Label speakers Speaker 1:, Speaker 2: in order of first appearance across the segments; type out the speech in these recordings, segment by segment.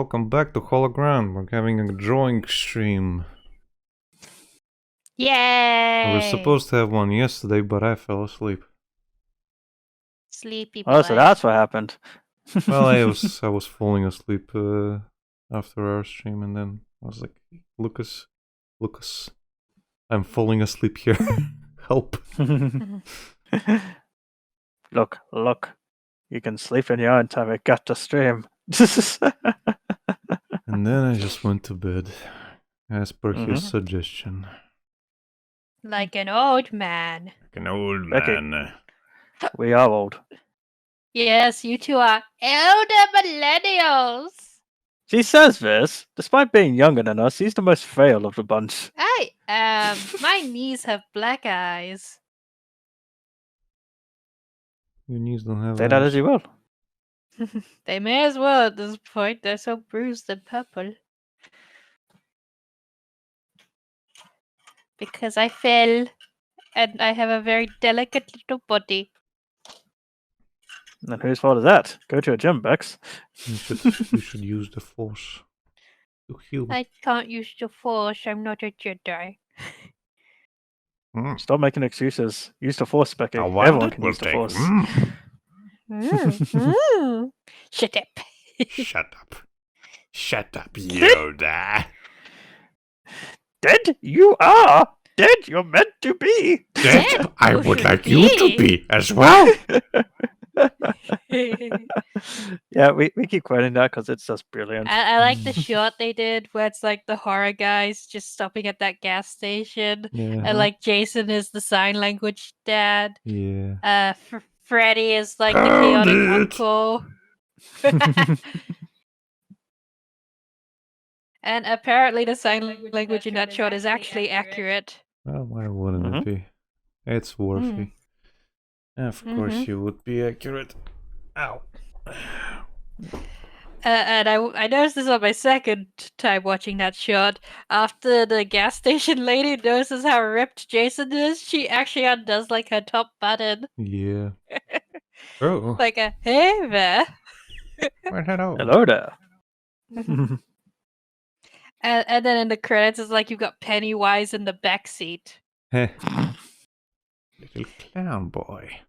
Speaker 1: Welcome back to Hologram. We're having a drawing stream.
Speaker 2: Yay!
Speaker 1: We were supposed to have one yesterday, but I fell asleep.
Speaker 2: Sleepy boy.
Speaker 3: Oh, so that's what happened.
Speaker 1: Well, I was falling asleep after our stream, and then I was like, Lucas, I'm falling asleep here. Help.
Speaker 3: Look. You can sleep in your own time. I got to stream.
Speaker 1: And then I just went to bed, as per his suggestion.
Speaker 2: Like an old man.
Speaker 1: Like an old
Speaker 3: Becky.
Speaker 1: man.
Speaker 3: We are old.
Speaker 2: Yes, you two are elder millennials.
Speaker 3: She says this, despite being younger than us, he's the most frail of the bunch.
Speaker 2: I am. My knees have black eyes.
Speaker 1: Your knees don't have
Speaker 3: Say that
Speaker 1: eyes.
Speaker 3: as you will.
Speaker 2: They may as well at this point. They're so bruised and purple. Because I fell, and I have a very delicate little body.
Speaker 3: And whose fault is that? Go to a gym, Bex.
Speaker 1: You should use the force to heal.
Speaker 2: I can't use the force. I'm not a Jedi.
Speaker 3: Stop making excuses. Use the force, Becky.
Speaker 1: A one
Speaker 3: Everyone
Speaker 1: that
Speaker 3: can
Speaker 1: will
Speaker 3: use the
Speaker 1: take.
Speaker 3: force.
Speaker 2: Shut up.
Speaker 1: Shut up. Shut up, Yoda.
Speaker 3: Dead you are! Dead you're meant to be!
Speaker 1: Dead, I
Speaker 2: you
Speaker 1: would
Speaker 2: should
Speaker 1: like you to
Speaker 2: be.
Speaker 1: be as well.
Speaker 3: Yeah, we keep quoting that because it's just brilliant.
Speaker 2: I like the shot they did where it's like the horror guys just stopping at that gas station.
Speaker 1: Yeah.
Speaker 2: And like Jason is the sign language dad.
Speaker 1: Yeah.
Speaker 2: Freddy is like
Speaker 1: Hold
Speaker 2: the chaotic
Speaker 1: it.
Speaker 2: uncle. And apparently the sign language in that shot is actually accurate.
Speaker 1: Well, why wouldn't it be? It's worthy. Of course you would be accurate. Ow.
Speaker 2: And I noticed this on my second time watching that shot. After the gas station lady notices how ripped Jason is, she actually undoes like her top button.
Speaker 1: Yeah. Oh.
Speaker 2: Like a, hey there.
Speaker 1: Well, hello.
Speaker 3: Hello there.
Speaker 2: And then in the credits, it's like you've got Pennywise in the back seat.
Speaker 1: Heh. Little clown boy.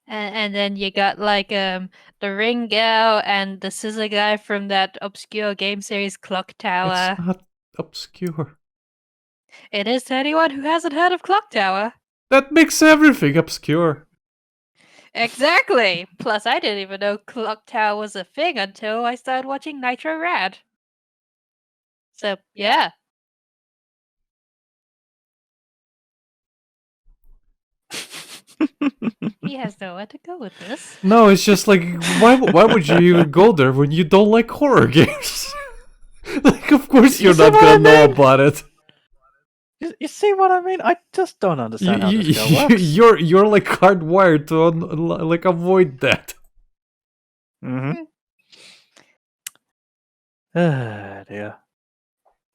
Speaker 2: And then you got like the ring gal and the scissor guy from that obscure game series Clock Tower.
Speaker 1: It's not obscure.
Speaker 2: It is to anyone who hasn't heard of Clock Tower.
Speaker 1: That makes everything obscure.
Speaker 2: Exactly. Plus, I didn't even know Clock Tower was a thing until I started watching Nitro Rad. So, yeah. He has nowhere to go with this.
Speaker 1: No, it's just like, why would you even go there when you don't like horror games? Like, of course you're not gonna know about it.
Speaker 3: You see what I mean? I just don't understand how this show works.
Speaker 1: You're like hardwired to like avoid that.
Speaker 3: Ah, dear.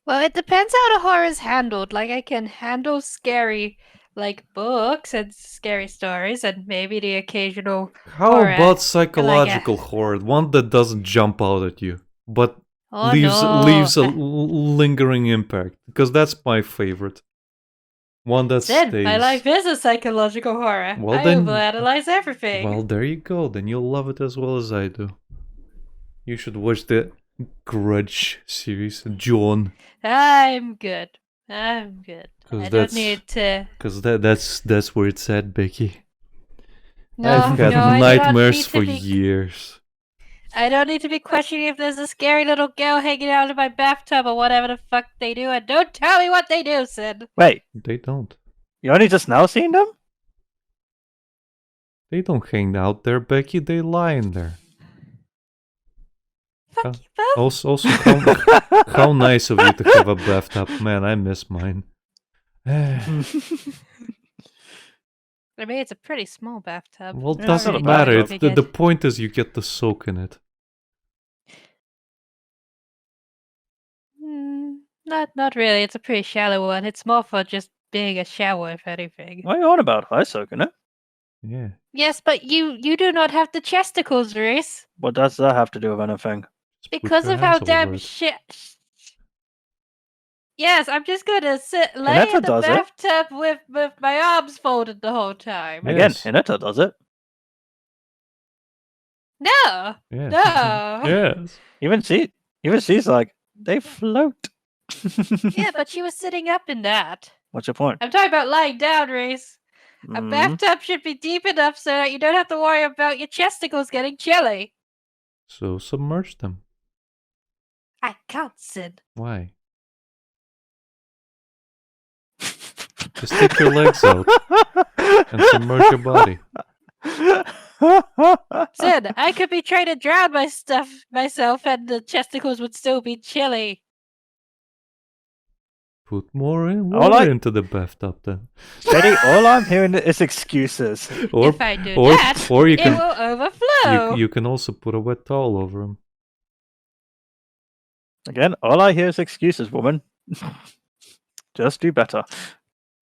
Speaker 2: Well, it depends how the horror is handled. Like, I can handle scary, like, books and scary stories, and maybe the occasional
Speaker 1: How
Speaker 2: horror.
Speaker 1: about psychological horror? One that doesn't jump out at you, but
Speaker 2: Oh,
Speaker 1: leaves
Speaker 2: no.
Speaker 1: a lingering impact. Because that's my favorite. One that
Speaker 2: Then,
Speaker 1: stays.
Speaker 2: my life is a psychological horror.
Speaker 1: Well,
Speaker 2: I
Speaker 1: then-
Speaker 2: overanalyze everything.
Speaker 1: Well, there you go. Then you'll love it as well as I do. You should watch the Grudge series, John.
Speaker 2: I'm good. I don't
Speaker 1: that's-
Speaker 2: need to...
Speaker 1: Because that's where it's at, Becky.
Speaker 2: No,
Speaker 1: I've had
Speaker 2: no, I do not
Speaker 1: nightmares
Speaker 2: need to
Speaker 1: for
Speaker 2: be-
Speaker 1: years.
Speaker 2: I don't need to be questioning if there's a scary little girl hanging out in my bathtub or whatever the fuck they do, and don't tell me what they do, Sid.
Speaker 3: Wait,
Speaker 1: They don't.
Speaker 3: you only just now seen them?
Speaker 1: They don't hang out there, Becky. They lie in there.
Speaker 2: Fuck you both.
Speaker 1: Also, how nice of you to have a bathtub. Man, I miss mine.
Speaker 2: I mean, it's a pretty small bathtub.
Speaker 1: Well,
Speaker 3: Yeah,
Speaker 1: doesn't
Speaker 3: it's not a
Speaker 1: matter.
Speaker 3: bathtub.
Speaker 1: The point is you get to soak in it.
Speaker 2: Not really. It's a pretty shallow one. It's more for just being a shower, if anything.
Speaker 3: What are you on about? I soak in it.
Speaker 1: Yeah.
Speaker 2: Yes, but you do not have the chesticles, Reese.
Speaker 3: What does that have to do with anything?
Speaker 1: Just put
Speaker 2: Because
Speaker 1: your
Speaker 2: of how
Speaker 1: hands over
Speaker 2: damn
Speaker 1: it.
Speaker 2: shit. Yes, I'm just gonna lay
Speaker 3: Hinata
Speaker 2: in the
Speaker 3: does it.
Speaker 2: bathtub with my arms folded the whole time.
Speaker 1: Yeah.
Speaker 3: Again,
Speaker 1: Yes.
Speaker 3: Hinata does it.
Speaker 2: No,
Speaker 1: Yes.
Speaker 2: no.
Speaker 1: Yes.
Speaker 3: Even she's like, they float.
Speaker 2: Yeah, but she was sitting up in that.
Speaker 3: What's your point?
Speaker 2: I'm talking about lying down, Reese. A
Speaker 3: Mm,
Speaker 2: bathtub should be deep enough so that you don't have to worry about your chesticles getting chilly.
Speaker 1: So submerge them.
Speaker 2: I can't, Sid.
Speaker 1: Why? Just take your legs out and submerge your body.
Speaker 2: Sid, I could be trying to drown myself and the chesticles would still be chilly.
Speaker 1: Put more
Speaker 3: All
Speaker 1: water
Speaker 3: I-
Speaker 1: into the bathtub then.
Speaker 3: Steady, all I'm hearing is excuses.
Speaker 1: Or,
Speaker 2: If I do
Speaker 1: or,
Speaker 2: that,
Speaker 1: or you
Speaker 2: it
Speaker 1: can
Speaker 2: will overflow.
Speaker 1: you can also put a wet towel over them.
Speaker 3: Again, all I hear is excuses, woman. Just do better.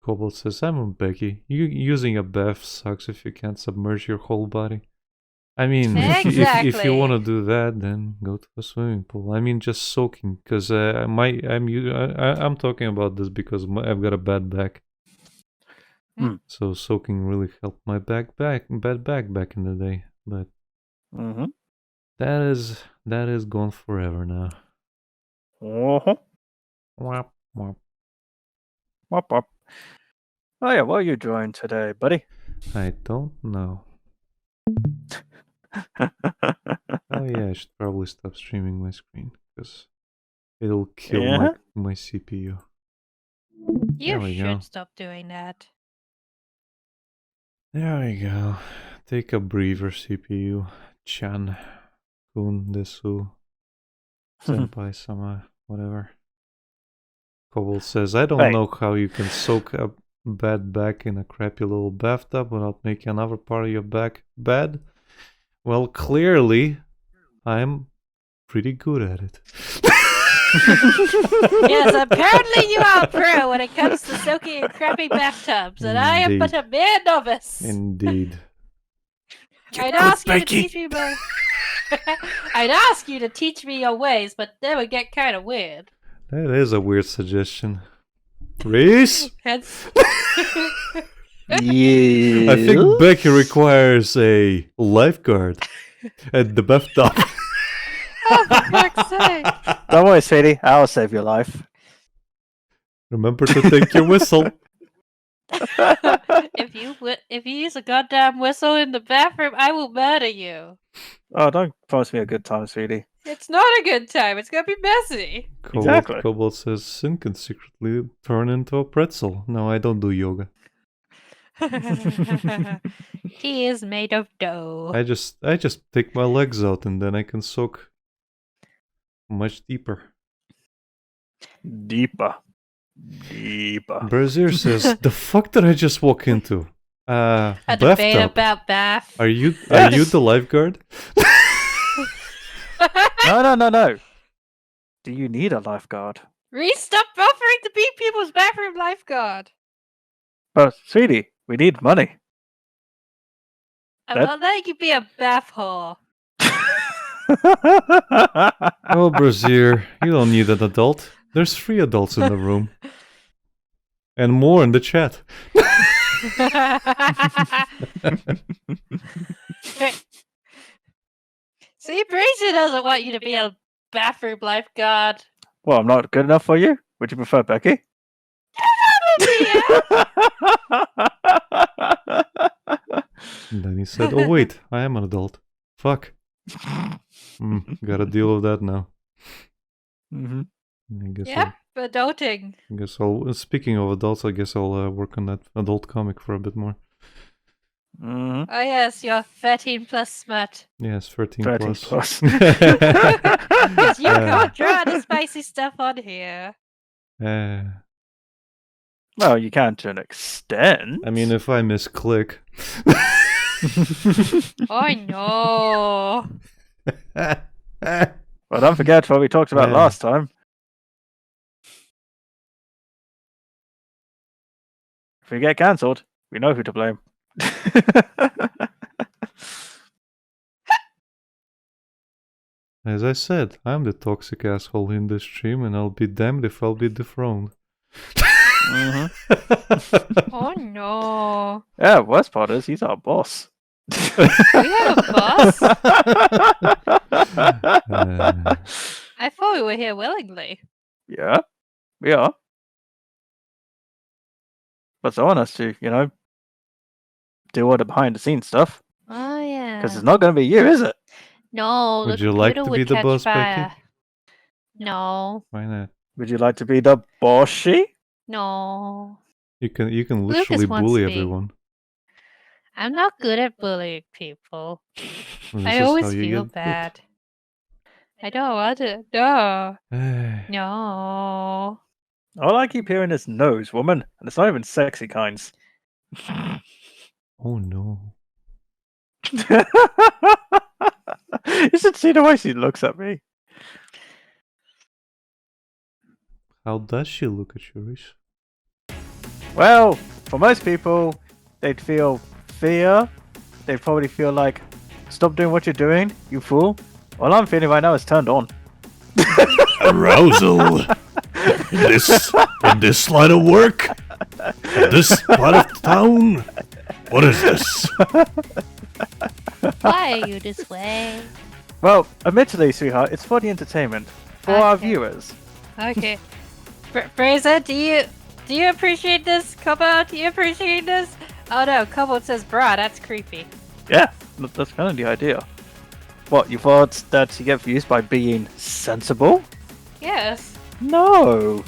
Speaker 1: Cobalt says, I'm on Becky. Using a bath sucks if you can't submerge your whole body. I mean, if you
Speaker 2: Exactly.
Speaker 1: want to do that, then go to a swimming pool. I mean, just soaking, because I'm talking about this because I've got a bad back. So soaking really helped my bad back back in the day. But
Speaker 3: Mm-hmm.
Speaker 1: that is gone forever now.
Speaker 3: Uh-huh.
Speaker 1: Wop, wop.
Speaker 3: Wop, wop. Oh yeah, what are you drawing today, buddy?
Speaker 1: I don't know. Oh yeah, I should probably stop streaming my screen because it'll kill
Speaker 3: Yeah?
Speaker 1: my CPU.
Speaker 2: You
Speaker 1: There we
Speaker 2: should
Speaker 1: go.
Speaker 2: stop doing that.
Speaker 1: There we go. Take a breather, CPU. Chan, Kun, Desu, Senpai Sama, whatever. Cobalt says, I don't
Speaker 3: Hey.
Speaker 1: know how you can soak a bad back in a crappy little bathtub without making another part of your back bad. Well, clearly, I'm pretty good at it.
Speaker 2: Yes, apparently you are a pro when it comes to soaking in crappy bathtubs, and I am but a mere novice.
Speaker 1: Indeed.
Speaker 2: I'd ask you to teach me my... I'd ask you to teach me your ways, but that would get kind of weird.
Speaker 1: That is a weird suggestion. Reese?
Speaker 2: Hence...
Speaker 3: Yeah.
Speaker 1: I think Becky requires a lifeguard at the bathtub.
Speaker 2: Oh, for fuck's sake.
Speaker 3: Don't worry, sweetie. I'll save your life.
Speaker 1: Remember to take your whistle.
Speaker 2: If you use a goddamn whistle in the bathroom, I will murder you.
Speaker 3: Oh, don't promise me a good time, sweetie.
Speaker 2: It's not a good time. It's gonna be messy.
Speaker 3: Exactly.
Speaker 1: Cobalt says Sin can secretly turn into a pretzel. No, I don't do yoga.
Speaker 2: He is made of dough.
Speaker 1: I just take my legs out and then I can soak much deeper.
Speaker 3: Deeper.
Speaker 1: Brazier says, the fuck did I just walk into?
Speaker 2: A debate
Speaker 1: Bathtub.
Speaker 2: about bath.
Speaker 1: Are you
Speaker 3: Yes.
Speaker 1: the lifeguard?
Speaker 3: No. Do you need a lifeguard?
Speaker 2: Reese, stop offering to be people's bathroom lifeguard.
Speaker 3: Oh, sweetie, we need money.
Speaker 2: I'm not letting you be a bath whore.
Speaker 1: Oh, Brazier, you don't need an adult. There's 3 adults in the room. And more in the chat.
Speaker 2: See, Brazier doesn't want you to be a bathroom lifeguard.
Speaker 3: Well, I'm not good enough for you? Would you prefer Becky?
Speaker 1: And then he said, oh wait, I am an adult. Fuck. Gotta deal with that now.
Speaker 3: Mm-hmm.
Speaker 1: I guess
Speaker 2: Yeah, adulting.
Speaker 1: speaking of adults, I guess I'll work on that adult comic for a bit more.
Speaker 3: Mm-hmm.
Speaker 2: Oh yes, you're 13 plus smut.
Speaker 1: Yes, 13
Speaker 3: plus.
Speaker 1: plus.
Speaker 2: Because you can't draw the spicy stuff on here.
Speaker 3: Well, you can to an extent.
Speaker 1: I mean, if I misclick.
Speaker 2: Oh no.
Speaker 3: Well, don't forget what we talked about
Speaker 1: Yeah.
Speaker 3: last time. If we get cancelled, we know who to blame.
Speaker 1: As I said, I'm the toxic asshole in this stream, and I'll be damned if I'll be dethroned.
Speaker 2: Oh no.
Speaker 3: Yeah, worst part is he's our boss.
Speaker 2: We have a boss? I thought we were here willingly.
Speaker 3: Yeah, we are. But someone has to, do all the behind the scenes stuff.
Speaker 2: Oh yeah.
Speaker 3: Because it's not going to be you, is it?
Speaker 2: No,
Speaker 1: Would
Speaker 2: the
Speaker 1: you like
Speaker 2: computer
Speaker 1: to
Speaker 2: would
Speaker 1: be the
Speaker 2: catch
Speaker 1: boss,
Speaker 2: fire.
Speaker 1: Becky?
Speaker 2: No.
Speaker 1: Why not?
Speaker 3: Would you like to be the bossy?
Speaker 2: No.
Speaker 1: You can
Speaker 2: Lucas
Speaker 1: literally
Speaker 2: wants
Speaker 1: bully
Speaker 2: to be.
Speaker 1: everyone.
Speaker 2: I'm not good at bullying people.
Speaker 1: This
Speaker 2: I
Speaker 1: is
Speaker 2: always
Speaker 1: how you
Speaker 2: feel
Speaker 1: get
Speaker 2: bad. I don't want to. No.
Speaker 1: bullied.
Speaker 2: No.
Speaker 3: All I keep hearing is no's, woman. And it's not even sexy kinds.
Speaker 1: Oh no.
Speaker 3: You should see the way she looks at me.
Speaker 1: How does she look at you, Reese?
Speaker 3: Well, for most people, they'd feel fear. They'd probably feel like, stop doing what you're doing, you fool. All I'm feeling right now is turned on.
Speaker 1: Arousal! in this line of work? In this part of town? What is this?
Speaker 2: Why are you this way?
Speaker 3: Well, admittedly, sweetheart, it's for the entertainment. For our
Speaker 2: Okay.
Speaker 3: viewers.
Speaker 2: Okay. Fraser, do you appreciate this? Kobo, do you appreciate this? Oh no, Kobo says bra, that's creepy.
Speaker 3: Yeah, that's kind of the idea. What, you thought that you get views by being sensible?
Speaker 2: Yes.
Speaker 3: No!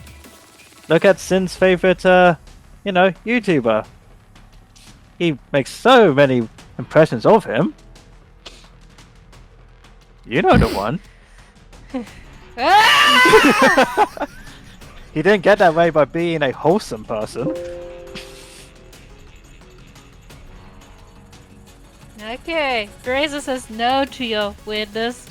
Speaker 3: Look at Sin's favorite, YouTuber. He makes so many impressions of him. You know the one.
Speaker 2: Ah!
Speaker 3: He didn't get that way by being a wholesome person.
Speaker 2: Okay, Fraser says no to your weirdness,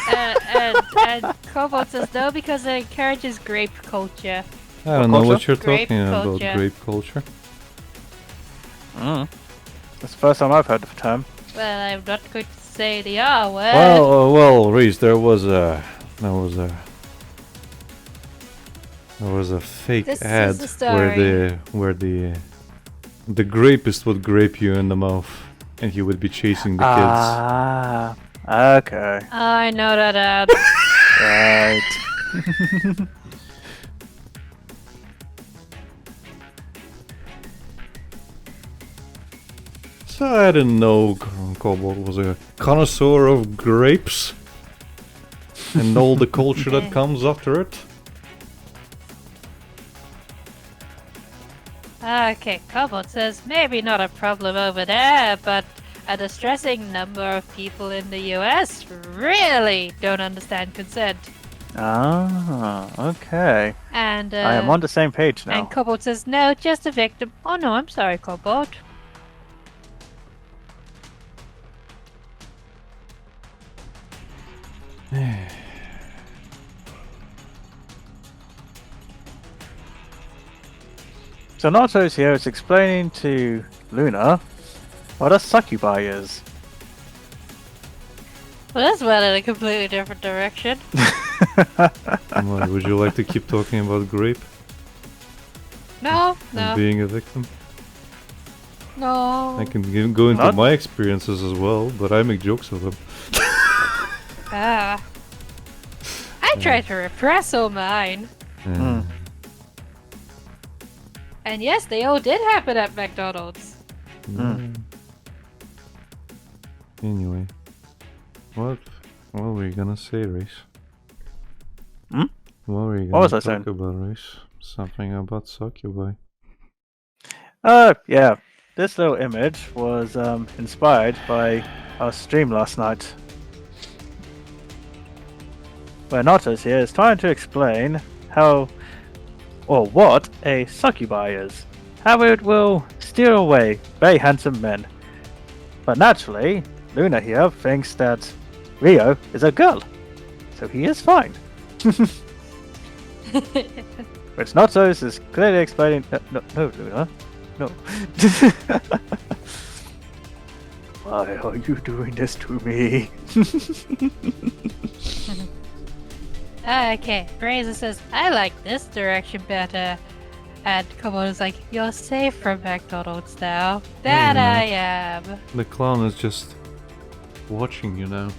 Speaker 2: and Kobo says no because it encourages grape culture.
Speaker 1: I don't know what you're
Speaker 2: Grape
Speaker 1: talking
Speaker 2: culture.
Speaker 1: about, grape culture.
Speaker 3: That's the first time I've heard the term.
Speaker 2: Well, I'm not going to say the R word.
Speaker 1: Well, Reese, there was a fake
Speaker 2: This is
Speaker 1: ad
Speaker 2: the story.
Speaker 1: where the grapist would grape you in the mouth, and he would be chasing the kids.
Speaker 3: Ah, okay.
Speaker 2: I know that ad.
Speaker 3: Right.
Speaker 1: So I didn't know Cobalt was a connoisseur of grapes and all the culture that comes after it.
Speaker 2: Okay, Kobo says maybe not a problem over there, but a distressing number of people in the US really don't understand consent.
Speaker 3: Ah, okay.
Speaker 2: And
Speaker 3: I am on the same page now.
Speaker 2: And Cobalt says no, just a victim. Oh no, I'm sorry, Cobalt.
Speaker 3: So Nacho's here is explaining to Luna what a succubi is.
Speaker 2: Well, that's well in a completely different direction.
Speaker 1: Why, would you like to keep talking about grape
Speaker 2: No,
Speaker 1: and
Speaker 2: no,
Speaker 1: being a victim?
Speaker 2: no.
Speaker 1: I can go into
Speaker 3: Not-
Speaker 1: my experiences as well, but I make jokes of them.
Speaker 2: Ah. I try to repress all mine.
Speaker 1: Yeah.
Speaker 2: And yes, they all did happen at McDonald's.
Speaker 1: Anyway, what were you gonna say, Reese?
Speaker 3: Hmm?
Speaker 1: What were you
Speaker 3: What was
Speaker 1: gonna
Speaker 3: I saying?
Speaker 1: talk about, Reese? Something about succubi.
Speaker 3: Yeah. This little image was inspired by our stream last night. Where Nacho's here is trying to explain how or what a succubi is. How it will steal away very handsome men. But naturally, Luna here thinks that Rio is a girl. So he is fine. Which Nacho's is clearly explaining. No, Luna. No. Why are you doing this to me?
Speaker 2: Okay, Razor says, I like this direction better. And Komodo's like, you're safe from McDonald's now. That
Speaker 1: Yeah.
Speaker 2: I am.
Speaker 1: The clown is just watching you now,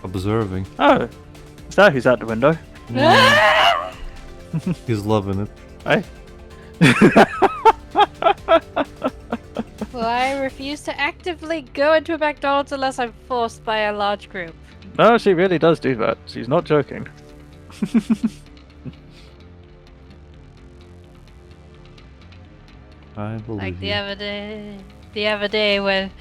Speaker 1: observing.
Speaker 3: Oh, is that who's out the window?
Speaker 1: Yeah, he's loving it.
Speaker 3: Hey.
Speaker 2: Well, I refuse to actively go into a McDonald's unless I'm forced by a large group.
Speaker 3: No, she really does do that. She's not joking.
Speaker 1: I believe
Speaker 2: Like the
Speaker 1: you.
Speaker 2: other day when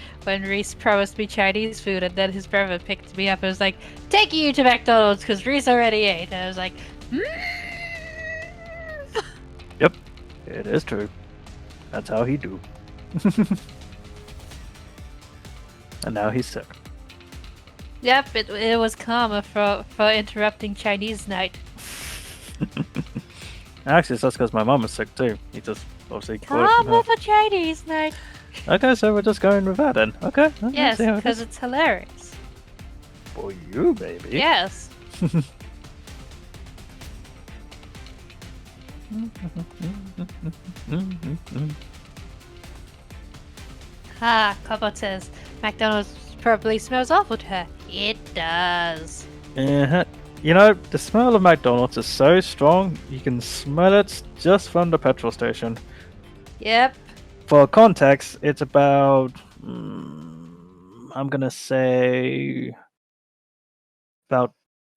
Speaker 2: Reese promised me Chinese food and then his brother picked me up and was like, taking you to McDonald's because Reese already ate. And I was like,
Speaker 3: Yep, it is true. That's how he do. And now he's sick.
Speaker 2: Yep, it was karma for interrupting Chinese night.
Speaker 3: Actually, that's because my mum was sick too. He just obviously caught it from
Speaker 2: Karma
Speaker 3: her.
Speaker 2: for Chinese night.
Speaker 3: Okay, so we're just going with that then. Okay.
Speaker 2: Yes,
Speaker 3: see how it
Speaker 2: because
Speaker 3: is.
Speaker 2: it's hilarious.
Speaker 3: For you, baby.
Speaker 2: Yes. Cobalt says, McDonald's probably smells awful to her. It does.
Speaker 3: Uh-huh. You know, the smell of McDonald's is so strong, you can smell it just from the petrol station.
Speaker 2: Yep.
Speaker 3: For context, it's about, I'm gonna say, about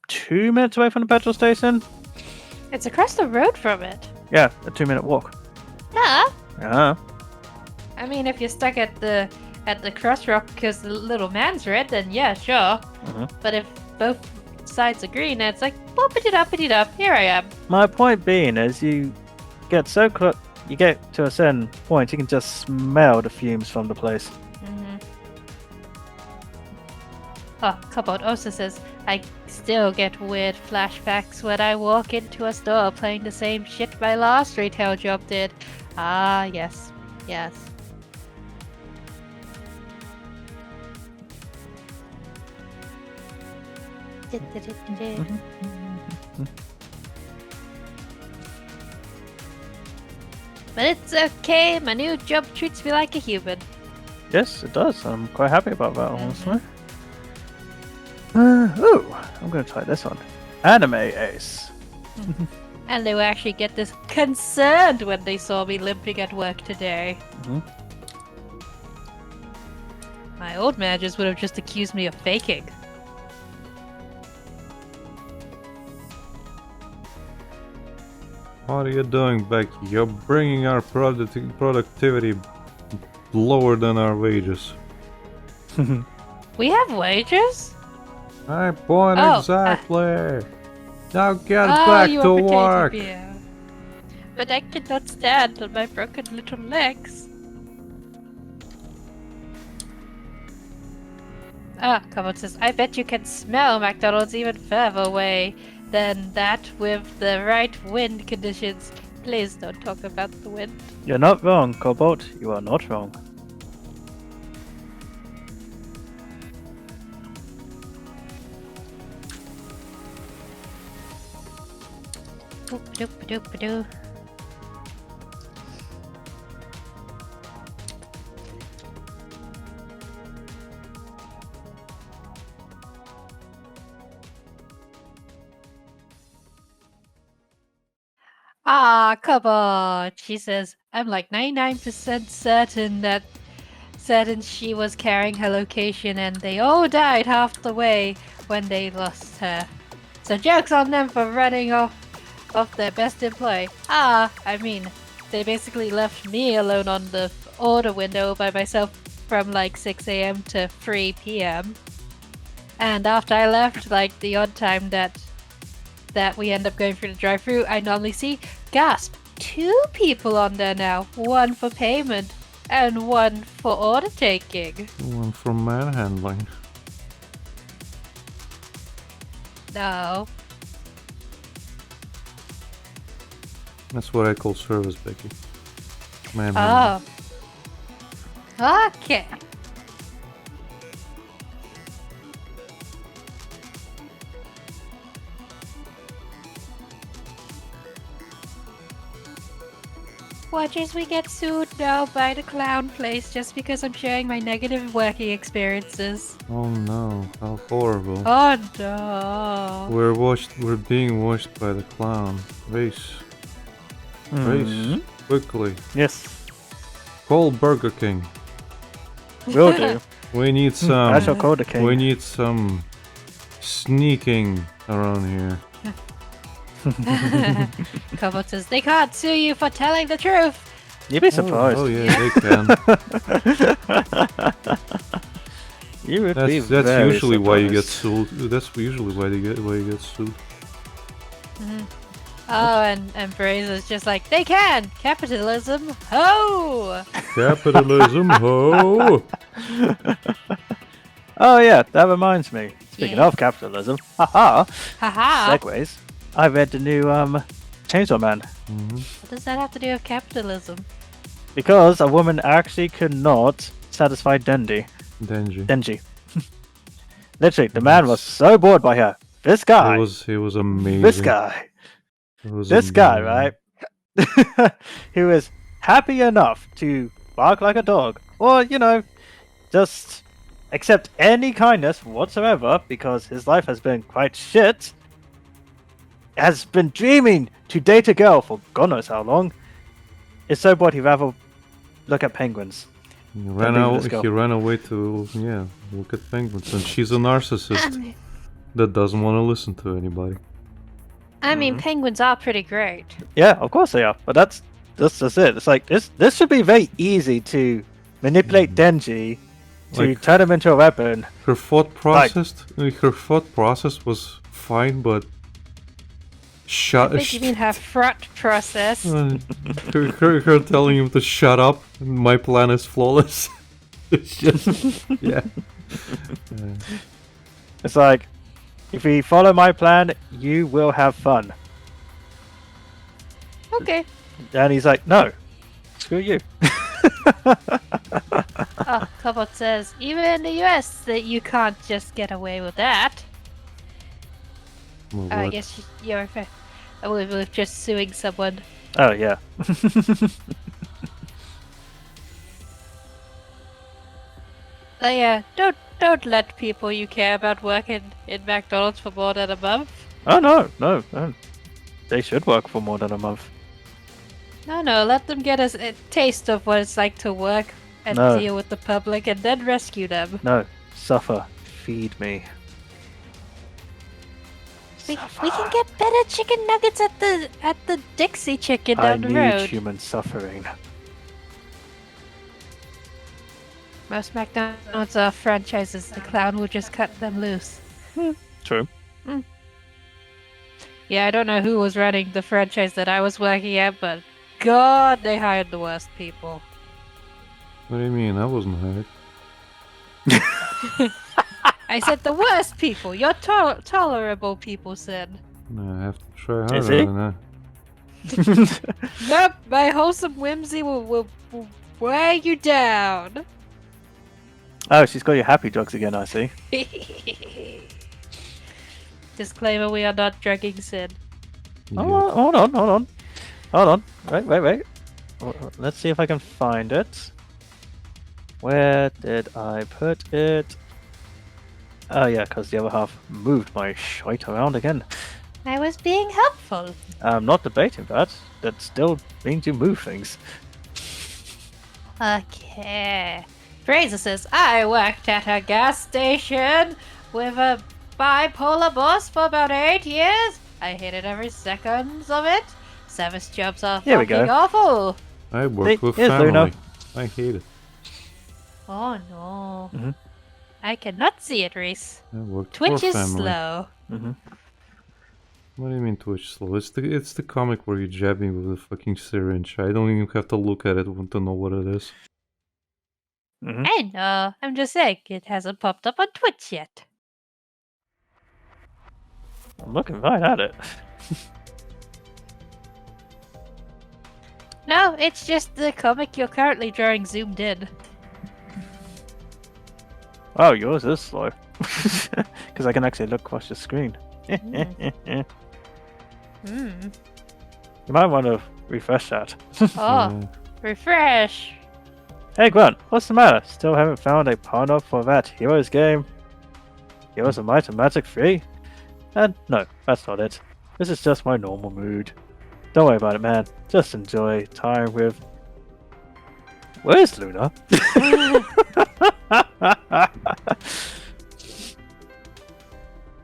Speaker 3: 2 minutes away from the petrol station.
Speaker 2: It's across the road from it.
Speaker 3: Yeah, a 2-minute walk.
Speaker 2: Yeah.
Speaker 3: Yeah.
Speaker 2: I mean, if you're stuck at the crossroad because the little man's red, then yeah, sure.
Speaker 3: Mhm.
Speaker 2: But if both sides are green, it's like, boppity up, here I am.
Speaker 3: My point being is, you get so close, you get to a certain point, you can just smell the fumes from the place.
Speaker 2: Mm-hmm. Oh, Cobalt also says, I still get weird flashbacks when I walk into a store playing the same shit my last retail job did. Ah, yes. Yes. But it's okay, my new job treats me like a human.
Speaker 3: Yes, it does. I'm quite happy about that,
Speaker 2: Mhm.
Speaker 3: honestly. I'm gonna try this one. Anime Ace.
Speaker 2: And they will actually get this concerned when they saw me limping at work today.
Speaker 3: Mhm.
Speaker 2: My old managers would have just accused me of faking.
Speaker 1: What are you doing, Becky? You're bringing our productivity lower than our wages.
Speaker 2: We have wages?
Speaker 1: My point
Speaker 2: Oh,
Speaker 1: exactly. Now get
Speaker 2: Oh,
Speaker 1: back
Speaker 2: you
Speaker 1: to
Speaker 2: are pretending
Speaker 1: work.
Speaker 2: be a- But I cannot stand on my broken little legs. Cobalt says, I bet you can smell McDonald's even further away than that with the right wind conditions. Please don't talk about the wind.
Speaker 3: You're not wrong, Cobalt. You are not wrong.
Speaker 2: Boop-a-doop-a-doop-a-doo. Cobalt! She says, I'm like 99% certain she was carrying her location and they all died half the way when they lost her. So joke's on them for running off their best employee. I mean, they basically left me alone on the order window by myself from like 6 a.m. to 3 p.m. And after I left, like the odd time that we end up going through the drive-thru, I normally see, gasp, 2 people on there now. 1 for payment and 1 for order taking.
Speaker 1: One from manhandling.
Speaker 2: No.
Speaker 1: That's what I call service, Becky. Manhandling.
Speaker 2: Oh. Okay. Watch as we get sued now by the clown place just because I'm sharing my negative working experiences.
Speaker 1: Oh no, how horrible.
Speaker 2: Oh no.
Speaker 1: We're being watched by the clown. Race. Race. Quickly.
Speaker 3: Yes,
Speaker 1: Call Burger King.
Speaker 3: will do.
Speaker 1: We need
Speaker 3: I shall
Speaker 1: some.
Speaker 3: call the king.
Speaker 1: We need some sneaking around here.
Speaker 2: Kobo says they can't sue you for telling the truth.
Speaker 3: You'd be surprised.
Speaker 1: Oh yeah, they can.
Speaker 3: You would be
Speaker 1: That's
Speaker 3: very
Speaker 1: usually why you get
Speaker 3: surprised.
Speaker 1: sued. That's usually why you get sued.
Speaker 2: Oh, and Brazen's just like, they can! Capitalism, ho!
Speaker 1: Capitalism, ho!
Speaker 3: Oh yeah, that reminds me. Speaking
Speaker 2: Yeah.
Speaker 3: of capitalism, haha,
Speaker 2: Haha!
Speaker 3: segues. I read the new Chainsaw Man
Speaker 2: What does that have to do with capitalism?
Speaker 3: because a woman actually could not satisfy
Speaker 1: Denji.
Speaker 3: Denji. Literally, the man was so bored by her. This guy,
Speaker 1: He was amazing.
Speaker 3: this guy,
Speaker 1: It was
Speaker 3: this guy,
Speaker 1: amazing.
Speaker 3: right? Who is happy enough to bark like a dog, or just accept any kindness whatsoever because his life has been quite shit. Has been dreaming to date a girl for God knows how long. Is so bored he'd rather look at penguins.
Speaker 1: He
Speaker 3: Then
Speaker 1: ran
Speaker 3: leave
Speaker 1: out.
Speaker 3: this girl.
Speaker 1: He ran away to look at penguins, and she's a narcissist that doesn't want to listen to anybody.
Speaker 2: I mean, penguins are pretty great.
Speaker 3: Yeah, of course they are. But that's it. It's like this should be very easy to manipulate Denji to
Speaker 1: Like-
Speaker 3: turn him into a weapon.
Speaker 1: Her thought process was fine, but
Speaker 2: I think you mean her front process.
Speaker 1: her telling him to shut up. My plan is flawless. It's just yeah.
Speaker 3: It's like, if you follow my plan, you will have fun.
Speaker 2: Okay.
Speaker 3: And he's like, no, screw you.
Speaker 2: Oh, Cobalt says, even in the US, that you can't just get away with that.
Speaker 1: Well,
Speaker 2: I
Speaker 1: what?
Speaker 2: guess you're with just suing someone.
Speaker 3: Oh yeah.
Speaker 2: Yeah, don't let people you care about work in McDonald's for more than a month.
Speaker 3: Oh no. They should work for more than a month.
Speaker 2: No, let them get a taste of what it's like to work and
Speaker 3: No.
Speaker 2: deal with the public, and then rescue them.
Speaker 3: No, suffer. Feed me.
Speaker 2: We can get better chicken nuggets at the Dixie Chicken
Speaker 3: I
Speaker 2: down the
Speaker 3: need
Speaker 2: road.
Speaker 3: human suffering.
Speaker 2: Most McDonald's are franchises. The clown will just cut them loose.
Speaker 3: True.
Speaker 2: Yeah, I don't know who was running the franchise that I was working at, but God, they hired the worst people.
Speaker 1: What do you mean? I wasn't hired.
Speaker 2: I said the worst people. Your tolerable people said.
Speaker 1: No, I have to try harder
Speaker 3: Is he?
Speaker 1: than that.
Speaker 2: Nope, my wholesome whimsy will wear you down.
Speaker 3: Oh, she's got your happy drugs again, I see.
Speaker 2: Disclaimer, we are not drugging Sid.
Speaker 1: Yeah.
Speaker 3: Oh, hold on. Wait. Let's see if I can find it. Where did I put it? Oh yeah, because the other half moved my shite around again.
Speaker 2: I was being helpful.
Speaker 3: I'm not debating that. That still means you move things.
Speaker 2: Okay. Fraser says, I worked at a gas station with a bipolar boss for about 8 years. I hated every second of it. Service jobs are
Speaker 3: Here we
Speaker 2: fucking
Speaker 3: go.
Speaker 2: awful.
Speaker 1: I work with
Speaker 3: Here's
Speaker 1: family.
Speaker 3: Luna.
Speaker 1: I hate it.
Speaker 2: Oh no.
Speaker 3: Mhm.
Speaker 2: I cannot see it, Reese.
Speaker 1: I work
Speaker 2: Twitch
Speaker 1: for
Speaker 2: is
Speaker 1: family.
Speaker 2: slow.
Speaker 1: What do you mean Twitch slow? It's the comic where you jab me with a fucking syringe. I don't even have to look at it to know what it is.
Speaker 2: I know. I'm just saying, it hasn't popped up on Twitch yet.
Speaker 3: I'm looking right at it.
Speaker 2: No, it's just the comic you're currently drawing zoomed in.
Speaker 3: Oh, yours is slow. Because I can actually look across the screen.
Speaker 2: Hmm.
Speaker 3: You might want to refresh that.
Speaker 2: Oh, refresh.
Speaker 3: Hey Grant, what's the matter? Still haven't found a partner for that Heroes game? Heroes of Might and Magic 3? And no, that's not it. This is just my normal mood. Don't worry about it, man. Just enjoy time with... Where's Luna?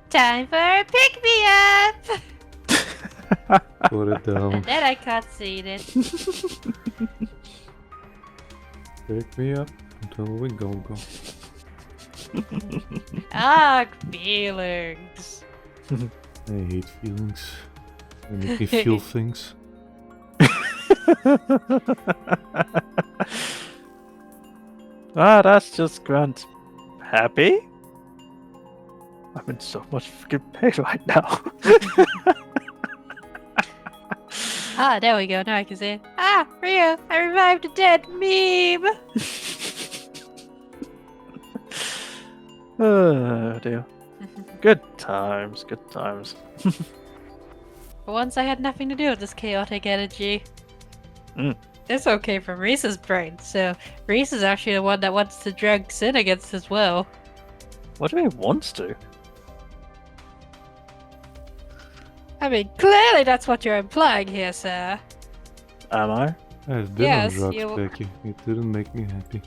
Speaker 2: Time for a pick-me-up!
Speaker 1: Put it down.
Speaker 2: And then I cutscene it.
Speaker 1: Pick me up until we go.
Speaker 2: Ah, feelings.
Speaker 1: I hate feelings. They make me feel things.
Speaker 3: That's just Grant. Happy? I'm in so much freaking pain right now.
Speaker 2: Ah, there we go. Now I can see it. Ah, Rio, I revived a dead meme.
Speaker 3: Oh dear. Good times, good times.
Speaker 2: For once, I had nothing to do with this chaotic energy.
Speaker 3: Mm.
Speaker 2: It's okay for Reese's brain, so Reese is actually the one that wants to drag Sin against as well.
Speaker 3: What do you mean wants to?
Speaker 2: I mean, clearly that's what you're implying here, sir.
Speaker 3: Am I?
Speaker 1: I've been
Speaker 2: Yes,
Speaker 1: on drugs,
Speaker 2: you-
Speaker 1: Becky. It didn't make me happy.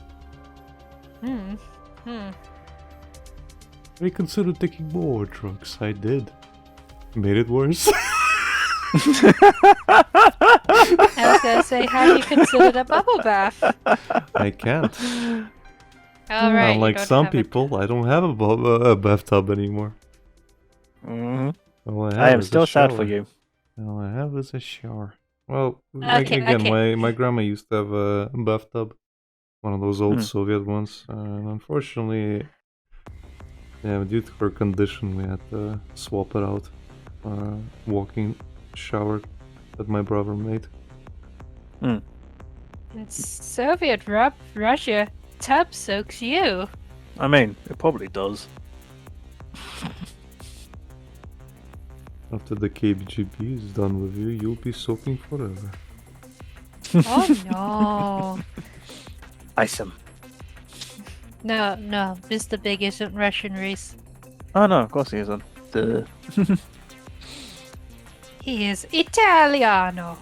Speaker 1: Reconsider taking more drugs. I did. Made it worse.
Speaker 2: I was gonna say, have you considered a bubble bath?
Speaker 1: I can't.
Speaker 2: Alright,
Speaker 1: Unlike some people, I don't have a bathtub anymore.
Speaker 3: Mm-hmm.
Speaker 1: All I, have
Speaker 3: I am
Speaker 1: is a
Speaker 3: still sad for
Speaker 1: shower.
Speaker 3: you.
Speaker 1: All I have is a shower. Well,
Speaker 2: Okay,
Speaker 1: again,
Speaker 2: okay.
Speaker 1: my grandma used to have a bathtub, one of those old
Speaker 3: Hmm.
Speaker 1: Soviet ones, and unfortunately, yeah, due to her condition, we had to swap it out. Walk-in shower that my brother made.
Speaker 2: In Soviet Russia, tub soaks you.
Speaker 3: I mean, it probably does.
Speaker 1: After the KGB is done with you, you'll be soaking forever.
Speaker 2: Oh no.
Speaker 3: Ice him.
Speaker 2: No, Mr. Big isn't Russian, Reese.
Speaker 3: Oh no, of course he isn't. Duh.
Speaker 2: He is Italiano.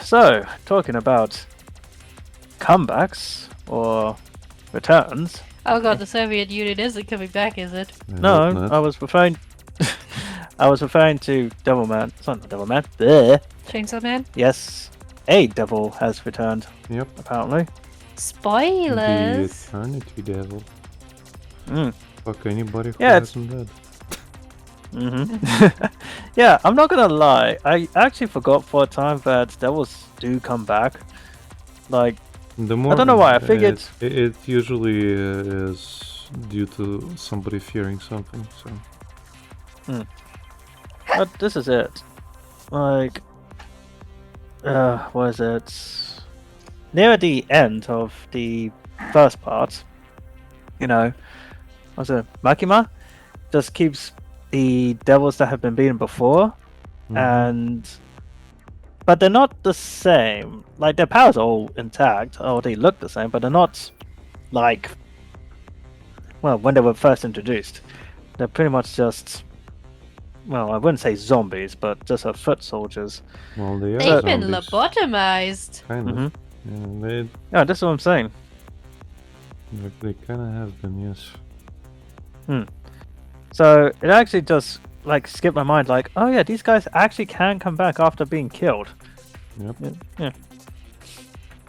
Speaker 3: So, talking about comebacks or returns.
Speaker 2: Oh god, the Soviet Union isn't coming back, is it?
Speaker 1: I hope
Speaker 3: No,
Speaker 1: not.
Speaker 3: I was referring. I was referring to Devilman. It's not Devilman. Bleh.
Speaker 2: Chainsaw Man?
Speaker 3: Yes, a devil has returned.
Speaker 1: Yep.
Speaker 3: Apparently.
Speaker 1: The
Speaker 2: Spoilers!
Speaker 1: Eternity Devil.
Speaker 3: Mm.
Speaker 1: Fuck anybody who
Speaker 3: Yeah, it's-
Speaker 1: hasn't dead.
Speaker 3: Mm-hmm. Yeah, I'm not gonna lie. I actually forgot for a time that devils do come back. Like,
Speaker 1: The more,
Speaker 3: don't know why, I figured-
Speaker 1: it usually is due to somebody fearing something. So
Speaker 3: but this is it. Like, what is it? Near the end of the first part, you know, was it Makima just keeps the devils that have been beaten before, and but they're not the same. Like their powers are all intact, or they look the same, but they're not like, well, when they were first introduced. They're pretty much just, well, I wouldn't say zombies, but just a foot soldiers.
Speaker 1: well, they are
Speaker 2: They've been
Speaker 1: zombies.
Speaker 2: lobotomized.
Speaker 1: Kind of.
Speaker 3: Mm-hmm.
Speaker 1: Yeah,
Speaker 3: Yeah, that's what I'm saying.
Speaker 1: they kind of have been, yes.
Speaker 3: So it actually just like skipped my mind. Like, oh yeah, these guys actually can come back after being killed.
Speaker 1: Yep.
Speaker 3: Yeah.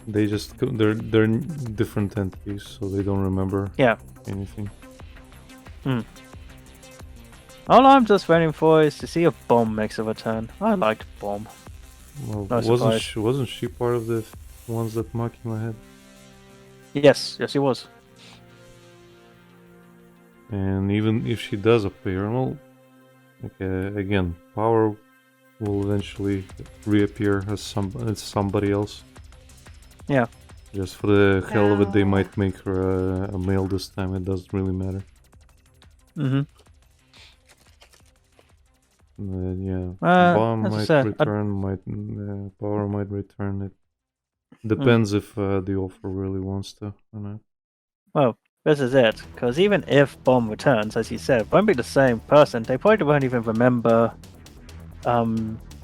Speaker 1: They just they're different entities, so they don't remember.
Speaker 3: Yeah.
Speaker 1: Anything.
Speaker 3: All I'm just waiting for is to see if Bomb makes a return. I liked Bomb.
Speaker 1: Well,
Speaker 3: No surprise.
Speaker 1: wasn't she part of the ones that Makima had?
Speaker 3: Yes, he was.
Speaker 1: And even if she does appear, well, like, again, power will eventually reappear as somebody else.
Speaker 3: Yeah.
Speaker 1: Just for the hell of it, they
Speaker 2: Oh.
Speaker 1: might make her a male this time. It doesn't really matter.
Speaker 3: Mm-hmm.
Speaker 1: Yeah, Bomb
Speaker 3: As I
Speaker 1: might
Speaker 3: said,
Speaker 1: return. Power might return. It depends if the offer really wants to or not.
Speaker 3: well, this is it. Because even if Bomb returns, as you said, won't be the same person. They probably won't even remember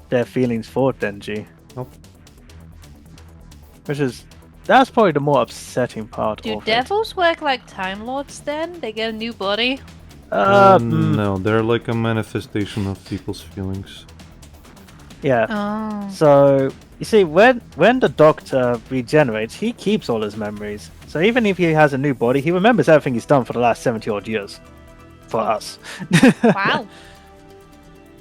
Speaker 3: their feelings for Denji.
Speaker 1: Nope.
Speaker 3: That's probably the more upsetting part
Speaker 2: Do
Speaker 3: of
Speaker 2: devils work like Time Lords then? They get a new body?
Speaker 3: it.
Speaker 1: No, they're like a manifestation of people's feelings.
Speaker 3: Yeah.
Speaker 2: Oh.
Speaker 3: So you see, when the Doctor regenerates, he keeps all his memories. So even if he has a new body, he remembers everything he's done for the last 70 odd years. For us.
Speaker 2: Wow.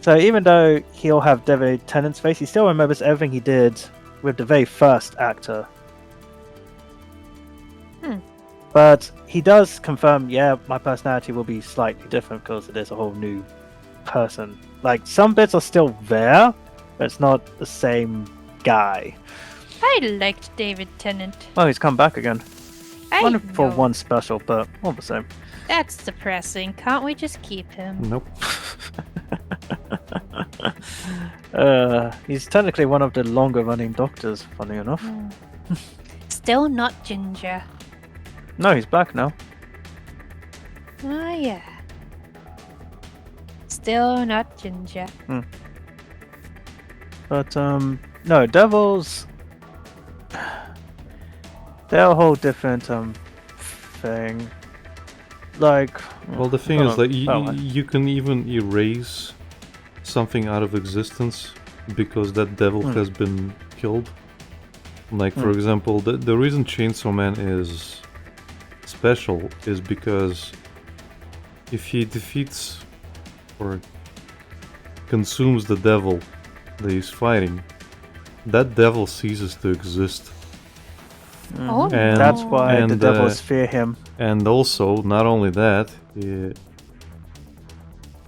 Speaker 3: So even though he'll have David Tennant's face, he still remembers everything he did with the very first actor. But he does confirm, yeah, my personality will be slightly different because it is a whole new person. Like, some bits are still there, but it's not the same guy.
Speaker 2: I liked David Tennant.
Speaker 3: Oh, he's come back again.
Speaker 2: I
Speaker 3: Only for
Speaker 2: know.
Speaker 3: one special, but all the same.
Speaker 2: That's depressing. Can't we just keep him?
Speaker 1: Nope.
Speaker 3: He's technically one of the longer running Doctors, funny enough.
Speaker 2: Still not Ginger.
Speaker 3: No, he's back now.
Speaker 2: Oh, yeah. Still not Ginger.
Speaker 3: But, no, Devils... They're a whole different, thing. Like...
Speaker 1: Well, the thing
Speaker 3: I
Speaker 1: is,
Speaker 3: don't
Speaker 1: like,
Speaker 3: know.
Speaker 1: you can even erase something out of existence because that devil has been killed. Like, for example, the reason Chainsaw Man is special is because if he defeats or consumes the devil that he's fighting, that devil ceases to exist.
Speaker 2: Oh,
Speaker 1: And-
Speaker 3: That's why the
Speaker 1: and,
Speaker 3: Devils fear him.
Speaker 1: And also, not only that,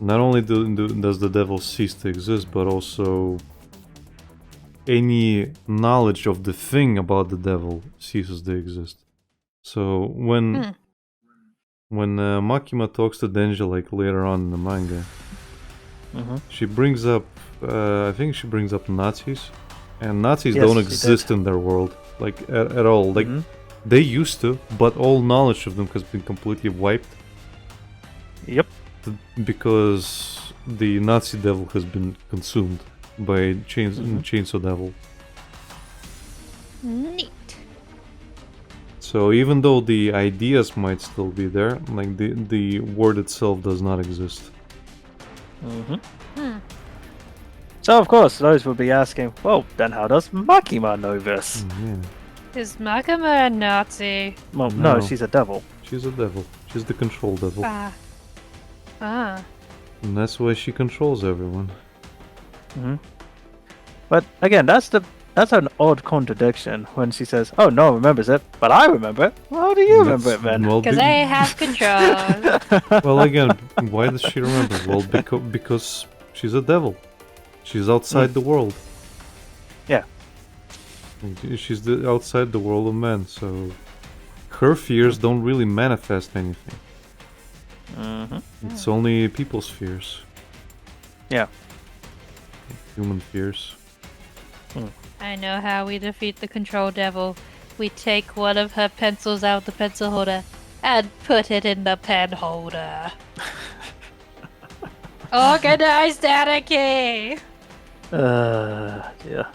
Speaker 1: not only does the devil cease to exist, but also any knowledge of the thing about the devil ceases to exist. So when Makima talks to Denji, like later on in the manga, she brings up, I think she brings up Nazis, and Nazis
Speaker 3: Yes,
Speaker 1: don't
Speaker 3: she
Speaker 1: exist in their world, like at all. Like they used to, but all knowledge of them has been completely wiped.
Speaker 3: Yep.
Speaker 1: Because the Nazi devil has been consumed by Chainsaw Devil.
Speaker 2: neat.
Speaker 1: So even though the ideas might still be there, like the word itself does not exist.
Speaker 3: So, of course, those will be asking, well, then how does Makima know this?
Speaker 1: Yeah.
Speaker 2: Is Makima a Nazi?
Speaker 3: Well, no,
Speaker 1: No.
Speaker 3: she's a devil.
Speaker 1: She's a devil. She's the control devil.
Speaker 2: Ah.
Speaker 1: And that's why she controls everyone.
Speaker 3: But again, that's an odd contradiction when she says, "Oh, no one remembers it, but I remember it." Well, how do you remember it then?
Speaker 1: Well,
Speaker 2: Because I have control.
Speaker 1: well, again, why does she remember? Well, because she's a devil. She's outside the world.
Speaker 3: Yeah.
Speaker 1: She's outside the world of men, so her fears don't really manifest anything. It's only people's fears.
Speaker 3: Yeah.
Speaker 1: Human fears.
Speaker 2: I know how we defeat the control devil. We take one of her pencils out of the pencil holder and put it in the pen holder. Organized anarchy!
Speaker 3: Yeah.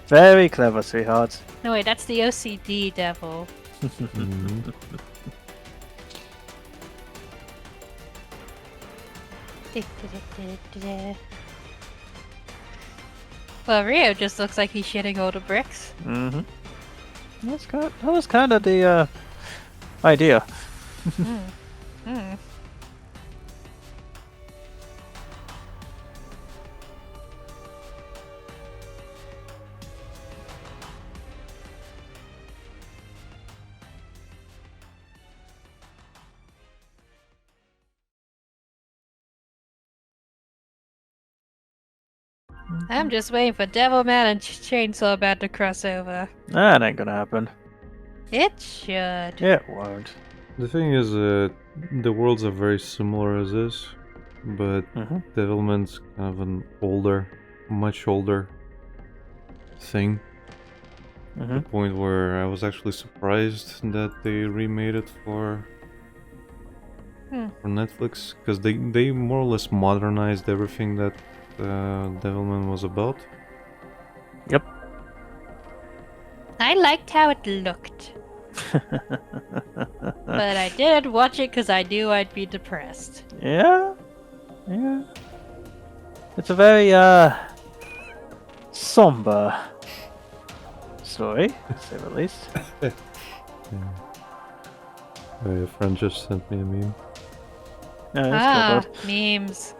Speaker 3: Very clever, sweetheart.
Speaker 2: No, wait, that's the OCD devil.
Speaker 1: Mhm.
Speaker 2: Well, Rio just looks like he's shitting all the bricks.
Speaker 3: That was kind of the idea.
Speaker 2: I'm just waiting for Devilman and Chainsaw Man to cross over.
Speaker 3: That ain't gonna happen.
Speaker 2: It should.
Speaker 3: It won't.
Speaker 1: The thing is, the worlds are very similar as is, but Devilman's kind of an older, much older thing. To the point where I was actually surprised that they remade it for Netflix, because they more or less modernized everything that Devilman was about.
Speaker 3: Yep.
Speaker 2: I liked how it looked. But I didn't watch it because I knew I'd be depressed.
Speaker 3: Yeah. It's a very somber story, to say the least.
Speaker 1: Your friend just sent me a meme.
Speaker 3: Yeah, it's cool,
Speaker 2: memes.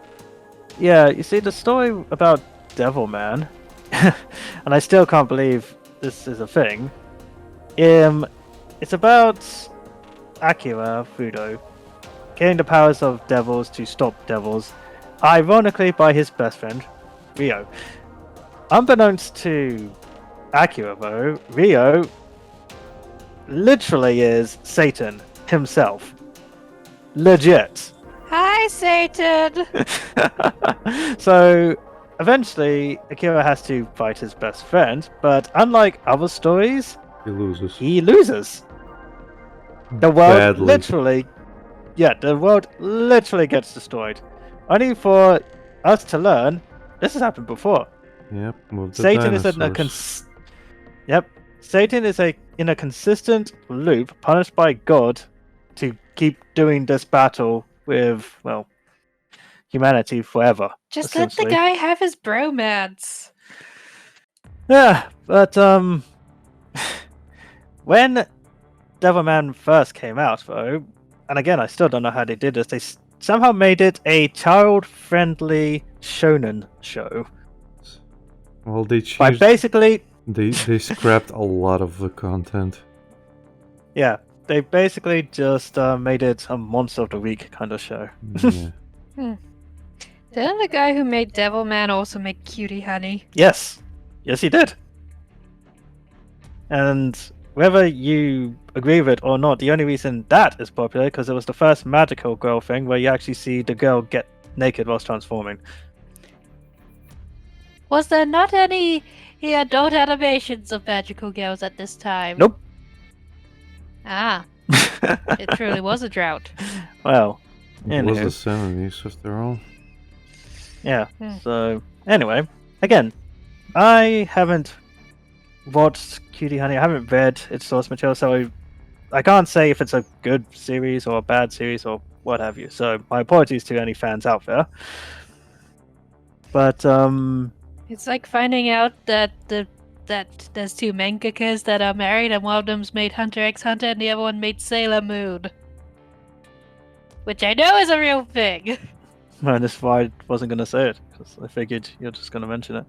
Speaker 3: yeah, you see, the story about Devilman, and I still can't believe this is a thing. It's about Akira Fudo getting the powers of devils to stop devils, ironically by his best friend, Ryo. Unbeknownst to Akira, though, Ryo literally is Satan himself. Legit.
Speaker 2: Hi, Satan!
Speaker 3: So, eventually, Akira has to fight his best friend, but unlike other stories,
Speaker 1: He loses.
Speaker 3: he loses. The world
Speaker 1: Badly.
Speaker 3: the world literally gets destroyed. Only for us to learn, this has happened before.
Speaker 1: Yep, with the
Speaker 3: Satan is
Speaker 1: dinosaurs.
Speaker 3: Satan is in a consistent loop, punished by God to keep doing this battle with, well, humanity forever.
Speaker 2: Just let the
Speaker 3: essentially.
Speaker 2: guy have his bromance.
Speaker 3: Yeah, but when Devilman first came out, though, and again, I still don't know how they did this. They somehow made it a child-friendly shonen show.
Speaker 1: Well, they
Speaker 3: By
Speaker 1: changed.
Speaker 3: basically,
Speaker 1: They scrapped a lot of the content.
Speaker 3: yeah, they basically just made it a monster of the week kind of show.
Speaker 1: Yeah.
Speaker 2: Didn't the guy who made Devilman also make Cutie Honey?
Speaker 3: Yes, he did. And whether you agree with it or not, the only reason that is popular because it was the first magical girl thing where you actually see the girl get naked whilst transforming.
Speaker 2: Was there not any adult animations of magical girls at this time?
Speaker 3: Nope.
Speaker 2: Ah, it truly was a drought.
Speaker 3: Well,
Speaker 1: It was
Speaker 3: anywho.
Speaker 1: the 70s after all.
Speaker 3: Yeah. So anyway, again, I haven't watched Cutie Honey. I haven't read its source material, so I can't say if it's a good series or a bad series or what have you. So my apologies to any fans out there. But
Speaker 2: It's like finding out that there's two mangakas that are married, and one of them's made Hunter x Hunter, and the other one made Sailor Moon, which I know is a real thing.
Speaker 3: and that's why I wasn't going to say it because I figured you're just going to mention it.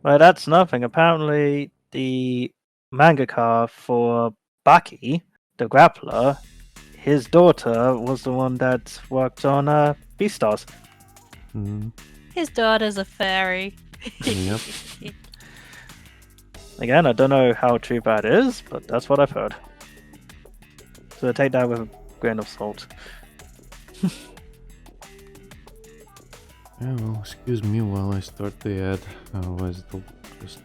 Speaker 3: Well, that's nothing. Apparently, the mangaka for Baki, the grappler, his daughter was the one that worked on Beastars.
Speaker 1: Mhm.
Speaker 2: His daughter's a fairy.
Speaker 1: Yep.
Speaker 3: Again, I don't know how true that is, but that's what I've heard. So take that with a grain of salt.
Speaker 1: Yeah, well, excuse me while I start the ad, otherwise it'll just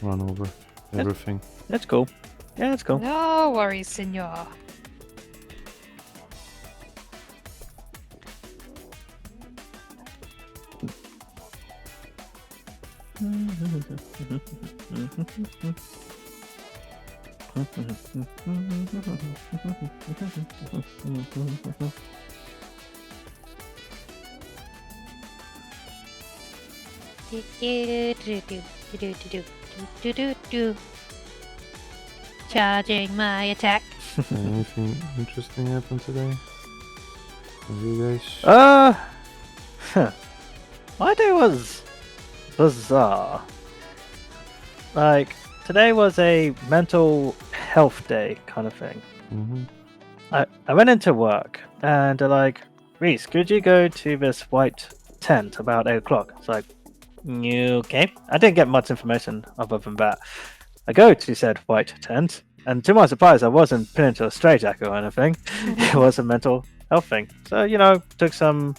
Speaker 1: run over everything.
Speaker 3: It's cool. Yeah, it's cool.
Speaker 2: No worries, senor. Charging my attack.
Speaker 1: Anything interesting happened today? With you guys?
Speaker 3: My day was bizarre. Like, today was a mental health day kind of thing.
Speaker 1: Mm-hmm.
Speaker 3: I went into work and they're like, Reese, could you go to this white tent about 8 o'clock. It's like, okay. I didn't get much information other than that. I go to said white tent, and to my surprise, I wasn't put into a straitjacket or anything. It was a mental health thing. So, took some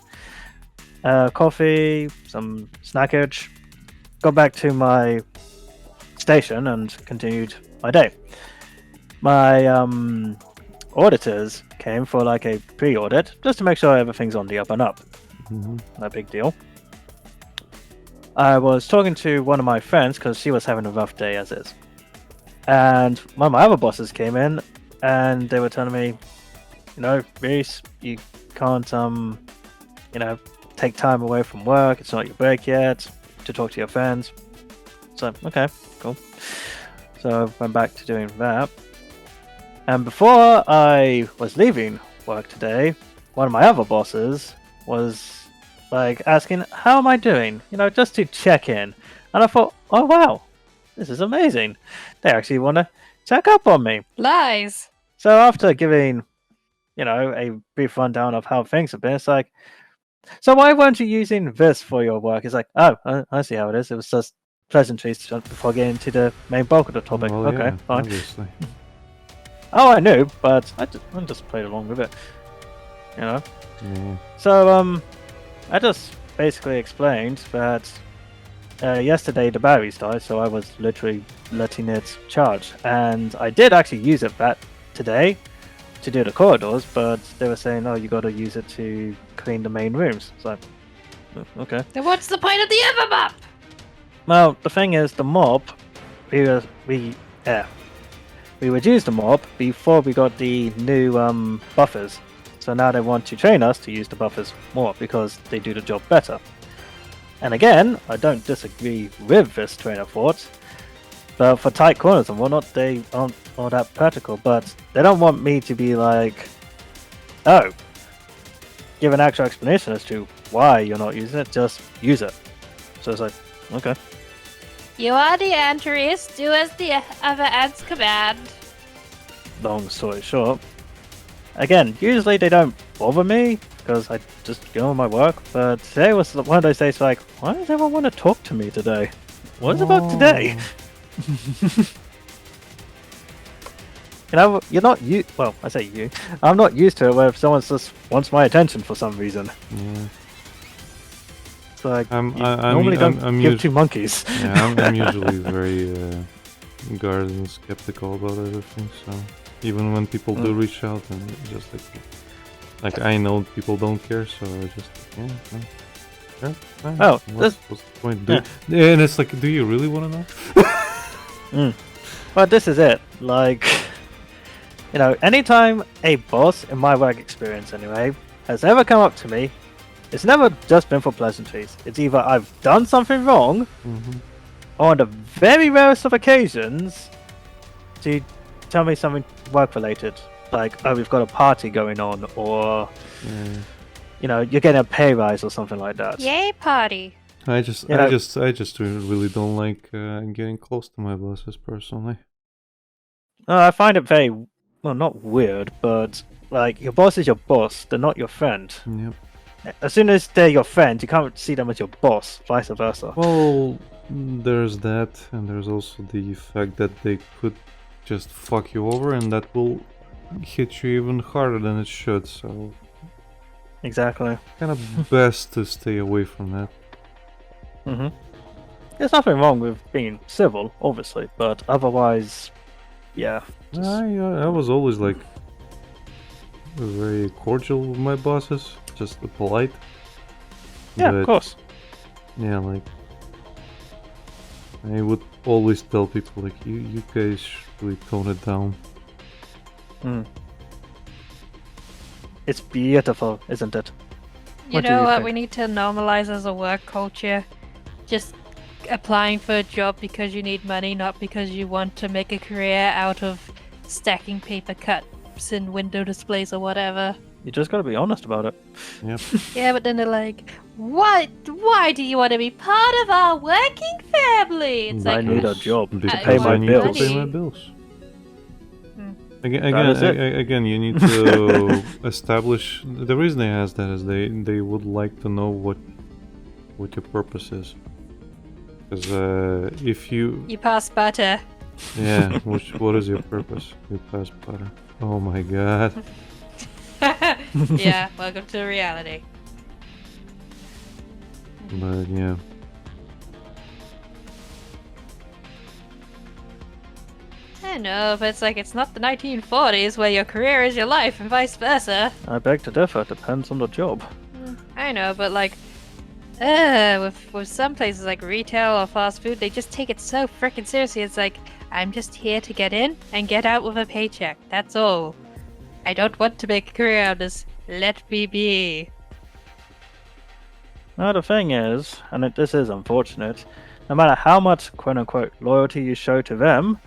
Speaker 3: coffee, some snackage, got back to my station, and continued my day. My auditors came for like a pre-audit just to make sure everything's on the up and up. No big deal. I was talking to one of my friends because she was having a rough day as is. And one of my other bosses came in and they were telling me, Reese, you can't, take time away from work. It's not your break yet to talk to your friends. So, okay, cool. So I went back to doing that. And before I was leaving work today, one of my other bosses was like asking, how am I doing? Just to check in. And I thought, oh wow, this is amazing. They actually want to check up on me.
Speaker 2: Lies.
Speaker 3: So after giving, a brief rundown of how things have been, it's like, so why weren't you using this for your work? It's like, oh, I see how it is. It was just pleasantries before getting to the main bulk of the topic.
Speaker 1: Well,
Speaker 3: okay,
Speaker 1: yeah,
Speaker 3: fine.
Speaker 1: obviously.
Speaker 3: Oh, I knew, but I just played along with it.
Speaker 1: Yeah.
Speaker 3: So, I just basically explained that yesterday the batteries died, so I was literally letting it charge. And I did actually use it that today to do the corridors, but they were saying, oh, you got to use it to clean the main rooms. So, okay.
Speaker 2: Then what's the point of the other map?
Speaker 3: Well, the thing is, the mob, we would use the mob before we got the new buffers. So now they want to train us to use the buffers more because they do the job better. And again, I don't disagree with this train of thought. But for tight corners and whatnot, they aren't all that practical. But they don't want me to be like, oh, give an actual explanation as to why you're not using it, just use it. So it's like, okay.
Speaker 2: You are the entries, do as the other ants command.
Speaker 3: Long story short, again, usually they don't bother me because I just go on my work, but today was one of those days like, why does everyone want to talk to me today? What is it about today? You're not well, I say you. I'm not used to it where if someone just wants my attention for some reason.
Speaker 1: Yeah.
Speaker 3: It's like,
Speaker 1: I'm
Speaker 3: give two monkeys.
Speaker 1: Yeah, I'm usually very guarded and skeptical about everything, so even when people do reach out and just like I know people don't care, so I just fine.
Speaker 3: Oh,
Speaker 1: what's the point? And it's like, do you really want to know?
Speaker 3: But this is it. Like, anytime a boss in my work experience anyway has ever come up to me, it's never just been for pleasantries. It's either I've done something wrong, or on the very rarest of occasions, to tell me something work related. Like, oh, we've got a party going on, or you're getting a pay rise or something like that.
Speaker 2: Yay, party!
Speaker 1: I just really don't like getting close to my bosses personally.
Speaker 3: I find it very, well, not weird, but like, your boss is your boss, they're not your friend.
Speaker 1: Yep.
Speaker 3: As soon as they're your friend, you can't see them as your boss, vice versa.
Speaker 1: Well, there's that, and there's also the fact that they could just fuck you over, and that will hit you even harder than it should, so
Speaker 3: Exactly.
Speaker 1: kind of best to stay away from that.
Speaker 3: There's nothing wrong with being civil, obviously, but otherwise, yeah.
Speaker 1: I was always like very cordial with my bosses, just polite.
Speaker 3: Yeah,
Speaker 1: But,
Speaker 3: of course.
Speaker 1: yeah, like I would always tell people like you guys should really tone it down.
Speaker 3: It's beautiful, isn't it?
Speaker 2: You
Speaker 3: What do
Speaker 2: know
Speaker 3: you
Speaker 2: what
Speaker 3: think?
Speaker 2: we need to normalize as a work culture? Just applying for a job because you need money, not because you want to make a career out of stacking paper cuts in window displays or whatever.
Speaker 3: You just gotta be honest about it.
Speaker 1: Yep.
Speaker 2: Yeah, but then they're like, "What? Why do you want to be part of our working family?" It's
Speaker 3: I
Speaker 2: like,
Speaker 3: need a job to
Speaker 1: Because
Speaker 3: pay my
Speaker 1: I need
Speaker 3: bills.
Speaker 1: to pay my bills.
Speaker 3: That is it.
Speaker 1: Again, you need to establish. The reason they ask that is they would like to know what what your purpose is. Because if you...
Speaker 2: You pass butter.
Speaker 1: Yeah, what is your purpose? You pass butter. Oh my god.
Speaker 2: Yeah, welcome to reality.
Speaker 1: But yeah.
Speaker 2: I know, but it's like it's not the 1940s where your career is your life and vice versa.
Speaker 3: I beg to differ. Depends on the job.
Speaker 2: I know, but like, with some places like retail or fast food, they just take it so freaking seriously. It's like, I'm just here to get in and get out with a paycheck. That's all. I don't want to make a career out of this. Let me be.
Speaker 3: Now the thing is, and this is unfortunate, no matter how much quote-unquote loyalty you show to them,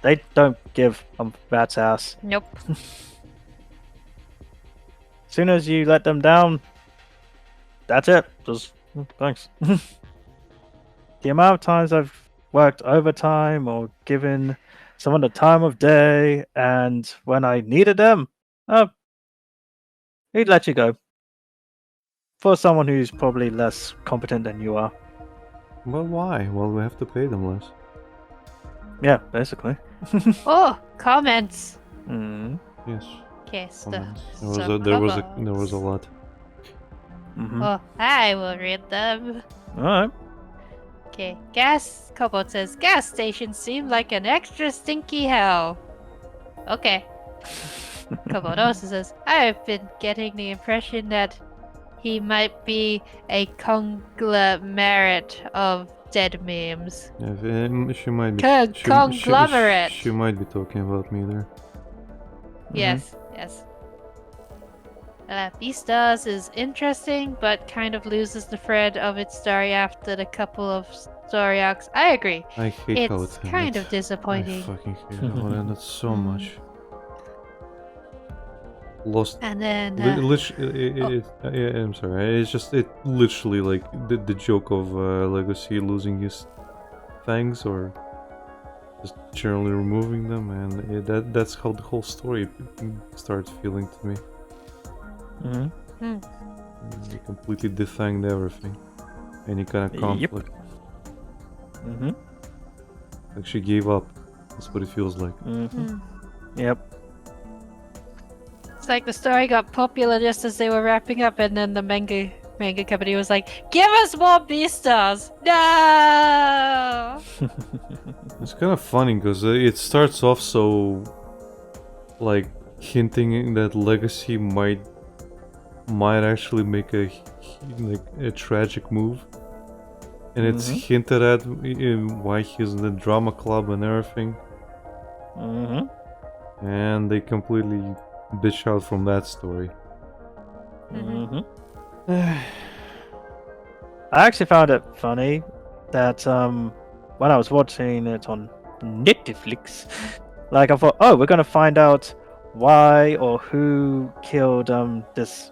Speaker 3: they don't give a rat's ass.
Speaker 2: Nope.
Speaker 3: As soon as you let them down, that's it. Just thanks. The amount of times I've worked overtime or given someone the time of day, and when I needed them, he'd let you go. For someone who's probably less competent than you are.
Speaker 1: Well, why? Well, we have to pay them less.
Speaker 3: Yeah, basically.
Speaker 2: Oh, comments.
Speaker 1: Yes.
Speaker 2: Okay,
Speaker 1: Comments.
Speaker 2: stuff.
Speaker 1: There was a lot.
Speaker 2: Oh, I will read them.
Speaker 3: Alright.
Speaker 2: Okay, Cobalt says, gas stations seem like an extra stinky hell. Okay. Cobalt also says, I've been getting the impression that he might be a conglomerate of dead memes.
Speaker 1: Yeah, she might be.
Speaker 2: Conglomerate!
Speaker 1: She might be talking about me there.
Speaker 2: Yes, yes. Beastars is interesting, but kind of loses the thread of its story after the couple of story arcs. I agree.
Speaker 1: I hate how
Speaker 2: It's
Speaker 1: it
Speaker 2: kind
Speaker 1: ended.
Speaker 2: of disappointing.
Speaker 1: I fucking hate how it ended so much. Lost.
Speaker 2: And then
Speaker 1: I'm sorry. It's just it literally like the joke of Legacy losing his fangs or just generally removing them, and that's how the whole story starts feeling to me. They completely defanged everything, any kind of conflict. Like she gave up. That's what it feels like.
Speaker 3: Yep.
Speaker 2: it's like the story got popular just as they were wrapping up, and then the manga company was like, "Give us more Beastars!" No.
Speaker 1: It's kind of funny because it starts off so, like, hinting that Legacy might actually make a tragic move, and it's hinted at why he's in the drama club and everything. And they completely ditch out from that story.
Speaker 3: I actually found it funny that when I was watching it on Netflix, like I thought, oh, we're gonna find out why or who killed this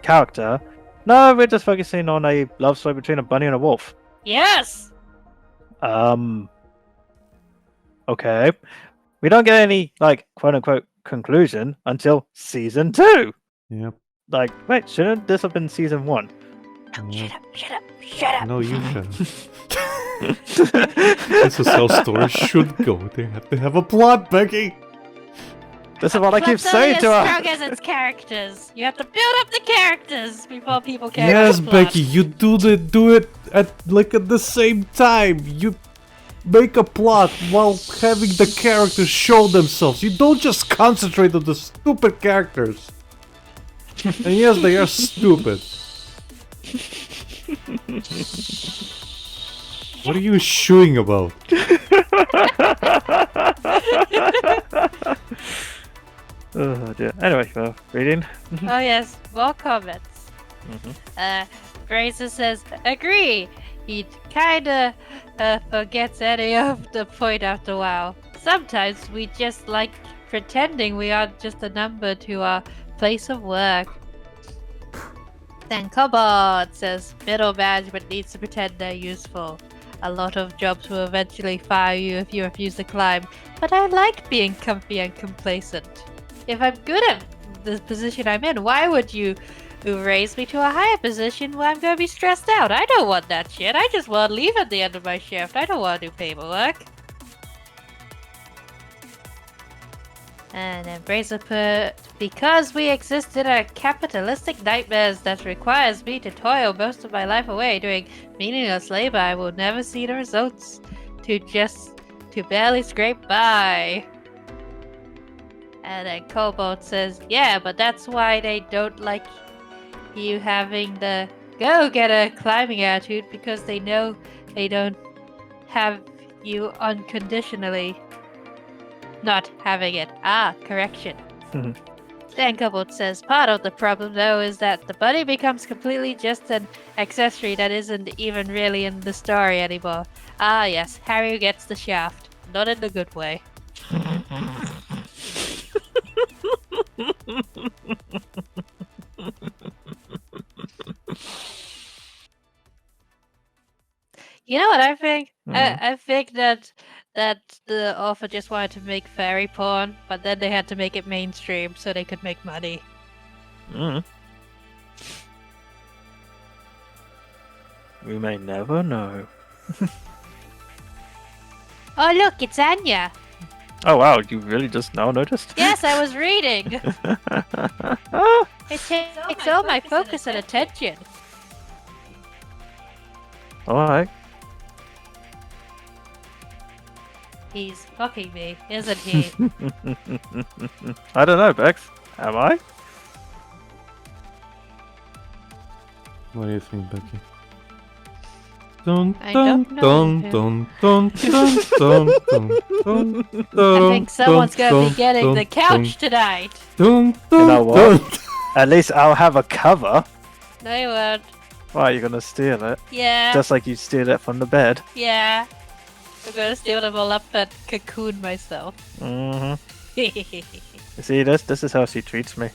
Speaker 3: character. No, we're just focusing on a love story between a bunny and a wolf.
Speaker 2: Yes.
Speaker 3: Okay. We don't get any like quote unquote conclusion until season 2.
Speaker 1: Yep.
Speaker 3: Like, wait, shouldn't this have been season 1?
Speaker 2: Oh,
Speaker 1: Yep.
Speaker 2: shut up.
Speaker 1: No, you shut up. This is how stories should go. They have to have a plot, Becky.
Speaker 3: This is what I keep
Speaker 2: Plot's only
Speaker 3: saying
Speaker 2: as
Speaker 3: to her.
Speaker 2: strong as its characters. You have to build up the characters before people care.
Speaker 1: Yes,
Speaker 2: about the plot.
Speaker 1: Becky, you do it at the same time. You make a plot while having the characters show themselves. You don't just concentrate on the stupid characters. And yes, they are stupid. What are you shooing about?
Speaker 3: Oh dear. Anyway, reading.
Speaker 2: Oh yes, more comments. Fraser says, agree. He kinda forgets any of the point after a while. Sometimes we just like pretending we are just a number to our place of work. Then Cobalt says, middle management needs to pretend they're useful. A lot of jobs will eventually fire you if you refuse to climb, but I like being comfy and complacent. If I'm good at the position I'm in, why would you who raised me to a higher position where I'm gonna be stressed out. I don't want that shit. I just want to leave at the end of my shift. I don't want to do paperwork. And then Bracer put, because we exist in a capitalistic nightmares that requires me to toil most of my life away doing meaningless labor, I will never see the results to barely scrape by. And then Cobalt says, yeah, but that's why they don't like you having the go-getter climbing attitude, because they know they don't have you unconditionally not having it. Ah, correction. Then Cobalt says, part of the problem though is that the buddy becomes completely just an accessory that isn't even really in the story anymore. Ah yes, Harry gets the shaft. Not in the good way. You know what I think? I think that the author just wanted to make fairy porn, but then they had to make it mainstream so they could make money.
Speaker 3: We may never know.
Speaker 2: Oh look, it's Anya!
Speaker 3: Oh wow, you really just now noticed?
Speaker 2: Yes, I was reading! It takes all my focus and attention.
Speaker 3: Alright.
Speaker 2: He's fucking me, isn't he?
Speaker 3: I don't know, Bex. Am I?
Speaker 1: What do you think, Becky? Dun
Speaker 2: I
Speaker 1: dun
Speaker 2: don't know
Speaker 1: dun
Speaker 2: him.
Speaker 1: dun dun dun dun dun dun.
Speaker 2: I think someone's gonna be getting the couch tonight.
Speaker 1: Dun
Speaker 3: You know
Speaker 1: dun
Speaker 3: what?
Speaker 1: dun.
Speaker 3: At least I'll have a cover.
Speaker 2: No, you won't.
Speaker 3: Why, you're gonna steal it?
Speaker 2: Yeah,
Speaker 3: Just like you steal it from the bed.
Speaker 2: yeah. I'm gonna steal them all up and cocoon myself.
Speaker 3: You see, this is how she treats me.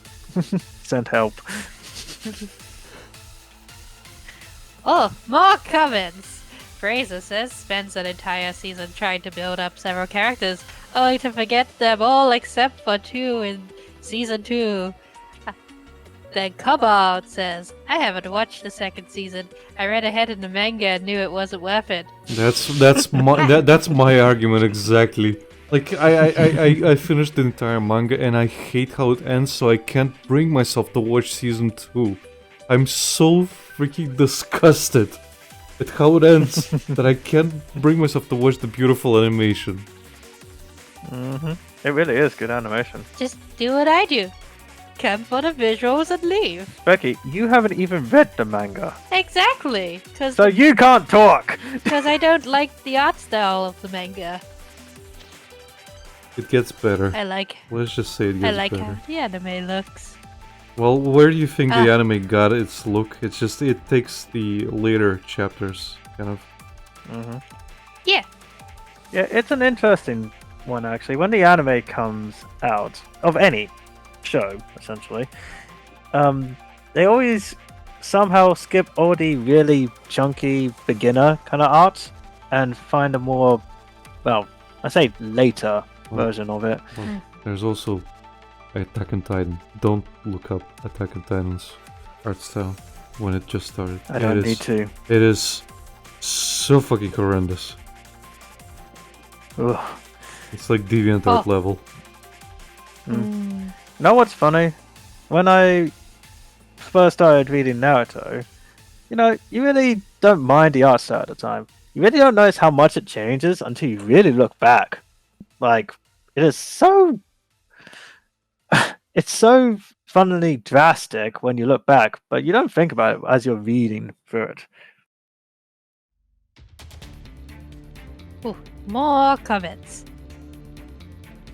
Speaker 3: Send help.
Speaker 2: Oh, more comments! Fraser says spends an entire season trying to build up several characters, only to forget them all except for 2 in season 2. Then Cobalt says, I haven't watched the second season. I read ahead in the manga and knew it wasn't worth it.
Speaker 1: That's my argument exactly. Like I finished the entire manga and I hate how it ends, so I can't bring myself to watch season 2. I'm so freaking disgusted at how it ends that I can't bring myself to watch the beautiful animation.
Speaker 3: It really is good animation.
Speaker 2: Just do what I do. Come for the visuals and leave.
Speaker 3: Becky, you haven't even read the manga.
Speaker 2: Exactly,
Speaker 3: So you can't talk!
Speaker 2: because I don't like the art style of the manga.
Speaker 1: It gets better.
Speaker 2: I like
Speaker 1: Let's just say it gets
Speaker 2: how
Speaker 1: better.
Speaker 2: the anime looks.
Speaker 1: Well, where do you think the anime got its look? It's just it takes the later chapters, kind of.
Speaker 2: Yeah.
Speaker 3: Yeah, it's an interesting one actually. When the anime comes out, of any show, essentially, they always somehow skip all the really chunky beginner kind of art and find a more, well, I say later version of it.
Speaker 1: Well, there's also Attack on Titan. Don't look up Attack on Titan's art style when it just started.
Speaker 3: I don't need to.
Speaker 1: It is so fucking horrendous.
Speaker 3: Ugh.
Speaker 1: It's like DeviantArt level.
Speaker 3: You know what's funny? When I first started reading Naruto, you really don't mind the art style at the time. You really don't notice how much it changes until you really look back. Like, it is so... it's so funnily drastic when you look back, but you don't think about it as you're reading through it.
Speaker 2: Ooh, more comments.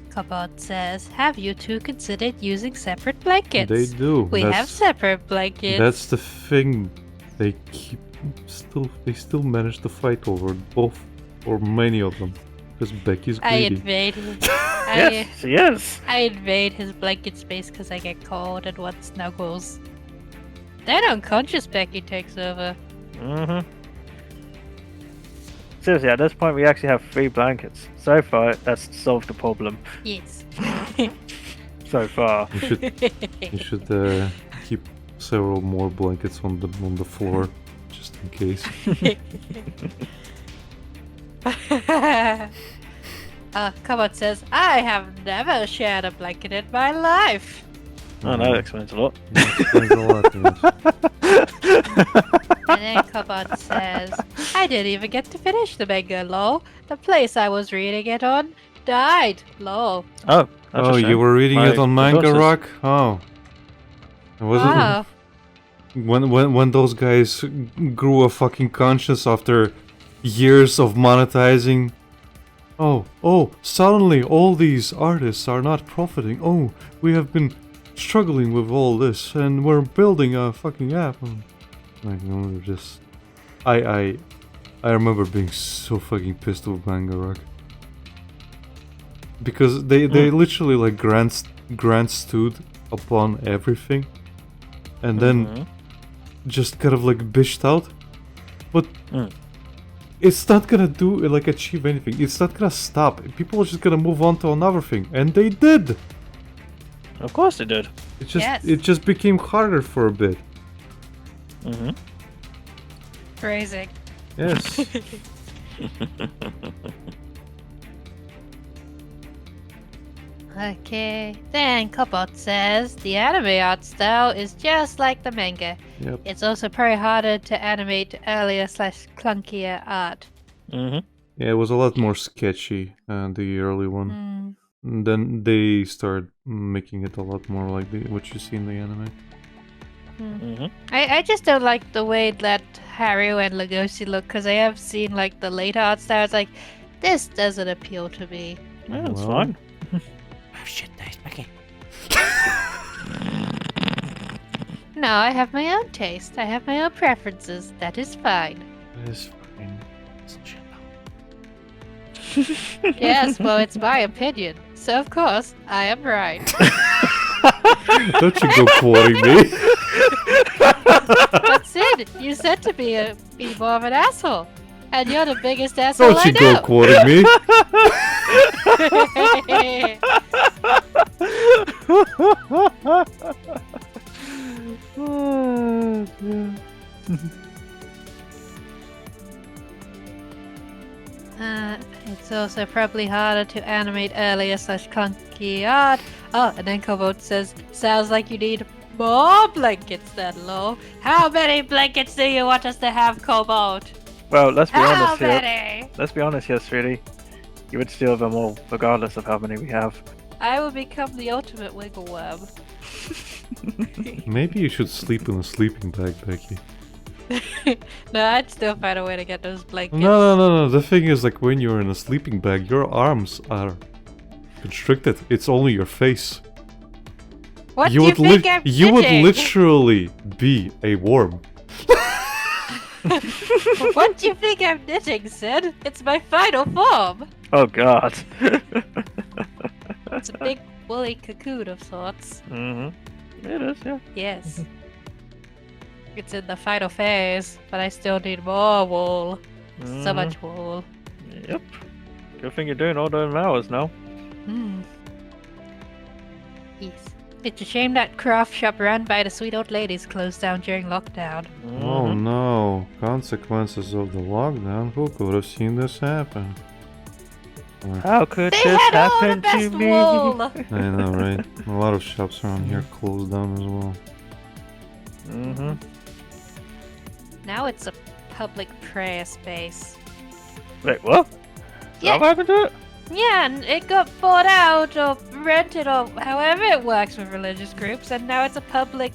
Speaker 2: Cobalt says, have you two considered using separate blankets?
Speaker 1: They do.
Speaker 2: We have separate blankets.
Speaker 1: That's the thing. They still manage to fight over both, or many of them, because Becky's
Speaker 2: I
Speaker 1: greedy.
Speaker 2: invade.
Speaker 3: Yes, she is.
Speaker 2: I invade his blanket space because I get cold and want snuggles. Then unconscious Becky takes over.
Speaker 3: Seriously, at this point we actually have 3 blankets. So far, that's solved the problem.
Speaker 2: Yes.
Speaker 3: So far.
Speaker 1: You should keep several more blankets on the floor, just in case.
Speaker 2: Cobalt says, I have never shared a blanket in my life.
Speaker 3: Oh, that explains a lot.
Speaker 1: That explains a lot, yes.
Speaker 2: And then Cobalt says, I didn't even get to finish the manga, lol. The place I was reading it on died, lol.
Speaker 3: Oh, that's a
Speaker 1: Oh, you
Speaker 3: shame.
Speaker 1: were reading it
Speaker 3: My
Speaker 1: on Manga
Speaker 3: condolences.
Speaker 1: Rock? Oh. It wasn't
Speaker 2: Wow.
Speaker 1: when those guys grew a fucking conscience after years of monetizing. Oh, suddenly all these artists are not profiting. Oh, we have been struggling with all this and we're building a fucking app. Like, no, they're just... I remember being so fucking pissed with Manga Rock. Because they literally like grand stood upon everything. And then just kind of like bitched out. But it's not gonna do like achieve anything. It's not gonna stop. People are just gonna move on to another thing. And they did!
Speaker 3: Of course they did.
Speaker 1: It just became harder for a bit.
Speaker 2: Phrasing.
Speaker 1: Yes.
Speaker 2: Okay. Then Cobalt says, the anime art style is just like the manga.
Speaker 1: Yep.
Speaker 2: It's also probably harder to animate earlier / clunkier art.
Speaker 1: Yeah, it was a lot more sketchy, the early one. And then they started making it a lot more like what you see in the anime.
Speaker 2: I just don't like the way that Haru and Legoshi look, because I have seen like the later art styles. Like, this doesn't appeal to me.
Speaker 3: Yeah, that's fine.
Speaker 4: Oh shit, nice, Becky.
Speaker 2: No, I have my own taste. I have my own preferences. That is fine.
Speaker 1: It is fine.
Speaker 2: Yes, well, it's my opinion. So, of course, I am right.
Speaker 1: Don't you go quoting me.
Speaker 2: But Sid, you said to be more of an asshole. And you're the biggest asshole
Speaker 1: Don't
Speaker 2: I
Speaker 1: you go
Speaker 2: know.
Speaker 1: quoting me.
Speaker 2: It's also probably harder to animate earlier / clunky art. Oh, and then Cobalt says, sounds like you need more blankets then, lol. How many blankets do you want us to have, Cobalt?
Speaker 3: Well, let's be
Speaker 2: How
Speaker 3: honest here.
Speaker 2: many?
Speaker 3: Let's be honest here, sweetie. You would steal them all, regardless of how many we have.
Speaker 2: I will become the ultimate wiggle worm.
Speaker 1: Maybe you should sleep in a sleeping bag, Becky.
Speaker 2: No, I'd still find a way to get those blankets.
Speaker 1: No. The thing is, like, when you're in a sleeping bag, your arms are constricted. It's only your face.
Speaker 2: What do you think I'm
Speaker 1: You would
Speaker 2: knitting?
Speaker 1: literally be a worm.
Speaker 2: What do you think I'm knitting, Sid? It's my final form.
Speaker 3: Oh god.
Speaker 2: It's a big woolly cocoon of sorts.
Speaker 3: It is, yeah.
Speaker 2: Yes. It's in the final phase, but I still need more wool. So much wool.
Speaker 3: Yep. Good thing you're doing all those hours now.
Speaker 2: Yes. It's a shame that craft shop run by the sweet old ladies closed down during lockdown.
Speaker 1: Oh no. Consequences of the lockdown. Who could have seen this happen?
Speaker 3: How could
Speaker 2: They
Speaker 3: this
Speaker 2: had all the
Speaker 3: happen to
Speaker 2: best
Speaker 3: me?
Speaker 2: wool!
Speaker 1: I know, right? A lot of shops around here closed down as well.
Speaker 2: Now it's a public prayer space.
Speaker 3: Wait, what?
Speaker 2: Yeah.
Speaker 3: What happened to it?
Speaker 2: Yeah, and it got bought out or rented or however it works with religious groups, and now it's a public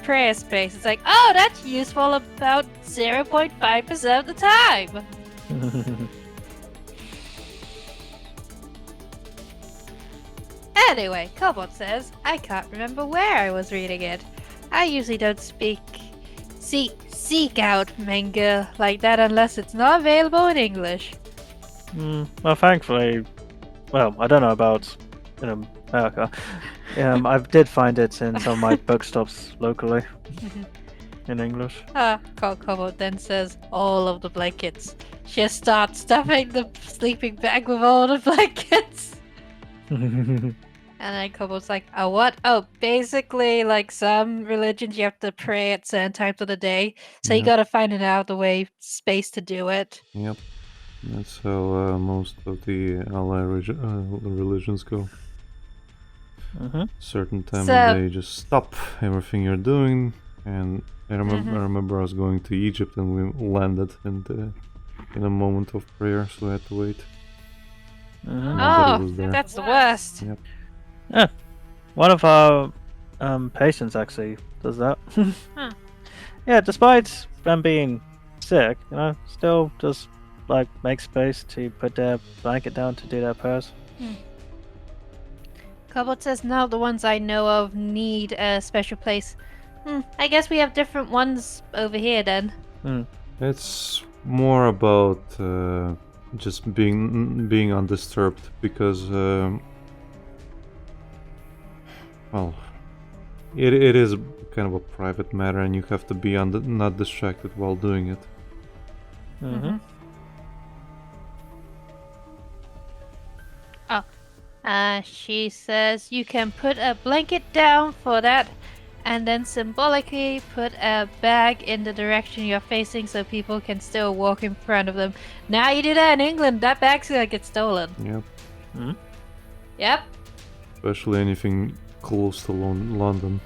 Speaker 2: prayer space. It's like, oh, that's useful about 0.5% of the time. Anyway, Cobalt says, I can't remember where I was reading it. I usually don't seek out manga like that unless it's not available in English.
Speaker 3: Well, thankfully, well, I don't know about in America. I did find it in some of my bookstops locally in English.
Speaker 2: Cobalt then says, all of the blankets. She starts stuffing the sleeping bag with all the blankets. And then Kobold's like, oh, what? Oh, basically, like some religions, you have to pray at certain times of the day. So you
Speaker 1: Yep.
Speaker 2: gotta find an out of the way space to do it.
Speaker 1: Yep. That's how most of the ally religions go.
Speaker 3: Mm-hmm.
Speaker 1: Certain time
Speaker 2: So-
Speaker 1: of day, just stop everything you're doing. And I
Speaker 2: Mhm.
Speaker 1: remember I was going to Egypt and we landed in a moment of prayer, so I had to wait.
Speaker 3: Mm-hmm.
Speaker 1: Nobody was there.
Speaker 2: That's the worst.
Speaker 1: Yep.
Speaker 3: One of our patients actually does that.
Speaker 2: Huh.
Speaker 3: Yeah, despite them being sick, still just like make space to put their blanket down to do their prayers.
Speaker 2: Kobold says, no, the ones I know of need a special place. I guess we have different ones over here then.
Speaker 1: It's more about just being undisturbed because well, it is kind of a private matter and you have to be not distracted while doing it.
Speaker 3: Mm-hmm.
Speaker 2: She says you can put a blanket down for that and then symbolically put a bag in the direction you're facing so people can still walk in front of them. Now you do that in England, that bag's gonna get stolen.
Speaker 1: Yep.
Speaker 2: Yep.
Speaker 1: Especially anything close to London.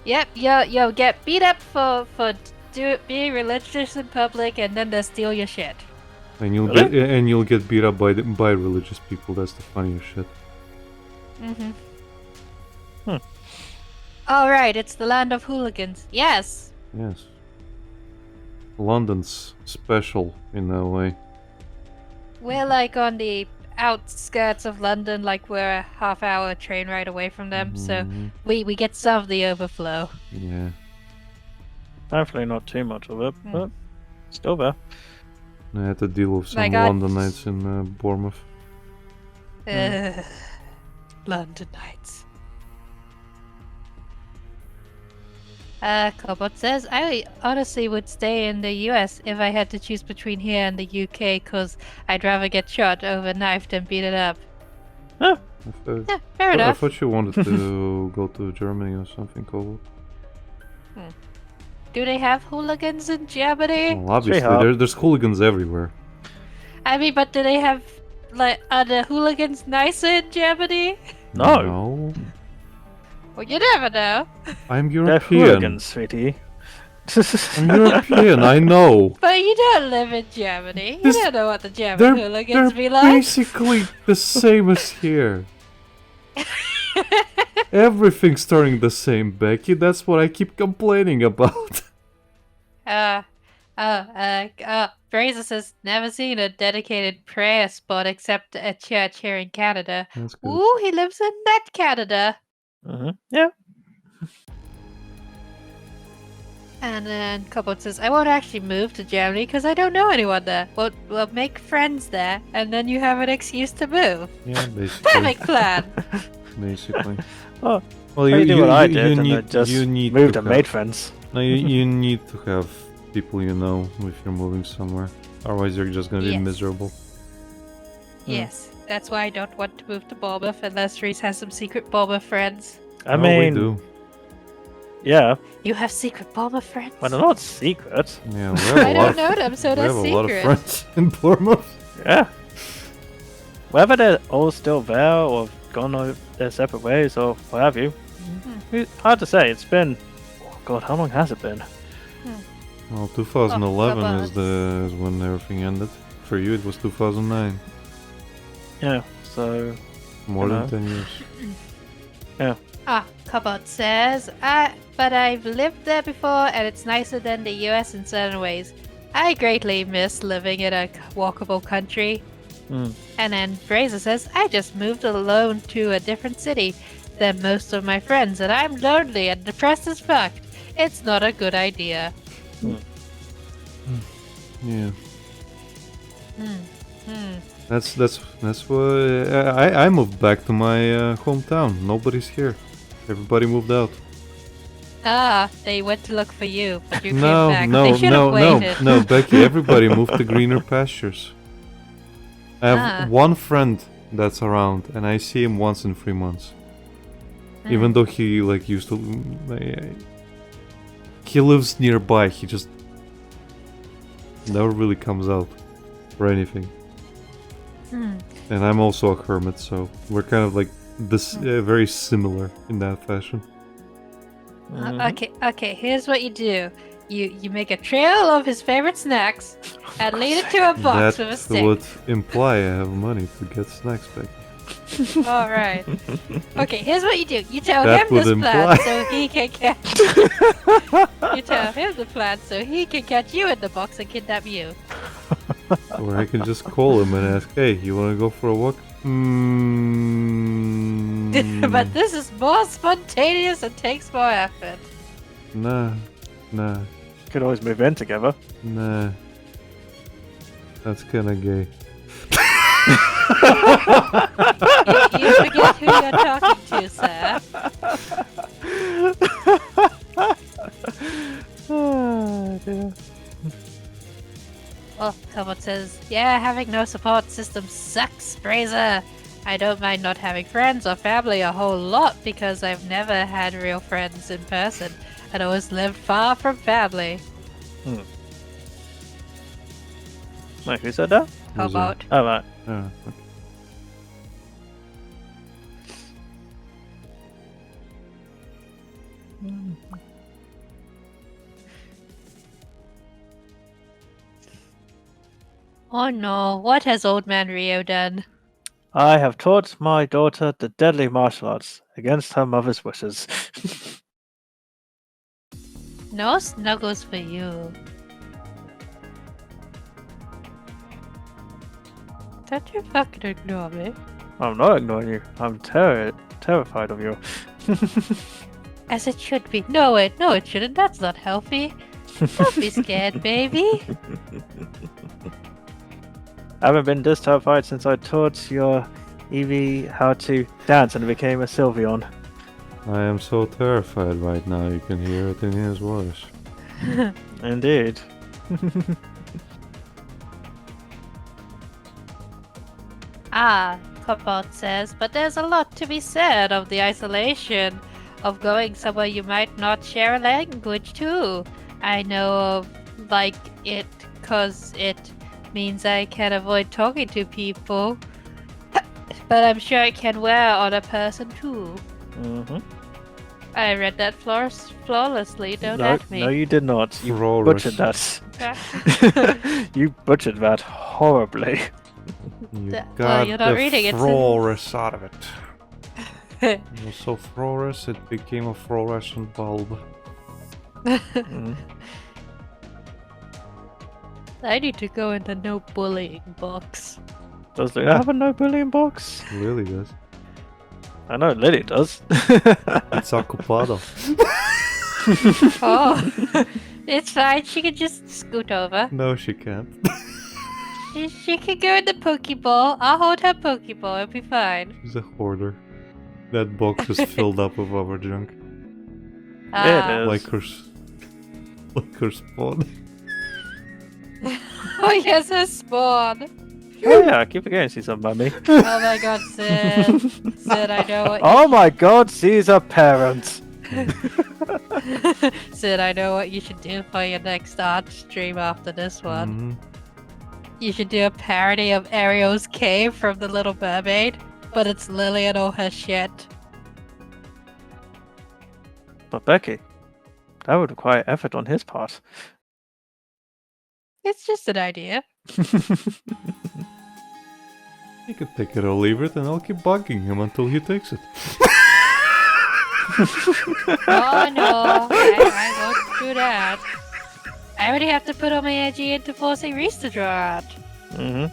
Speaker 2: Yep, you'll get beat up for being religious in public and then they'll steal your shit.
Speaker 1: And you'll get beat up by religious people. That's the funniest shit.
Speaker 2: Alright, it's the land of hooligans. Yes.
Speaker 1: Yes. London's special in that way.
Speaker 2: We're like on the outskirts of London, like we're a half-hour train ride away from them, so
Speaker 1: Mhm.
Speaker 2: we get some of the overflow.
Speaker 1: Yeah.
Speaker 3: Thankfully, not too much of it, but still there.
Speaker 1: I had to deal with some
Speaker 2: My God.
Speaker 1: Londonites in Bournemouth.
Speaker 2: Ugh. London Nights. Cobot says, I honestly would stay in the US if I had to choose between here and the UK, cause I'd rather get shot over knife than beat it up. Yeah, fair
Speaker 1: I
Speaker 2: enough.
Speaker 1: thought you wanted to go to Germany or something, Cole.
Speaker 2: Do they have hooligans in Germany?
Speaker 1: Well, obviously,
Speaker 3: hard.
Speaker 1: there's hooligans everywhere.
Speaker 2: I mean, but do they have, like, are the hooligans nicer in Germany?
Speaker 1: No.
Speaker 2: Well, you never know.
Speaker 1: I'm
Speaker 3: They're
Speaker 1: European.
Speaker 3: hooligans, sweetie.
Speaker 1: I'm European, I know.
Speaker 2: But you don't live in Germany. You
Speaker 1: This-
Speaker 2: don't know what the German
Speaker 1: They're
Speaker 2: hooligans be like.
Speaker 1: basically the same as here. Everything's turning the same, Becky. That's what I keep complaining about.
Speaker 2: Fraser says, never seen a dedicated prayer spot except a church here in Canada.
Speaker 1: That's good.
Speaker 2: Ooh, he lives in that Canada.
Speaker 3: Yeah.
Speaker 2: And then Cobalt says, I won't actually move to Germany because I don't know anyone there. We'll make friends there, and then you have an excuse to move.
Speaker 1: Yeah, basically.
Speaker 2: Perfect plan.
Speaker 1: Basically.
Speaker 3: Oh,
Speaker 1: Well,
Speaker 3: you do what I did
Speaker 1: you
Speaker 3: and then
Speaker 1: need,
Speaker 3: just
Speaker 1: you need
Speaker 3: moved
Speaker 1: to
Speaker 3: and
Speaker 1: have,
Speaker 3: made friends.
Speaker 1: No, you need to have people you know if you're moving somewhere. Otherwise, you're just gonna be
Speaker 2: Yes.
Speaker 1: miserable.
Speaker 2: Yes, that's why I don't want to move to Bournemouth unless Reese has some secret Bournemouth friends.
Speaker 3: I
Speaker 1: Oh,
Speaker 3: mean,
Speaker 1: we do.
Speaker 3: yeah,
Speaker 2: You have secret Bournemouth friends?
Speaker 3: but they're not secret.
Speaker 1: Yeah, we have
Speaker 2: I
Speaker 1: a lot
Speaker 2: don't
Speaker 1: of
Speaker 2: know them, so
Speaker 1: we
Speaker 2: they're
Speaker 1: have a lot of
Speaker 2: secret.
Speaker 1: friends in Bournemouth.
Speaker 3: Yeah. Whether they're all still there or gone their separate ways or what have you, hard to say. It's been, oh God, how long has it been?
Speaker 1: Well, 2011
Speaker 2: Oh,
Speaker 1: is when everything ended. For you, it was 2009.
Speaker 3: Yeah, so
Speaker 1: More
Speaker 3: You
Speaker 1: than
Speaker 3: know.
Speaker 1: 10 years.
Speaker 2: Cobalt says, but I've lived there before and it's nicer than the US in certain ways. I greatly miss living in a walkable country. And then Fraser says, I just moved alone to a different city than most of my friends and I'm lonely and depressed as fuck. It's not a good idea.
Speaker 1: Yeah.
Speaker 2: Hmm.
Speaker 1: That's why I moved back to my hometown. Nobody's here. Everybody moved out.
Speaker 2: They went to look for you, but you
Speaker 1: No,
Speaker 2: came back.
Speaker 1: no,
Speaker 2: They should
Speaker 1: no,
Speaker 2: have waited.
Speaker 1: no, Becky. Everybody moved to greener pastures. I have one friend that's around, and I see him once in 3 months. Even though he like used to, he lives nearby. He just never really comes out for anything. And I'm also a hermit, so we're kind of like this very similar in that fashion.
Speaker 2: Okay. Here's what you do: you make a trail of his favorite snacks and lead it to a box with a
Speaker 1: That
Speaker 2: stick.
Speaker 1: would imply I have money to get snacks back.
Speaker 2: All right. Okay. Here's what you do: you tell
Speaker 1: That
Speaker 2: him
Speaker 1: would
Speaker 2: this plan
Speaker 1: imply-
Speaker 2: so he can catch. You tell him the plan so he can catch you in the box and kidnap you.
Speaker 1: Or I can just call him and ask, hey, you want to go for a walk?
Speaker 2: But this is more spontaneous and takes more effort.
Speaker 1: Nah.
Speaker 3: Could always move in together.
Speaker 1: Nah. That's kinda gay.
Speaker 2: You forget who you're talking to, sir.
Speaker 3: Oh, dear.
Speaker 2: Well, someone says, yeah, having no support system sucks, Brazer. I don't mind not having friends or family a whole lot because I've never had real friends in person and always lived far from family.
Speaker 3: Wait, who said that?
Speaker 2: How
Speaker 1: Who's
Speaker 2: about?
Speaker 3: Oh, right.
Speaker 1: Ah, okay.
Speaker 2: Oh no, what has old man Rio done?
Speaker 3: I have taught my daughter the deadly martial arts against her mother's wishes.
Speaker 2: No snuggles for you. Don't you fucking ignore me.
Speaker 3: I'm not ignoring you. I'm terrified of you.
Speaker 2: As it should be. No, it shouldn't. That's not healthy. Don't be scared, baby.
Speaker 3: I haven't been this terrified since I taught your Evie how to dance and became a Sylveon.
Speaker 1: I am so terrified right now, you can hear it in his voice.
Speaker 3: Indeed.
Speaker 2: Cobalt says, but there's a lot to be said of the isolation of going somewhere you might not share a language too. I know of like it 'cause it means I can avoid talking to people, but I'm sure it can wear on a person too.
Speaker 3: Mm-hmm.
Speaker 2: I read that flawlessly, don't
Speaker 3: No,
Speaker 2: at me.
Speaker 3: no, you did not. You
Speaker 1: Flawless.
Speaker 3: butchered that. You butchered that horribly.
Speaker 1: You
Speaker 2: Well,
Speaker 1: got
Speaker 2: you're not
Speaker 1: the
Speaker 2: reading, it's in-
Speaker 1: florus out of it. It was so florus, it became a fluorescent bulb.
Speaker 3: Mm.
Speaker 2: I need to go in the no bullying box.
Speaker 3: Does Luna have a no bullying box?
Speaker 1: Lily does.
Speaker 3: I know Lily does.
Speaker 1: It's ocupado.
Speaker 2: Oh, it's fine. She can just scoot over.
Speaker 1: No, she can't.
Speaker 2: She can go in the Pokeball. I'll hold her Pokeball. It'll be fine.
Speaker 1: She's a hoarder. That box is filled up with our junk.
Speaker 2: Ah.
Speaker 3: It is.
Speaker 1: Like her spawn.
Speaker 2: Oh yes, her spawn.
Speaker 3: Oh yeah, I keep forgetting she's a mummy.
Speaker 2: Oh my god, Sid. Sid, I know what.
Speaker 3: Oh my god, she's a parent.
Speaker 2: Sid, I know what you should do for your next art stream after this one.
Speaker 1: Mhm.
Speaker 2: You should do a parody of Ariel's cave from The Little Mermaid, but it's Lily and all her shit.
Speaker 3: But Becky, that would require effort on his part.
Speaker 2: It's just an idea.
Speaker 1: You can take it or leave it, and I'll keep bugging him until he takes it.
Speaker 2: Oh no, I won't do that. I already have to put all my energy into forcing Reese to draw out.
Speaker 3: Mm-hmm.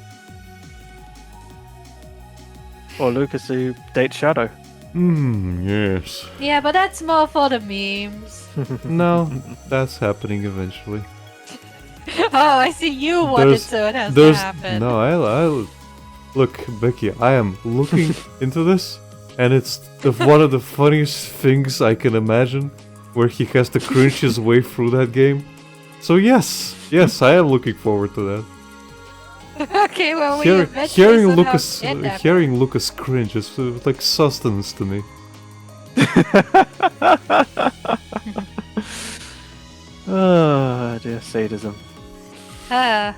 Speaker 3: Or Lucas who dates Shadow.
Speaker 1: Yes.
Speaker 2: Yeah, but that's more for the memes.
Speaker 1: No, that's happening eventually.
Speaker 2: Oh, I see you want it,
Speaker 1: There's-
Speaker 2: so it has to happen.
Speaker 1: No, I look, Becky. I am looking into this, and it's one of the funniest things I can imagine, where he has to cringe his way through that game. So yes, I am looking forward to that.
Speaker 2: Okay, well, we
Speaker 1: Hearing,
Speaker 2: eventually
Speaker 1: hearing
Speaker 2: somehow
Speaker 1: Lucas,
Speaker 2: kidnapped
Speaker 1: hearing Lucas cringe is like sustenance to me.
Speaker 3: Oh, dear sadism.
Speaker 2: Ah,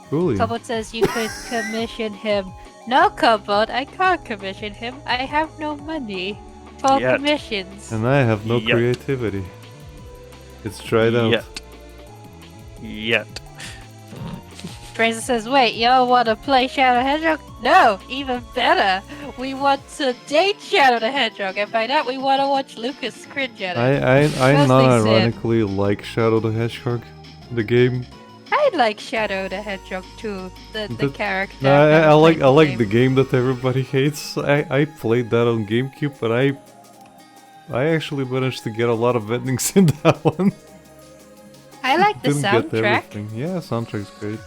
Speaker 1: Truly.
Speaker 2: Cobalt says you could commission him. No, Cobalt, I can't commission him. I have no money for
Speaker 3: Yet.
Speaker 2: commissions.
Speaker 1: And I have no
Speaker 3: Yep.
Speaker 1: creativity. It's dried out.
Speaker 3: Yet.
Speaker 2: Fraser says, wait, y'all want to play Shadow the Hedgehog? No, even better. We want to date Shadow the Hedgehog, and by that we want to watch Lucas cringe at it.
Speaker 1: I
Speaker 2: Mostly
Speaker 1: non-ironically like Shadow the Hedgehog, the game.
Speaker 2: I like Shadow the Hedgehog too, the character.
Speaker 1: No,
Speaker 2: I've never
Speaker 1: I like
Speaker 2: played
Speaker 1: I like
Speaker 2: game.
Speaker 1: the game that everybody hates. I played that on GameCube, but I actually managed to get a lot of endings in that one.
Speaker 2: I like the
Speaker 1: Didn't get
Speaker 2: soundtrack.
Speaker 1: everything. Yeah, soundtrack's great.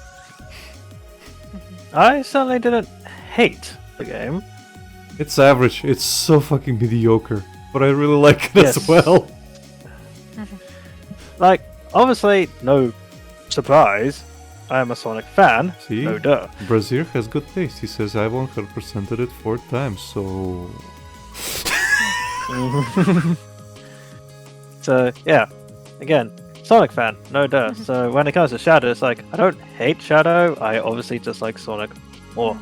Speaker 3: I certainly didn't hate the game.
Speaker 1: It's average. It's so fucking mediocre, but I really like it as
Speaker 3: Yes.
Speaker 1: well.
Speaker 3: Like, obviously, no surprise. I am a Sonic fan.
Speaker 1: See?
Speaker 3: No duh.
Speaker 1: Brazier has good taste. He says I 100%ed it 4 times, so...
Speaker 3: So, yeah. Again, Sonic fan. No duh. So, when it comes to Shadow, it's like, I don't hate Shadow. I obviously just like Sonic more.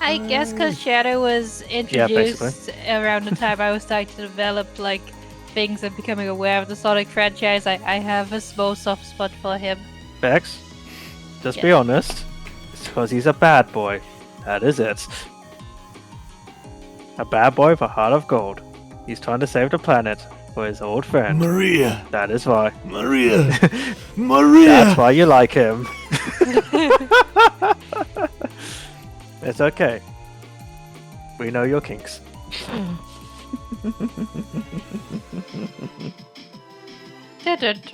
Speaker 2: I guess because Shadow was introduced
Speaker 3: basically.
Speaker 2: around the time I was starting to develop like things and becoming aware of the Sonic franchise, I have a small soft spot for him.
Speaker 3: Bex, just be honest. It's because he's a bad boy. That is it. A bad boy with a heart of gold. He's trying to save the planet for his old friend.
Speaker 1: Maria!
Speaker 3: That is why.
Speaker 1: Maria! Maria!
Speaker 3: That's why you like him. It's okay. We know your kinks.
Speaker 2: Didn't.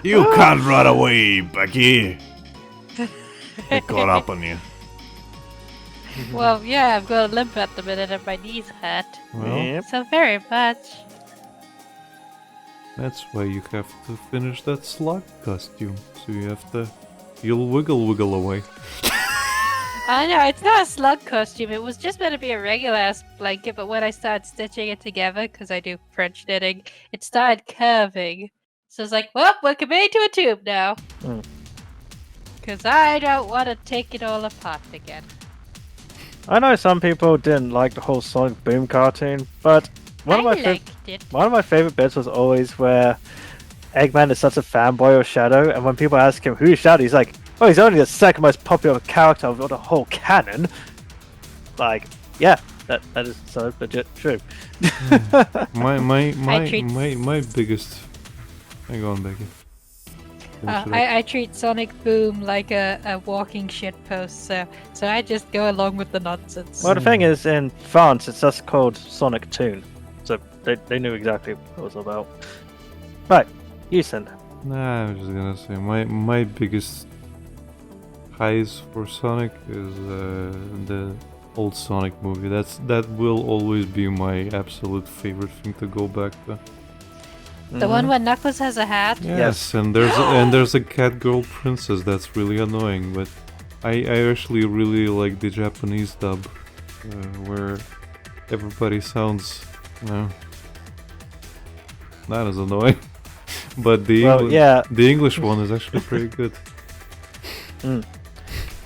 Speaker 1: You can't run away, Becky! I caught up on you.
Speaker 2: Well, yeah, I've got a limp at the minute and my knees hurt.
Speaker 1: Well,
Speaker 3: Yep.
Speaker 2: So very much.
Speaker 1: that's why you have to finish that slug costume. So you have to... You'll wiggle away.
Speaker 2: I know, it's not a slug costume. It was just meant to be a regular ass blanket, but when I started stitching it together, because I do French knitting, it started curving. So it's like, well, we're committing to a tube now.
Speaker 3: Mm.
Speaker 2: Because I don't want to take it all apart again.
Speaker 3: I know some people didn't like the whole Sonic Boom cartoon, but one of my
Speaker 2: liked it.
Speaker 3: one of my favorite bits was always where Eggman is such a fanboy of Shadow, and when people ask him who's Shadow, he's like, "Oh, he's only the second most popular character of the whole canon." Like, yeah, that is so legit true.
Speaker 1: My
Speaker 2: treat-
Speaker 1: biggest... Hang on, Becky. Finish it up.
Speaker 2: I treat Sonic Boom like a walking shitpost, so I just go along with the nonsense.
Speaker 3: Well, the thing is, in France, it's just called Sonic Toon, so they knew exactly what it was about. Right, Houston.
Speaker 1: Nah, I was just gonna say my biggest highs for Sonic is the old Sonic movie. That will always be my absolute favorite thing to go back to.
Speaker 2: The one where Knuckles has a hat?
Speaker 1: Yes, and there's a cat girl princess that's really annoying, but I actually really like the Japanese dub, where everybody sounds not as annoying. But the English one is actually pretty good.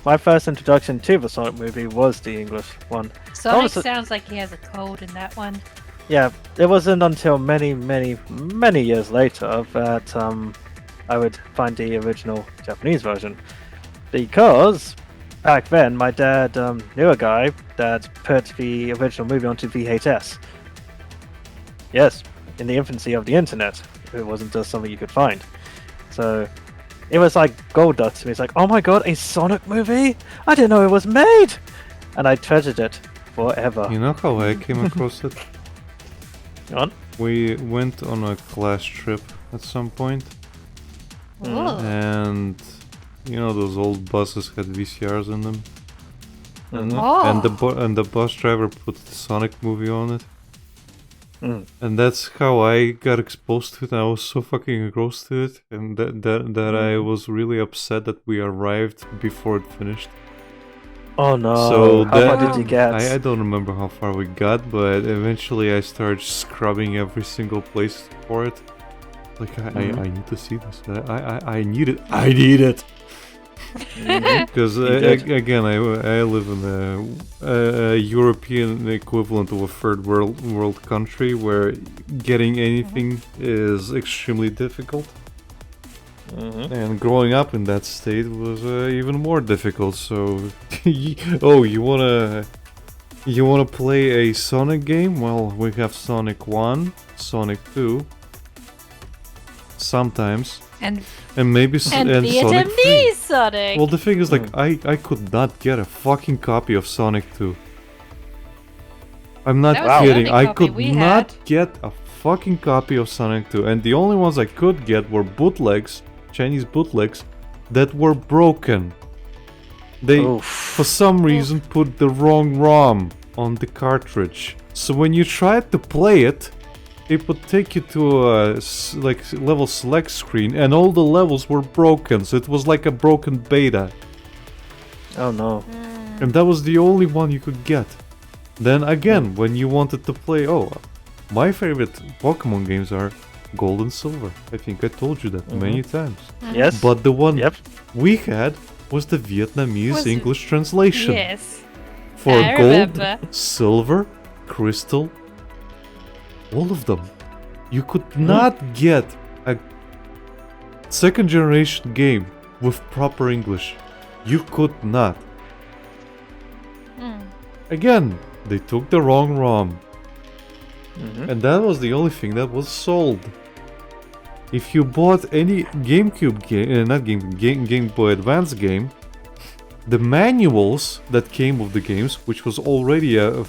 Speaker 3: My first introduction to the Sonic movie was the English one.
Speaker 2: Sonic
Speaker 3: Also-
Speaker 2: sounds like he has a cold in that one.
Speaker 3: Yeah, it wasn't until many years later that I would find the original Japanese version. Because back then my dad knew a guy that put the original movie onto VHS. Yes, in the infancy of the internet. It wasn't just something you could find. So it was like gold dust to me. It's like, oh my god, a Sonic movie? I didn't know it was made! And I treasured it forever.
Speaker 1: You know how I came across it?
Speaker 3: Go on.
Speaker 1: We went on a class trip at some point,
Speaker 2: Ooh.
Speaker 1: and you know those old buses had VCRs in them,
Speaker 3: Mhm.
Speaker 2: Oh.
Speaker 1: and the bus driver put the Sonic movie on it. And that's how I got exposed to it. And I was so fucking engrossed to it, and that I was really upset that we arrived before it finished.
Speaker 3: Oh no!
Speaker 1: So
Speaker 3: How far
Speaker 1: that-
Speaker 3: did you get?
Speaker 1: I don't remember how far we got, but eventually I started scrubbing every single place for it. Like I need to see this. I need it. I need it. Because again, I live in a European equivalent of a third world country where getting anything is extremely difficult. And growing up in that state was even more difficult. So, you wanna play a Sonic game? Well, we have Sonic 1, Sonic 2, sometimes,
Speaker 2: And
Speaker 1: maybe
Speaker 2: and
Speaker 1: and Sonic 3.
Speaker 2: VitaminD Sonic.
Speaker 1: Well, the thing is, like, I could not get a fucking copy of Sonic 2. I'm not
Speaker 2: That was the
Speaker 1: kidding.
Speaker 2: only
Speaker 1: I
Speaker 2: copy
Speaker 1: could
Speaker 2: we
Speaker 1: not
Speaker 2: had.
Speaker 1: get a fucking copy of Sonic 2, and the only ones I could get were bootlegs, Chinese bootlegs, that were broken. They, for some reason, put the wrong ROM on the cartridge. So when you tried to play it, it would take you to a level select screen, and all the levels were broken. So it was like a broken beta,
Speaker 3: Oh no!
Speaker 1: and that was the only one you could get. Then again, when you wanted to play, my favorite Pokemon games are Gold and Silver. I think I told you that many times.
Speaker 3: Yes.
Speaker 1: But the one
Speaker 3: Yep.
Speaker 1: we had was the Vietnamese
Speaker 2: Was-
Speaker 1: English translation
Speaker 2: Yes.
Speaker 1: for
Speaker 2: I
Speaker 1: Gold,
Speaker 2: remember.
Speaker 1: Silver, Crystal, all of them. You could not get a second generation game with proper English. You could not. Again, they took the wrong ROM. And that was the only thing that was sold. If you bought any GameCube game, not Game Boy Advance game, the manuals that came with the games, which was already a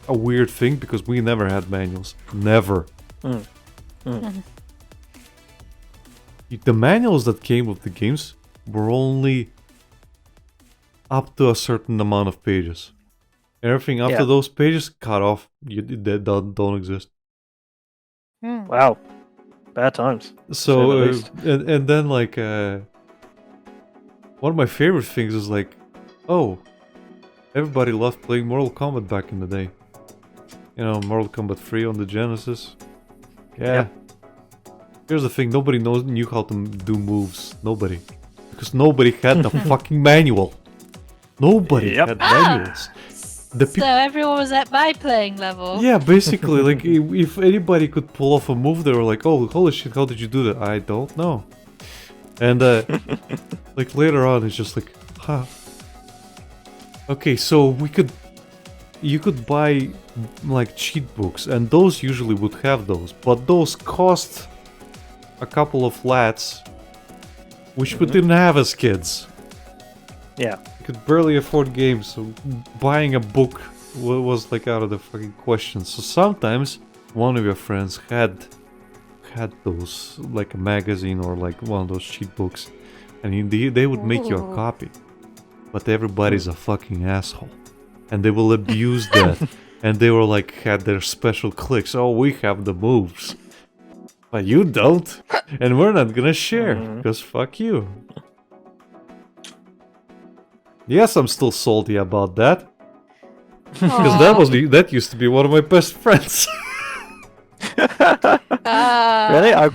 Speaker 1: weird thing because we never had manuals. Never. The manuals that came with the games were only up to a certain amount of pages. Everything after
Speaker 3: Yeah.
Speaker 1: those pages cut off. They don't exist.
Speaker 3: Wow. Bad times.
Speaker 1: So
Speaker 3: Say the least.
Speaker 1: and then like one of my favorite things is like, everybody loved playing Mortal Kombat back in the day. You know, Mortal Kombat 3 on the Genesis. Yeah. Here's the thing: nobody knew how to do moves. Nobody, because nobody had the fucking manual. Nobody
Speaker 3: Yep.
Speaker 1: had manuals. The
Speaker 2: So everyone was at my playing level.
Speaker 1: Yeah, basically, like if anybody could pull off a move, they were like, "Oh, holy shit! How did you do that?" I don't know. And like later on, it's just like, huh. Okay, so you could buy like cheat books, and those usually would have those, but those cost a couple of lats, which we didn't have as kids.
Speaker 3: Yeah.
Speaker 1: You could barely afford games, so buying a book was like out of the fucking question. So sometimes one of your friends had those, like a magazine or like one of those cheat books, and they would make you a
Speaker 2: Ooh.
Speaker 1: copy. But everybody's a fucking asshole, and they will abuse that. And they were like had their special clicks. Oh, we have the moves, but you don't, and we're not gonna share because fuck you. Yes, I'm still salty about that. Because that used to be one of my best friends.
Speaker 3: Really? I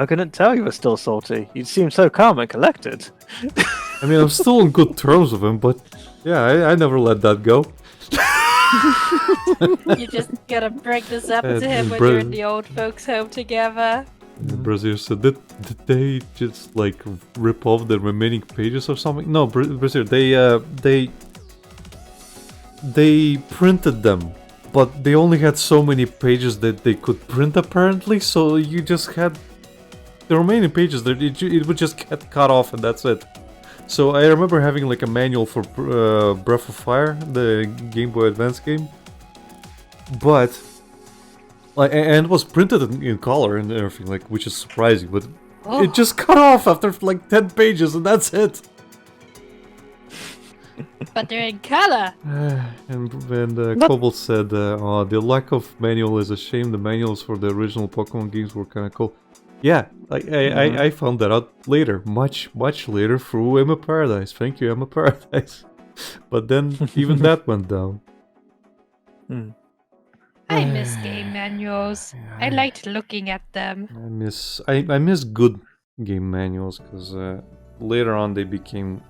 Speaker 3: couldn't tell you were still salty. You seem so calm and collected.
Speaker 1: I mean, I'm still on good terms with him, but yeah, I never let that go.
Speaker 2: You just gotta bring this up
Speaker 1: Uh,
Speaker 2: to him when
Speaker 1: bro-
Speaker 2: you're in the old folks' home together.
Speaker 1: Brazil said, did they just like rip off the remaining pages or something? No, Brazil, they printed them, but they only had so many pages that they could print apparently, so you just had the remaining pages that it would just get cut off and that's it. So I remember having like a manual for Breath of Fire, the Game Boy Advance game, but like and it was printed in color and everything, like, which is surprising, but it just cut off after like 10 pages and that's it.
Speaker 2: But they're in color.
Speaker 1: And when
Speaker 3: Not-
Speaker 1: Cobalt said, oh, the lack of manual is a shame. The manuals for the original Pokemon games were kind of cool. Yeah, I found that out later, much later through Emma Paradise. Thank you, Emma Paradise. But then even that went down.
Speaker 2: I miss game manuals. I liked looking at them.
Speaker 1: I miss good game manuals because later on they became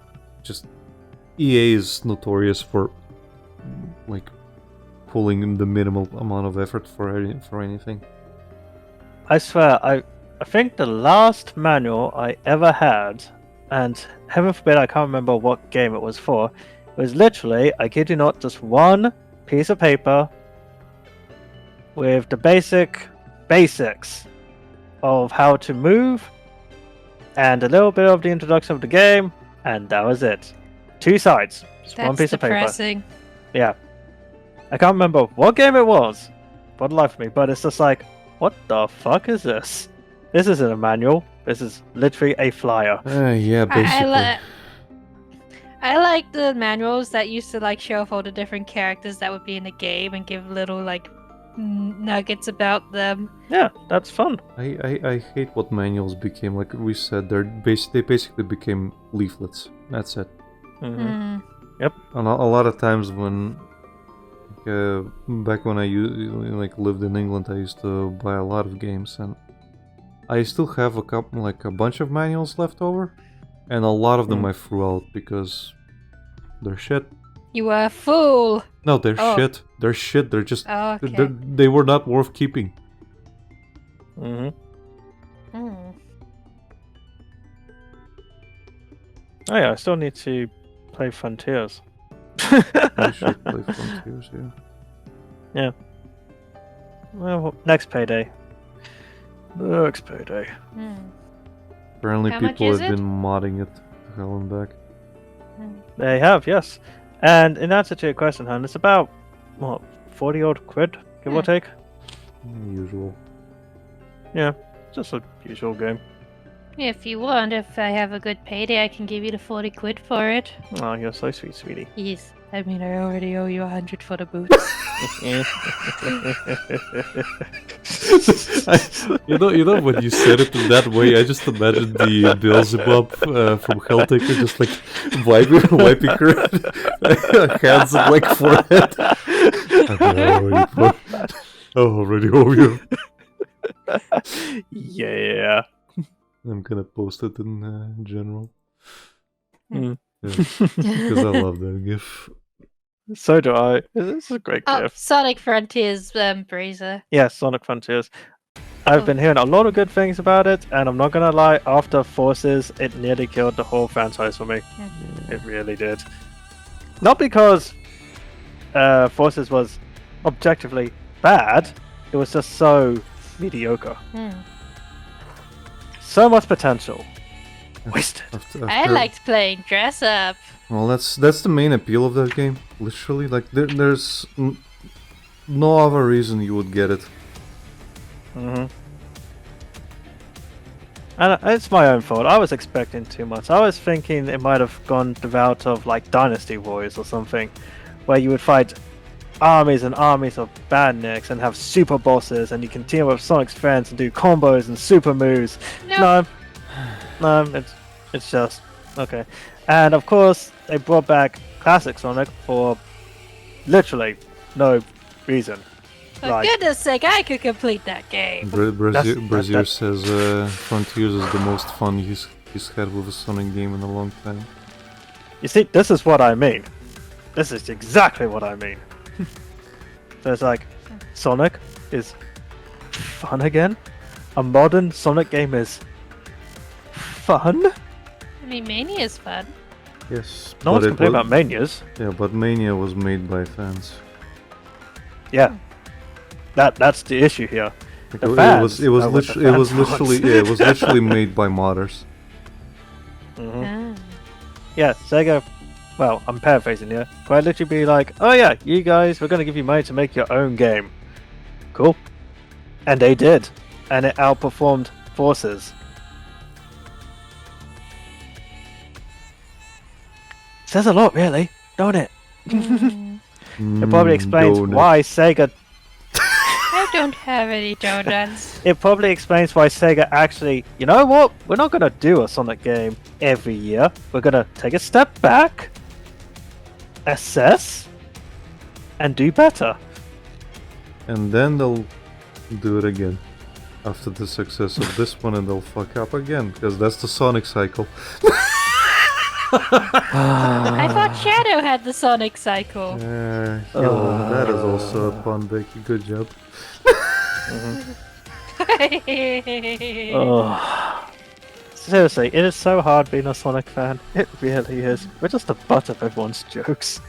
Speaker 1: just EA is notorious for like pulling in the minimal amount of effort for anything.
Speaker 3: I swear, I think the last manual I ever had, and heaven forbid I can't remember what game it was for, was literally, I kid you not, just one piece of paper with the basics of how to move and a little bit of the introduction of the game, and that was it. 2 sides, just one
Speaker 2: That's
Speaker 3: piece of paper.
Speaker 2: depressing.
Speaker 3: Yeah. I can't remember what game it was for the life of me, but it's just like, what the fuck is this? This isn't a manual. This is literally a flyer.
Speaker 1: Yeah, basically.
Speaker 2: I like the manuals that used to like show off all the different characters that would be in the game and give little like nuggets about them.
Speaker 3: Yeah, that's fun.
Speaker 1: I hate what manuals became. Like we said, they basically became leaflets. That's it.
Speaker 2: Mm.
Speaker 3: Yep.
Speaker 1: And a lot of times when back when I lived in England, I used to buy a lot of games, and I still have a bunch of manuals left over, and a lot of them I threw out because they're shit.
Speaker 2: You were a fool.
Speaker 1: No, they're shit. They're shit. They're just
Speaker 2: Oh, okay.
Speaker 1: they were not worth keeping.
Speaker 3: Mm-hmm.
Speaker 2: Mm.
Speaker 3: Oh yeah, I still need to play Frontiers.
Speaker 1: I should play Frontiers, yeah.
Speaker 3: Well, next payday. Next payday.
Speaker 2: Mm.
Speaker 1: Apparently
Speaker 2: How much
Speaker 1: people
Speaker 2: is
Speaker 1: have
Speaker 2: it?
Speaker 1: been modding it to hell and back.
Speaker 3: They have, yes. And in answer to your question, Han, it's about, what, 40 odd quid, give or take?
Speaker 1: Usual.
Speaker 3: Yeah, just a usual game.
Speaker 2: If you want, if I have a good payday, I can give you the 40 quid for it.
Speaker 3: Oh, you're so sweet, sweetie.
Speaker 2: Yes. I mean, I already owe you 100 for the boots.
Speaker 1: You know when you said it in that way, I just imagined the Beelzebub from Helltaker just like wiping her hands on like forehead. I already owe you.
Speaker 3: Yeah.
Speaker 1: I'm gonna post it in general.
Speaker 3: Mm.
Speaker 1: Because I love that GIF.
Speaker 3: So do I. This is a great
Speaker 2: Oh,
Speaker 3: gift.
Speaker 2: Sonic Frontiers, Brazier.
Speaker 3: Yes, Sonic Frontiers. I've been hearing a lot of good things about it, and I'm not gonna lie, after Forces, it nearly killed the whole franchise for me. It really did. Not because Forces was objectively bad, it was just so mediocre. So much potential. Wasted.
Speaker 2: I liked playing dress up.
Speaker 1: Well, that's the main appeal of that game. Literally, like there's no other reason you would get it.
Speaker 3: And it's my own fault. I was expecting too much. I was thinking it might have gone the route of like Dynasty Warriors or something, where you would fight armies and armies of badniks and have super bosses, and you can team up with Sonic's friends and do combos and super moves.
Speaker 2: Nope.
Speaker 3: No, it's just okay. And of course, they brought back Classic Sonic for literally no reason.
Speaker 2: For goodness sake, I could complete that game.
Speaker 1: Brazier says Frontiers is the most fun he's had with a Sonic game in a long time.
Speaker 3: You see, this is what I mean. This is exactly what I mean. So it's like, Sonic is fun again? A modern Sonic game is fun?
Speaker 2: I mean, Mania is fun.
Speaker 1: Yes.
Speaker 3: No one's complaining about Manias.
Speaker 1: Yeah, but Mania was made by fans.
Speaker 3: Yeah. That's the issue here.
Speaker 1: It was literally made by modders.
Speaker 3: Yeah, Sega, well, I'm paraphrasing here, quite literally be like, oh yeah, you guys, we're going to give you money to make your own game. Cool. And they did. And it outperformed Forces. Says a lot, really. don't it?
Speaker 2: Mm,
Speaker 3: It probably explains
Speaker 1: Donut.
Speaker 3: why Sega.
Speaker 2: I don't have any donuts.
Speaker 3: It probably explains why Sega actually. You know what? We're not gonna do a Sonic game every year. We're gonna take a step back, assess, and do better.
Speaker 1: And then they'll do it again. After the success of this one, and they'll fuck up again, because that's the Sonic cycle.
Speaker 2: I thought Shadow had the Sonic cycle.
Speaker 1: That is also a pun, Becky. Good job.
Speaker 3: Oh. Seriously, it is so hard being a Sonic fan. It really is. We're just the butt of everyone's jokes.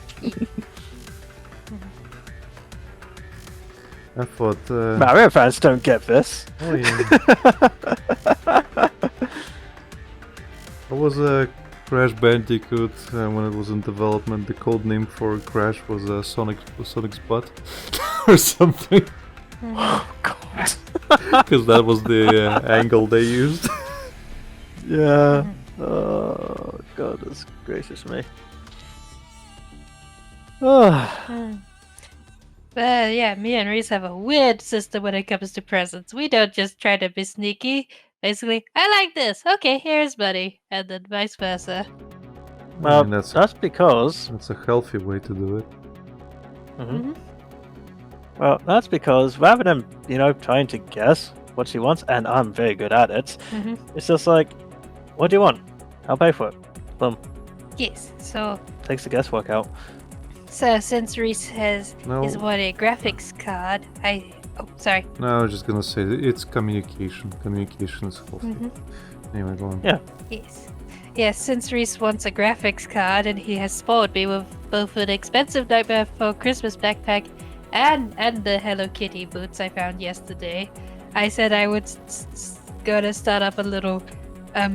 Speaker 1: I thought.
Speaker 3: Mario fans don't get this.
Speaker 1: Oh yeah. What was a Crash Bandicoot when it was in development? The code name for Crash was Sonic's butt or something.
Speaker 3: Oh god.
Speaker 1: Because that was the angle they used.
Speaker 3: Yeah. Oh goodness gracious me. Oh.
Speaker 2: But yeah, me and Reese have a weird system when it comes to presents. We don't just try to be sneaky. Basically, I like this. Okay, here's buddy, and then vice versa.
Speaker 3: Well,
Speaker 1: mean,
Speaker 3: that's because.
Speaker 1: That's a healthy way to do it.
Speaker 3: Well, that's because rather than trying to guess what she wants, and I'm very good at it, it's just like, what do you want? I'll pay for it. Boom.
Speaker 2: Yes. So
Speaker 3: Takes the guesswork out.
Speaker 2: since Reese is wanting a graphics card, sorry.
Speaker 1: No, I was just gonna say it's communication. Communication is healthy. Anyway, go on.
Speaker 3: Yeah.
Speaker 2: Yes, since Reese wants a graphics card and he has spoiled me with both an expensive Nightmare Before Christmas backpack and the Hello Kitty boots I found yesterday, I said I would go to start up a little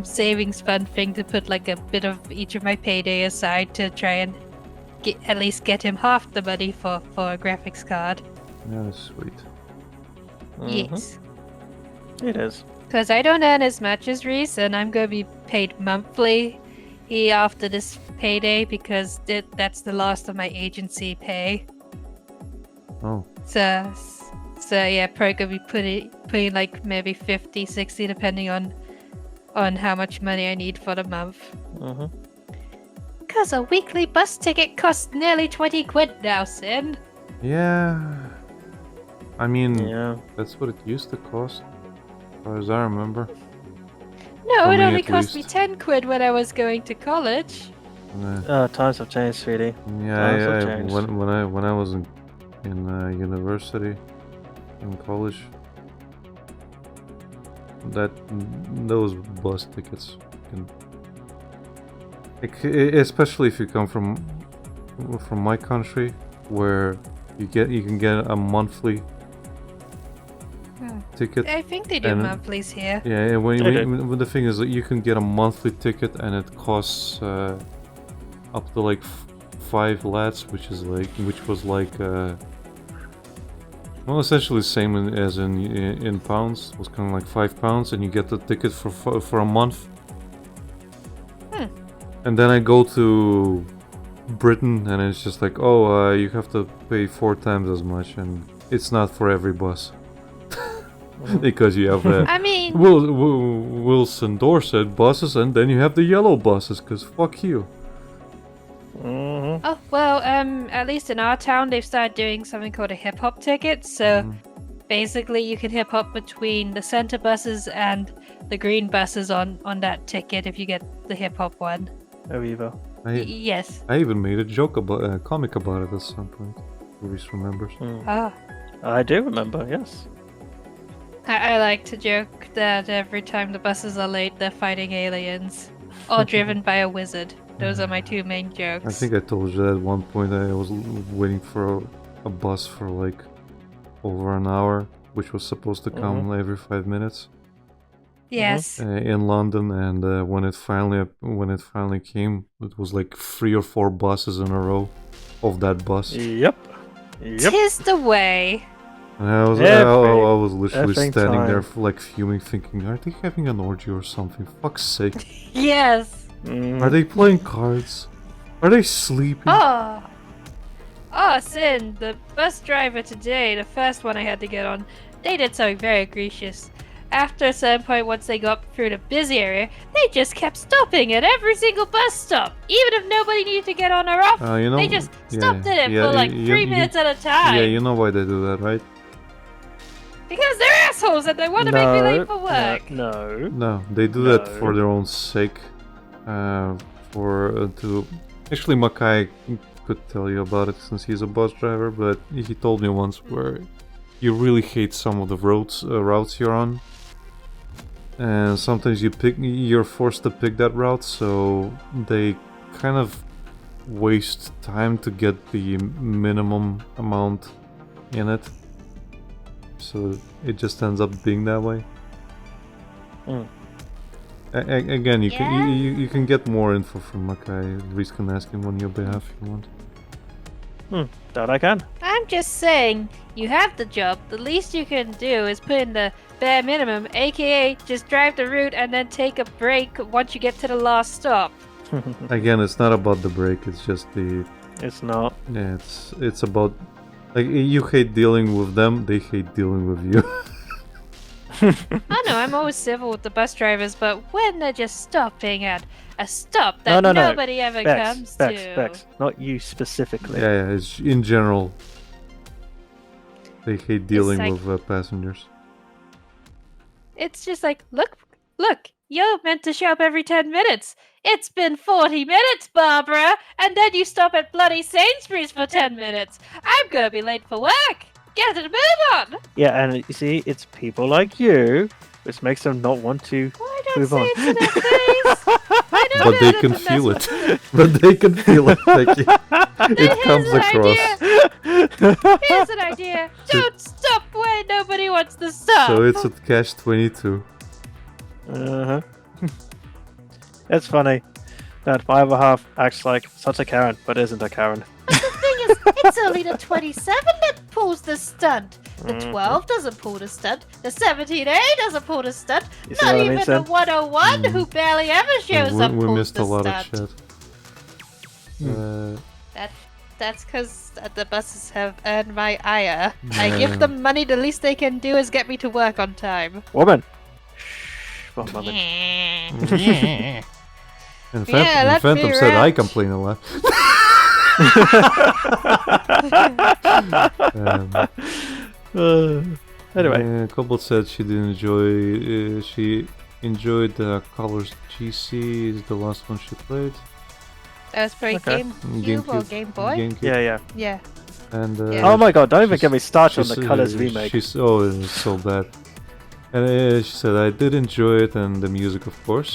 Speaker 2: savings fund thing to put like a bit of each of my payday aside to try and at least get him half the money for a graphics card.
Speaker 1: Yeah, that's sweet.
Speaker 2: Yes.
Speaker 3: It is.
Speaker 2: Because I don't earn as much as Reese, and I'm going to be paid monthly after this payday because that's the last of my agency pay.
Speaker 1: Oh.
Speaker 2: So yeah, probably going to be putting like maybe 50, 60 depending on how much money I need for the month. Because a weekly bus ticket costs nearly 20 quid now, Sin.
Speaker 1: Yeah. I mean,
Speaker 3: Yeah.
Speaker 1: that's what it used to cost, as far as I remember.
Speaker 2: No,
Speaker 1: For
Speaker 2: it
Speaker 1: me
Speaker 2: only
Speaker 1: at
Speaker 2: cost me
Speaker 1: least.
Speaker 2: 10 quid when I was going to college.
Speaker 3: Times have changed, sweetie. Times have
Speaker 1: Yeah.
Speaker 3: changed.
Speaker 1: When I was in university, in college, those bus tickets can, especially if you come from my country, where you can get a monthly ticket.
Speaker 2: I think they do
Speaker 1: And-
Speaker 2: monthlies here.
Speaker 1: Yeah, and
Speaker 3: Okay.
Speaker 1: when the thing is that you can get a monthly ticket and it costs up to like 5 lats, which was like well, essentially the same as in pounds. It was kind of like £5, and you get the ticket for a month. And then I go to Britain, and it's just like, oh, you have to pay 4 times as much, and it's not for every bus. Because you have
Speaker 2: I mean,
Speaker 1: Wilson Dorset buses, and then you have the yellow buses, because fuck you.
Speaker 2: oh well, at least in our town they've started doing something called a hip hop ticket. So basically, you can hip hop between the center buses and the green buses on that ticket if you get the hip hop one.
Speaker 3: Arriva.
Speaker 2: Yes.
Speaker 1: I even made a joke about a comic about it at some point. Reese remembers.
Speaker 2: Ah.
Speaker 3: I do remember, yes.
Speaker 2: I like to joke that every time the buses are late, they're fighting aliens, or driven by a wizard. Those are my two main jokes.
Speaker 1: I think I told you that at one point. I was waiting for a bus for like over an hour, which was supposed to come every 5 minutes.
Speaker 2: Yes.
Speaker 1: In London, and when it finally came, it was like 3 or 4 buses in a row of that bus.
Speaker 3: Yep.
Speaker 2: Tis the way.
Speaker 1: And I was literally
Speaker 3: effing
Speaker 1: standing there,
Speaker 3: time.
Speaker 1: like fuming, thinking, "Are they having an orgy or something? Fuck's sake!
Speaker 2: Yes.
Speaker 1: Are they playing cards? Are they sleeping?
Speaker 2: Oh, Sin, the bus driver today, the first one I had to get on, they did something very egregious. After a certain point, once they got through the busy area, they just kept stopping at every single bus stop. Even if nobody needed to get on or off,
Speaker 1: You know,
Speaker 2: they just stopped at it
Speaker 1: yeah,
Speaker 2: for like
Speaker 1: you-
Speaker 2: 3
Speaker 1: you-
Speaker 2: minutes at a time.
Speaker 1: Yeah, you know why they do that, right?
Speaker 2: Because they're assholes and they want to make me late for work.
Speaker 3: No.
Speaker 1: No, they do that
Speaker 3: No.
Speaker 1: for their own sake. To actually, Makai could tell you about it since he's a bus driver, but he told me once where you really hate some of the routes you're on, and sometimes you're forced to pick that route, so they kind of waste time to get the minimum amount in it. So it just ends up being that way.
Speaker 3: Mm.
Speaker 1: Again, you
Speaker 2: Yeah?
Speaker 1: can you can get more info from Makai. Reese can ask him on your behalf if you want.
Speaker 3: That I can.
Speaker 2: I'm just saying, you have the job. The least you can do is put in the bare minimum, aka just drive the route and then take a break once you get to the last stop.
Speaker 1: Again, it's not about the break. It's just the
Speaker 3: It's not.
Speaker 1: yeah. It's about like you hate dealing with them. They hate dealing with you.
Speaker 2: I know, I'm always civil with the bus drivers, but when they're just stopping at a stop that
Speaker 3: No.
Speaker 2: nobody ever comes
Speaker 3: Bex,
Speaker 2: to.
Speaker 3: Bex. Not you specifically.
Speaker 1: Yeah, it's in general. They hate dealing
Speaker 2: like-
Speaker 1: with passengers.
Speaker 2: It's just like, look, you're meant to show up every 10 minutes. It's been 40 minutes, Barbara, and then you stop at bloody Sainsbury's for 10 minutes. I'm gonna be late for work. Get it, move on.
Speaker 3: Yeah, and you see, it's people like you which makes them not want to
Speaker 2: Why don't
Speaker 3: move
Speaker 2: say
Speaker 3: on.
Speaker 2: it to their face? I know
Speaker 1: But they
Speaker 2: better
Speaker 1: can
Speaker 2: than
Speaker 1: feel
Speaker 2: mess
Speaker 1: it. But they can feel it. Thank you. It comes
Speaker 2: an
Speaker 1: across.
Speaker 2: Here's an idea. Don't stop where nobody wants to stop.
Speaker 1: So it's a catch-22.
Speaker 3: Uh-huh. It's funny that my other half acts like such a Karen, but isn't a Karen.
Speaker 2: The thing is, it's only the 27 that pulls the stunt. The
Speaker 3: Mhm.
Speaker 2: 12 doesn't pull the stunt. The 17A doesn't pull the stunt.
Speaker 3: You see
Speaker 2: Not
Speaker 3: what I
Speaker 2: even
Speaker 3: mean,
Speaker 2: the
Speaker 3: Sam?
Speaker 2: 101 who barely ever shows up
Speaker 1: We
Speaker 2: pulls
Speaker 1: missed
Speaker 2: the
Speaker 1: a lot
Speaker 2: stunt.
Speaker 1: of shit.
Speaker 2: That's because the buses have earned my ire. I
Speaker 1: Yeah.
Speaker 2: give them money, the least they can do is get me to work on time.
Speaker 3: Woman! Shh, one moment.
Speaker 1: And
Speaker 2: Yeah, let
Speaker 1: Phantom
Speaker 2: me
Speaker 1: said I
Speaker 2: rant.
Speaker 1: complain a lot.
Speaker 3: Anyway,
Speaker 1: Cobalt said she did she enjoyed Colors GC. Is the last one she played.
Speaker 2: That was pretty
Speaker 3: Okay.
Speaker 2: GameCube or Game Boy?
Speaker 1: GameCube.
Speaker 3: yeah.
Speaker 2: Yeah.
Speaker 1: And
Speaker 2: Yeah.
Speaker 3: Oh my god, don't even
Speaker 1: she's-
Speaker 3: get me started on
Speaker 1: she's,
Speaker 3: the Colors remake.
Speaker 1: Oh, it was so bad. And she said I did enjoy it, and the music, of course.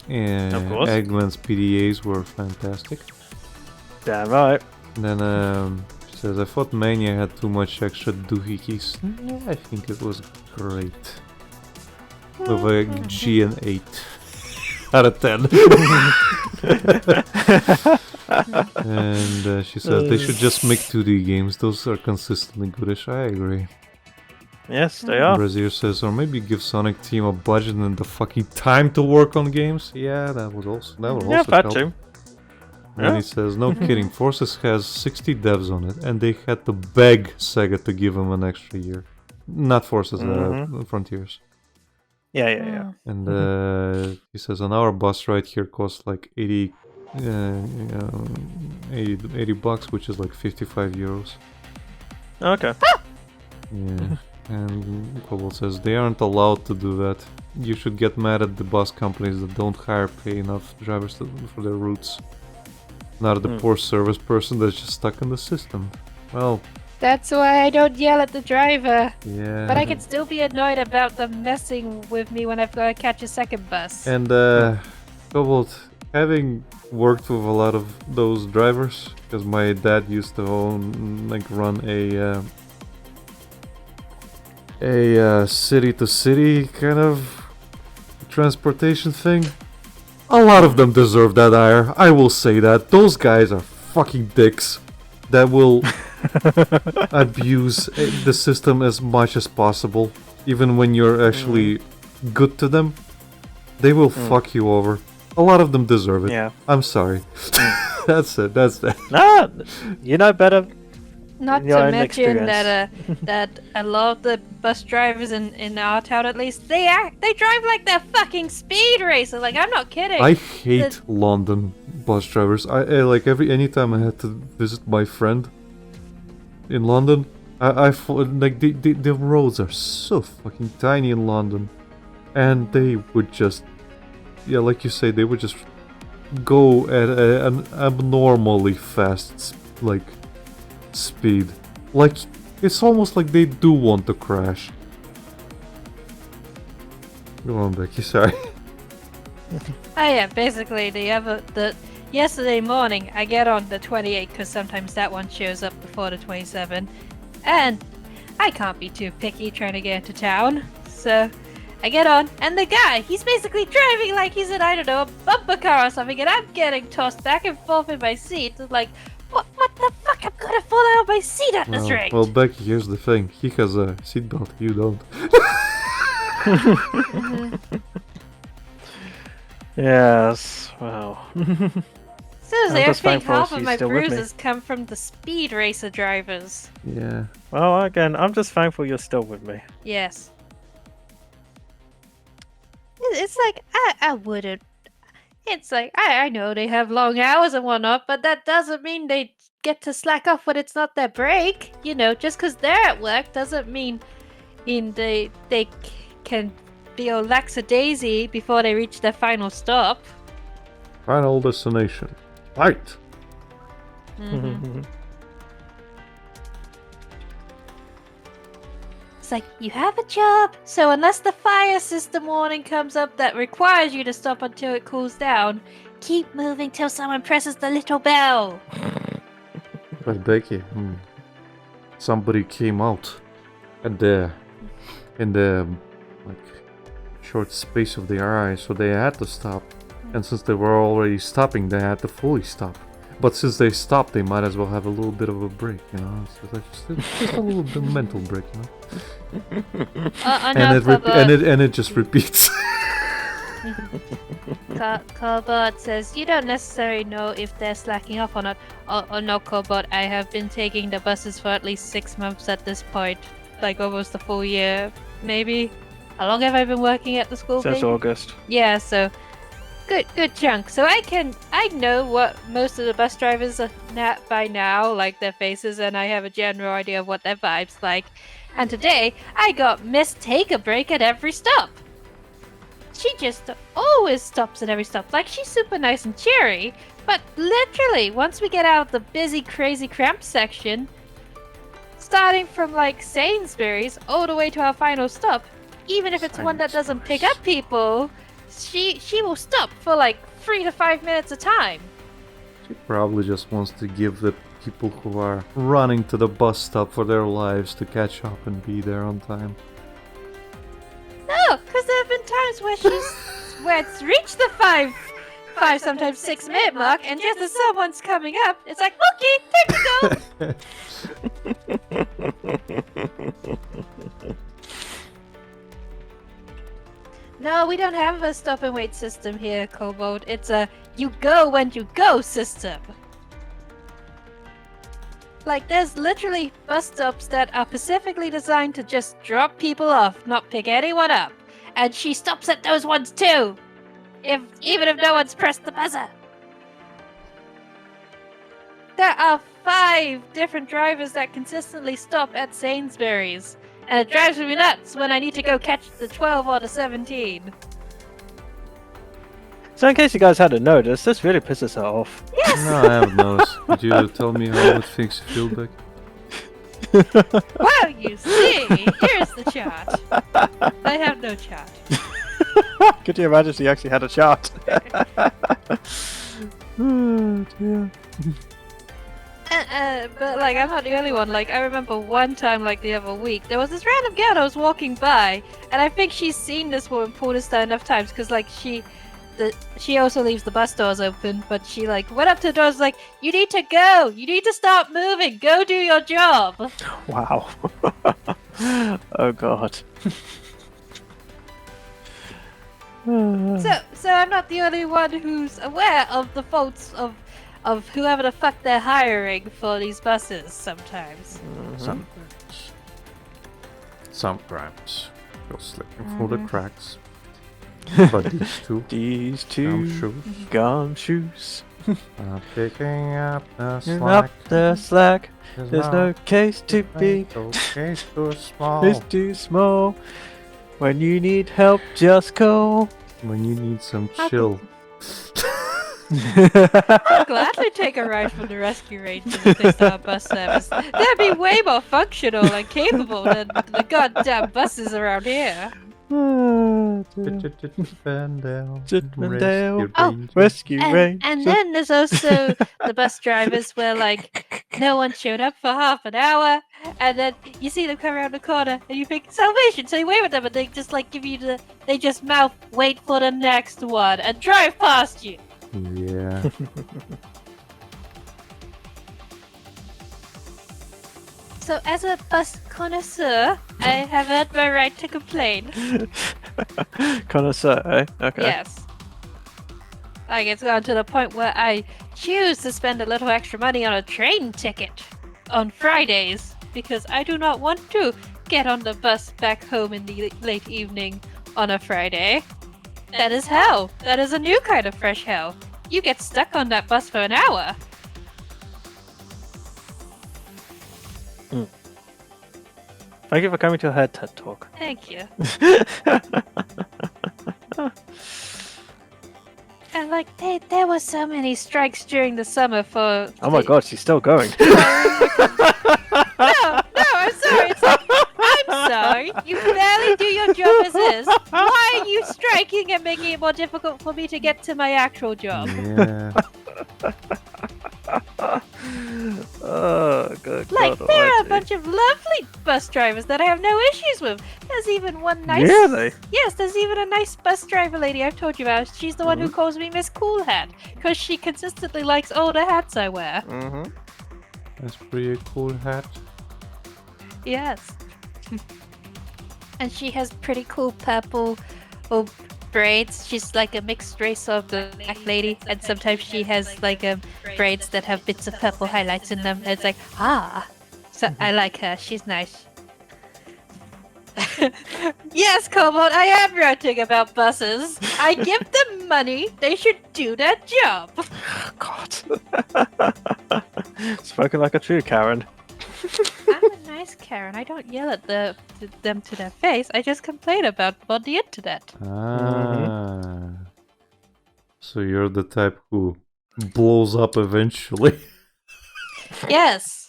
Speaker 1: And
Speaker 3: Of course.
Speaker 1: Eggman's PDAs were fantastic.
Speaker 3: Damn right.
Speaker 1: And then she says I thought Mania had too much extra doohickeys. Yeah, I think it was great. With a G and 8 out of 10. And she said they should just make 2D games. Those are consistently goodish. I agree.
Speaker 3: Yes, they are.
Speaker 1: Brazier says, or maybe give Sonic Team a budget and the fucking time to work on games. Yeah, that would also
Speaker 3: Yeah, that
Speaker 1: help.
Speaker 3: too.
Speaker 1: And
Speaker 3: Yeah.
Speaker 1: he says, no kidding, Forces has 60 devs on it, and they had to beg Sega to give them an extra year. Not Forces, Frontiers.
Speaker 3: Yeah.
Speaker 1: And he says, an hour bus ride here costs like 80 bucks, which is like 55 euros.
Speaker 3: Okay.
Speaker 1: Yeah. And Cobalt says, they aren't allowed to do that. You should get mad at the bus companies that don't pay enough drivers for their routes. Not at the poor service person that's just stuck in the system. Well,
Speaker 2: That's why I don't yell at the driver.
Speaker 1: yeah.
Speaker 2: But I can still be annoyed about them messing with me when I've got to catch a second bus.
Speaker 1: And Cobalt, having worked with a lot of those drivers, because my dad used to run a city to city kind of transportation thing. A lot of them deserve that ire. I will say that. Those guys are fucking dicks that will abuse the system as much as possible. Even when you're actually good to them, they will fuck you over. A lot of them deserve it.
Speaker 3: Yeah.
Speaker 1: I'm sorry. That's it. That's that.
Speaker 3: Nah, you know better.
Speaker 2: Not
Speaker 3: In your
Speaker 2: to
Speaker 3: own
Speaker 2: mention
Speaker 3: experience.
Speaker 2: that a lot of the bus drivers in our town, at least, they drive like they're fucking speed racers. Like, I'm not kidding.
Speaker 1: I hate London bus drivers. I like anytime I had to visit my friend in London, like the roads are so fucking tiny in London, and they would just, yeah, like you say, they would just go at an abnormally fast speed. Like, it's almost like they do want to crash. Go on, Becky. Sorry.
Speaker 2: Oh yeah, basically the yesterday morning I get on the 28 because sometimes that one shows up before the 27, and I can't be too picky trying to get into town, so I get on, and the guy, he's basically driving like he's in, I don't know, a bumper car or something, and I'm getting tossed back and forth in my seat. It's like, what the fuck? I'm gonna fall out of my seat at this rate.
Speaker 1: Well, Becky, here's the thing. He has a seatbelt, you don't.
Speaker 3: Yes. Wow.
Speaker 2: Seriously,
Speaker 3: I'm
Speaker 2: I
Speaker 3: just
Speaker 2: think
Speaker 3: thankful
Speaker 2: half of
Speaker 3: she's
Speaker 2: my
Speaker 3: still with me.
Speaker 2: bruises come from the speed racer drivers.
Speaker 1: Yeah.
Speaker 3: Well, again, I'm just thankful you're still with me.
Speaker 2: Yes. It's like, I wouldn't. It's like, I know they have long hours and whatnot, but that doesn't mean they get to slack off when it's not their break. You know, just because they're at work doesn't mean they can be all lackadaisy before they reach their final stop.
Speaker 1: Final destination. Right.
Speaker 2: It's like, you have a job, so unless the fire system warning comes up that requires you to stop until it cools down, keep moving till someone presses the little bell.
Speaker 1: But Becky, somebody came out, and in the like short space of their eye, so they had to stop. And since they were already stopping, they had to fully stop. But since they stopped, they might as well have a little bit of a break, you know. So that's just a little bit of mental break, you know. And it just repeats.
Speaker 2: Cobot says, you don't necessarily know if they're slacking off or not. Oh no, Cobot, I have been taking the buses for at least 6 months at this point. Like almost a full year, maybe. How long have I been working at the school?
Speaker 3: Since
Speaker 2: thing?
Speaker 3: August.
Speaker 2: Yeah, so good chunk. So I know what most of the bus drivers are by now, like their faces, and I have a general idea of what their vibes like. And today I got Miss Take a Break at every stop. She just always stops at every stop. Like, she's super nice and cheery, but literally once we get out of the busy, crazy, cramped section, starting from like Sainsbury's all the way to our final stop, even if it's one that doesn't pick up people, she will stop for like 3 to 5 minutes a time.
Speaker 1: She probably just wants to give the people who are running to the bus stop for their lives to catch up and be there on time.
Speaker 2: No, because there have been times where it's reached the 5, sometimes 6 minute mark, and just as someone's coming up, it's like, okay, time to go. No, we don't have a stop and wait system here, Cobalt. It's a you go when you go system. Like, there's literally bus stops that are specifically designed to just drop people off, not pick anyone up. And she stops at those ones too, even if no one's pressed the buzzer. There are 5 different drivers that consistently stop at Sainsbury's. And it drives me nuts when I need to go catch the 12 or the 17.
Speaker 3: So in case you guys hadn't noticed, this really pisses her off.
Speaker 2: Yes!
Speaker 1: No, I haven't noticed. Could you tell me how it makes you feel, Becky?
Speaker 2: Well, you see, here's the chart. I have no chart.
Speaker 3: Could you imagine if she actually had a chart?
Speaker 1: Oh, dear.
Speaker 2: But like, I'm not the only one. Like, I remember one time, like the other week, there was this random girl I was walking by, and I think she's seen this woman pull this down enough times because, like, she also leaves the bus doors open, but she like went up to the doors like, you need to go, you need to stop moving, go do your job.
Speaker 3: Wow. Oh god.
Speaker 2: So I'm not the only one who's aware of the faults of whoever the fuck they're hiring for these buses sometimes.
Speaker 1: Sometimes. Sometimes. You're slipping through the cracks. But these two
Speaker 3: These two
Speaker 1: gumshoes
Speaker 3: gumshoes.
Speaker 1: are picking up the
Speaker 3: Picking
Speaker 1: slack.
Speaker 3: up the slack. There's no case to be.
Speaker 1: Case too small.
Speaker 3: It's too small. When you need help, just call.
Speaker 1: When you need some chill.
Speaker 2: I'd gladly take a ride from the rescue rangers if they start bus service. They'd be way more functional and capable than the goddamn buses around here.
Speaker 3: Chippendale.
Speaker 2: Oh,
Speaker 3: Rescue range.
Speaker 2: And then there's also the bus drivers where like no one showed up for half an hour, and then you see them come around the corner and you think salvation, so you wave at them and they just like give you they just mouth wait for the next one and drive past you.
Speaker 1: Yeah.
Speaker 2: So as a bus connoisseur, I have earned my right to complain.
Speaker 3: Connoisseur, eh? Okay.
Speaker 2: Yes. Like it's gone to the point where I choose to spend a little extra money on a train ticket on Fridays because I do not want to get on the bus back home in the late evening on a Friday. That is hell. That is a new kind of fresh hell. You get stuck on that bus for an hour.
Speaker 3: Thank you for coming to her TED Talk.
Speaker 2: Thank you. And like there were so many strikes during the summer for.
Speaker 3: Oh my god, she's still going.
Speaker 2: No, I'm sorry. It's like, I'm sorry. You barely do your job as is. Why are you striking and making it more difficult for me to get to my actual job?
Speaker 1: Yeah.
Speaker 3: Oh, good
Speaker 2: Like,
Speaker 3: God
Speaker 2: there are a
Speaker 3: almighty.
Speaker 2: bunch of lovely bus drivers that I have no issues with. There's even one nice.
Speaker 3: Really?
Speaker 2: Yes, there's even a nice bus driver lady I've told you about. She's the one who calls me Miss Cool Hat because she consistently likes all the hats I wear.
Speaker 3: Mm-hmm.
Speaker 1: That's pretty cool hat.
Speaker 2: Yes. And she has pretty cool purple braids. She's like a mixed race of the black lady, and sometimes she has like braids that have bits of purple highlights in them. And it's like, so I like her. She's nice. Yes, Cobalt, I am ranting about buses. I give them money. They should do their job.
Speaker 3: God. Spoken like a true Karen.
Speaker 2: I'm a nice Karen. I don't yell at them to their face. I just complain about them on the internet.
Speaker 1: Ah. So you're the type who blows up eventually.
Speaker 2: Yes.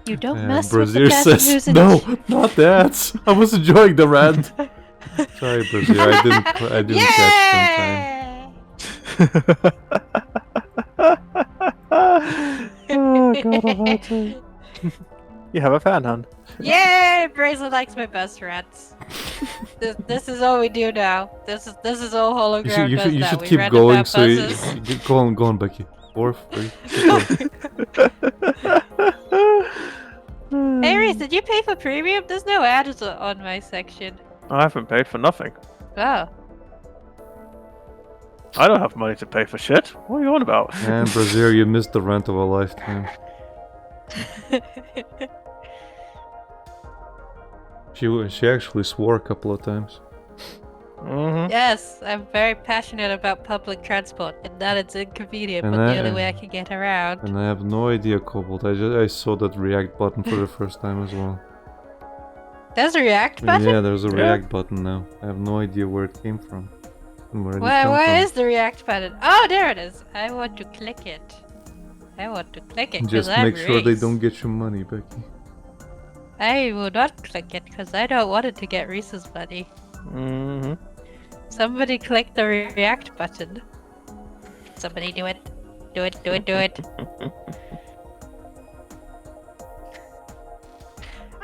Speaker 2: You don't mess with the
Speaker 1: Brazier
Speaker 2: person
Speaker 1: says,
Speaker 2: who's in
Speaker 1: no, not that. I was enjoying the rant. Sorry, Brazier, I didn't catch some time.
Speaker 3: Oh, God almighty. You have a fan, hon.
Speaker 2: Yay! Brazier likes my bus rants. This is all we do now. This is all hologram
Speaker 1: You
Speaker 2: does now.
Speaker 1: should
Speaker 2: We
Speaker 1: keep
Speaker 2: rant
Speaker 1: going.
Speaker 2: about
Speaker 1: So
Speaker 2: buses.
Speaker 1: go on, Becky. 4, 3. Keep going.
Speaker 2: Hey Reese, did you pay for premium? There's no ads on my section.
Speaker 3: I haven't paid for nothing.
Speaker 2: Oh.
Speaker 3: I don't have money to pay for shit. What are you on about?
Speaker 1: And Brazier, you missed the rant of a lifetime. She actually swore a couple of times.
Speaker 3: Mm-hmm.
Speaker 2: Yes, I'm very passionate about public transport and that it's inconvenient,
Speaker 1: And
Speaker 2: but
Speaker 1: I-
Speaker 2: the only way I can get around.
Speaker 1: And I have no idea, Cobalt. I saw that react button for the first time as well.
Speaker 2: There's a react button?
Speaker 1: Yeah, there's a
Speaker 3: Yeah.
Speaker 1: react button now. I have no idea where it came from. And where it
Speaker 2: Where
Speaker 1: come from.
Speaker 2: is the react button? Oh, there it is. I want to click it. I want to click it because
Speaker 1: Just
Speaker 2: I'm
Speaker 1: make sure they
Speaker 2: Reese.
Speaker 1: don't get your money, Becky.
Speaker 2: I will not click it because I don't want it to get Reese's money.
Speaker 3: Mm-hmm.
Speaker 2: Somebody click the react button. Somebody do it. Do it, do it, do it.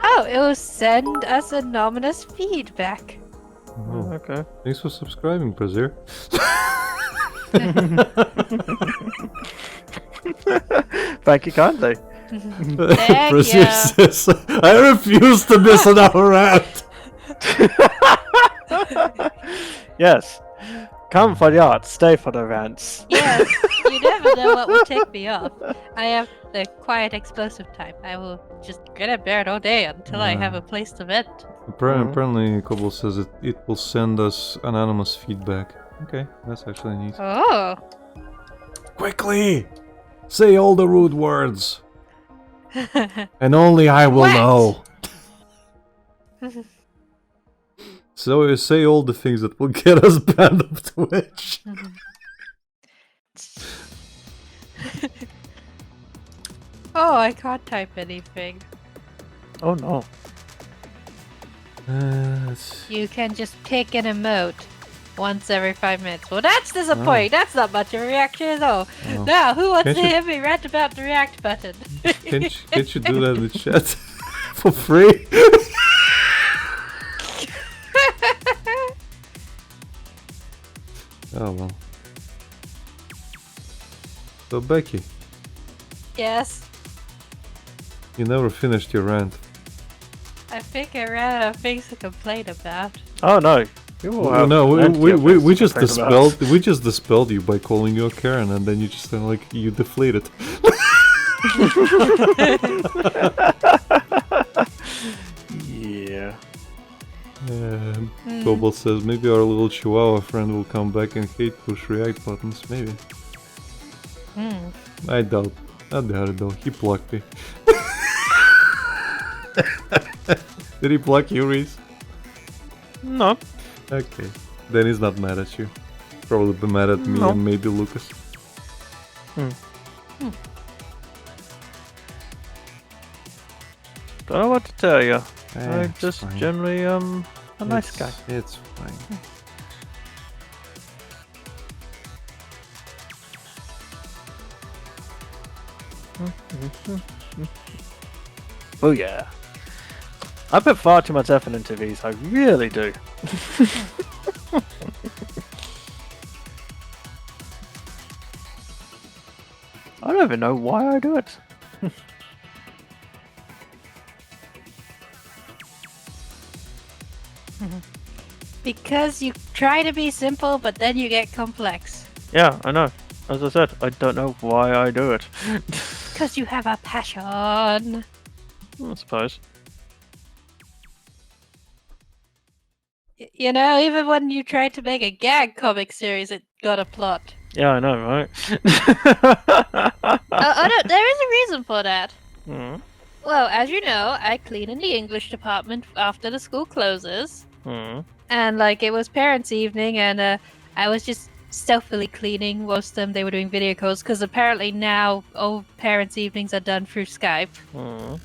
Speaker 2: Oh, it will send us anonymous feedback.
Speaker 1: Oh,
Speaker 3: Okay.
Speaker 1: thanks for subscribing, Brazier.
Speaker 3: Thank you kindly.
Speaker 2: Thank
Speaker 1: Brazier
Speaker 2: you.
Speaker 1: says, I refuse to miss another rant.
Speaker 3: Yes. Come for the arts, stay for the rants.
Speaker 2: Yes, you never know what will take me off. I have the quiet explosive type. I will just grin and bear it all day until I have a place to vent.
Speaker 1: Apparently, Kobo says it will send us anonymous feedback. Okay, that's actually neat.
Speaker 2: Oh.
Speaker 1: Quickly! Say all the rude words! And only I will
Speaker 2: What?
Speaker 1: know! So you say all the things that will get us banned off Twitch.
Speaker 2: Oh, I can't type anything.
Speaker 3: Oh no.
Speaker 2: You can just pick an emote once every 5 minutes. Well, that's disappointing. That's not much of a reaction at all.
Speaker 1: Oh.
Speaker 2: Now, who wants
Speaker 1: Can't
Speaker 2: to
Speaker 1: you-
Speaker 2: hear me rant about the react button?
Speaker 1: Can't you do that in the chat? For free? Oh well. So Becky,
Speaker 2: Yes,
Speaker 1: you never finished your rant.
Speaker 2: I think I ran out of things to complain about.
Speaker 3: Oh no. You will have
Speaker 1: No,
Speaker 3: plenty of things
Speaker 1: we
Speaker 3: to
Speaker 1: just
Speaker 3: complain about.
Speaker 1: dispelled you by calling you a Karen, and then you just like you deflated.
Speaker 3: Yeah.
Speaker 1: Cobalt says maybe our little Chihuahua friend will come back and hate push react buttons. Maybe. I doubt it though. He blocked me. Did he block you, Reese?
Speaker 3: No.
Speaker 1: Okay. Then he's not mad at you. Probably be mad at me
Speaker 3: No.
Speaker 1: and maybe Lucas.
Speaker 3: Don't know what to tell you. I'm
Speaker 1: It's
Speaker 3: just
Speaker 1: fine.
Speaker 3: generally a nice guy.
Speaker 1: It's fine.
Speaker 3: Oh yeah. I put far too much effort into these, I really do. I don't even know why I do it.
Speaker 2: Because you try to be simple, but then you get complex.
Speaker 3: Yeah, I know. As I said, I don't know why I do it.
Speaker 2: Because you have a passion.
Speaker 3: I suppose.
Speaker 2: You know, even when you tried to make a gag comic series, it got a plot.
Speaker 3: Yeah, I know, right?
Speaker 2: Oh no, there is a reason for that.
Speaker 3: Hmm.
Speaker 2: Well, as you know, I clean in the English department after the school closes.
Speaker 3: Hmm.
Speaker 2: And like it was parents' evening, and I was just stealthily cleaning. Most of them they were doing video calls because apparently now all parents' evenings are done through Skype.
Speaker 3: Hmm.